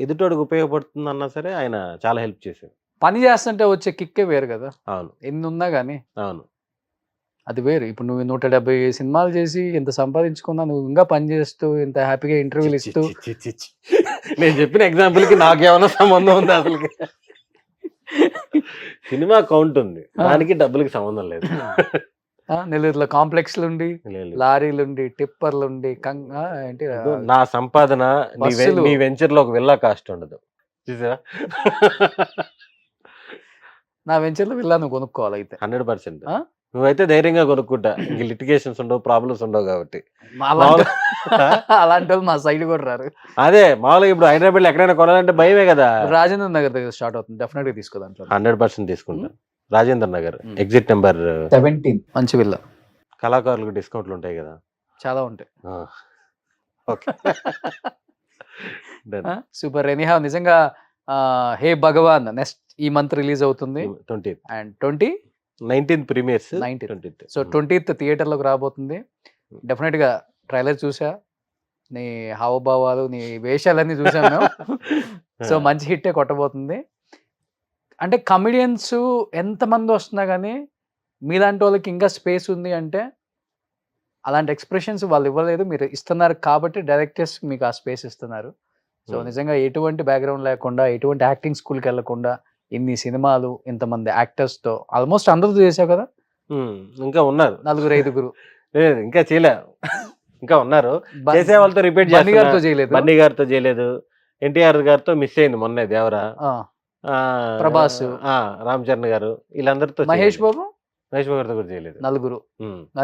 S3: ఎదుటోడికి ఉపయోగపడుతుంది అన్నా సరే ఆయన చాలా హెల్ప్ చేశారు.
S2: పని చేస్తుంటే వచ్చే కిక్కే వేరు కదా.
S3: అవును,
S2: ఎన్ని ఉన్నా కానీ.
S3: అవును,
S2: అది వేరు. ఇప్పుడు నువ్వు 170 సినిమాలు చేసి ఇంత సంపాదించుకున్నా, నువ్వు ఇంకా పని చేస్తూ ఇంత హ్యాపీగా ఇంటర్వ్యూలు ఇస్తూ.
S3: నేను చెప్పిన ఎగ్జాంపుల్కి నాకేమైనా సంబంధం ఉంది అసలుకి? సినిమా కౌంట్ ఉంది, దానికి డబ్బులకి సంబంధం లేదు.
S2: నెల్లూరులో కాంప్లెక్స్లు ఉండి, లారీలు ఉండి, టిప్పర్లు ఉండి, ఏంటి
S3: నా సంపాదన నీ వెంచర్ లో ఒక విల్లా కాస్ట్ ఉండదు చూసారా.
S2: నా వెంచర్ లో విల్లా నువ్వు కొనుక్కోవాలి అయితే
S3: 100%. నువ్వైతే ధైర్యంగా కొనుక్కుంటా, ఇంక లిటిగేషన్స్ ఉండవు, ప్రాబ్లమ్స్ ఉండవు కాబట్టి.
S2: అలాంటి వాళ్ళు మా సైడ్ కూడా రారు.
S3: అదే మామూలుగా ఇప్పుడు హైదరాబాద్ ఎక్కడైనా కొనాలంటే భయమే కదా.
S2: రాజేంద్ర నగర్ దగ్గర స్టార్ట్ అవుతుంది, డెఫినెట్ గా తీసుకో. దాంట్లో
S3: 100% తీసుకుంటా. రాజేంద్ర నగర్ ఎగ్జిట్ నెంబర్
S2: 17 మంచి విల్లా.
S3: కళాకారులకు డిస్కౌంట్లు ఉంటాయి కదా,
S2: చాలా ఉంటాయి.
S3: Okay,
S2: super. ఎనీహౌ నిజంగా హే భగవాన్ నెక్స్ట్ ఈ మంత్ రిలీజ్ అవుతుంది.
S3: 20th
S2: and
S3: 19th premieres.
S2: 19th. So 20th థియేటర్లోకి రాబోతుంది. డెఫినెట్ గా ట్రైలర్ చూసా, నీ హావభావాలు నీ వేషాలన్నీ చూసాం మేము. సో మంచి హిట్టే కొట్టబోతుంది. అంటే కమెడియన్స్ ఎంతమంది వస్తున్నా కానీ మీలాంటి వాళ్ళకి ఇంకా స్పేస్ ఉంది అంటే అలాంటి ఎక్స్ప్రెషన్స్ వాళ్ళు ఇవ్వలేదు, మీరు ఇస్తున్నారు కాబట్టి డైరెక్టర్స్ మీకు ఆ స్పేస్ ఇస్తున్నారు. సో నిజంగా ఎటువంటి బ్యాక్గ్రౌండ్ లేకుండా ఎటువంటి యాక్టింగ్ స్కూల్కి వెళ్ళకుండా ఇన్ని సినిమాలు ఇంతమంది యాక్టర్స్తో ఆల్మోస్ట్ అందరూ చేసావు కదా,
S3: ఇంకా ఉన్నారు
S2: 4-5
S3: లేదు ఇంకా చేయలే, ఇంకా ఉన్నారు చేసే వాళ్ళతో రిపీట్
S2: బన్నీ గారితో చేయలేదు,
S3: బన్నీ గారితో చేయలేదు, ఎన్టీఆర్ గారితో మిస్ అయింది మొన్నే దేవరా,
S2: ప్రభాస్,
S3: రామ్ చరణ్ గారు, వీళ్ళందరితో
S2: మహేష్ బాబు
S3: గారితో కూడా చేయలేదు,
S2: 4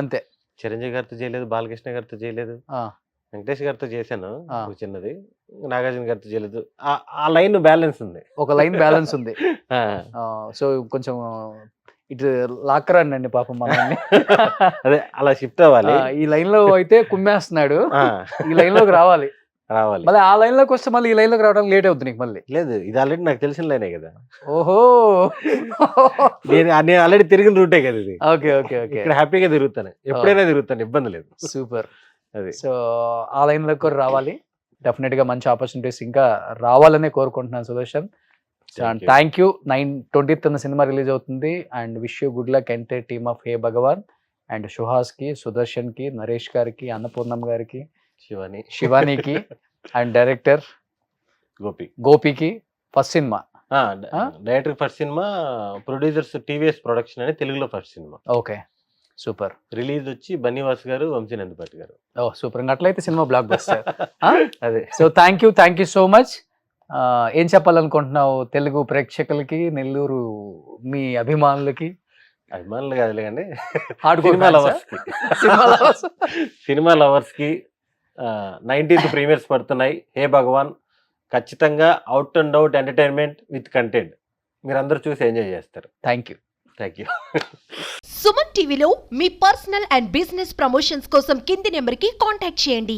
S2: అంతే.
S3: చిరంజీవి గారితో చేయలేదు, బాలకృష్ణ గారితో చేయలేదు, వెంకటేష్ గారితో చేశాను చిన్నది, నాగార్జున గారితో చేయలేదు. ఆ లైన్ బ్యాలెన్స్ ఉంది,
S2: ఒక లైన్ బ్యాలెన్స్ ఉంది. సో కొంచెం ఇటు లాక్కరండి పాపం మనల్ని.
S3: అదే అలా షిఫ్ట్ అవ్వాలి.
S2: ఈ లైన్ లో అయితే కుమ్మేస్తున్నాడు, ఈ లైన్ లోకి రావాలి. మళ్ళీ ఆ లైన్ లోకి వస్తే మళ్ళీ ఈ లైన్ లోకి రావడానికి లేట్ అవుతుంది నీకు మళ్ళీ.
S3: లేదు, ఇది ఆల్రెడీ నాకు తెలిసిన లైనే కదా.
S2: ఓహో,
S3: నేను ఆల్రెడీ తిరిగిన రూటే కదా ఇది.
S2: ఓకే ఓకే ఓకే,
S3: ఇక్కడ హ్యాపీగా తిరుగుతాను, ఎప్పుడైనా తిరుగుతాను, ఇబ్బంది లేదు.
S2: సూపర్.
S3: అది
S2: సో ఆ లైన్ లోకి కూడా రావాలి, డెఫినెట్ గా మంచి ఆపర్చునిటీస్ ఇంకా రావాలనే కోరుకుంటున్నాను Sudarshan. Thank you. 9/20 cinema release అవుతుంది and wish you good luck entire team of hey Bhagavan and Suhas కి, సుదర్శన్ కి, నరేష్ గారికి, అన్నపూర్ణం గారికి, శివానికి అండ్ డైరెక్టర్ గోపికి first cinema,
S3: director first cinema, producers TVS production అని తెలుగులో first cinema.
S2: Okay super.
S3: Release వచ్చి బన్నీవాస్ గారు, వంశీ నందిపాటి గారు.
S2: ఓ సూపర్, అట్లయితే సినిమా బ్లాక్ బస్టర్.
S3: అదే.
S2: So thank you so much. ఏం చెప్పాలనుకుంటున్నావు తెలుగు ప్రేక్షకులకి, నెల్లూరు మీ అభిమానులకి?
S3: అభిమానులు కాదులే కానీ సినిమా లవర్స్ కి 19th ప్రీమియర్స్ పడుతున్నాయి. హే భగవాన్ ఖచ్చితంగా out and out entertainment with content, మీరందరూ చూసి ఎంజాయ్ చేస్తారు.
S2: Thank you.
S4: సుమన్ టీవీలో మీ పర్సనల్ అండ్ బిజినెస్ ప్రమోషన్స్ కోసం కింది నెంబర్కి కాంటాక్ట్ చేయండి.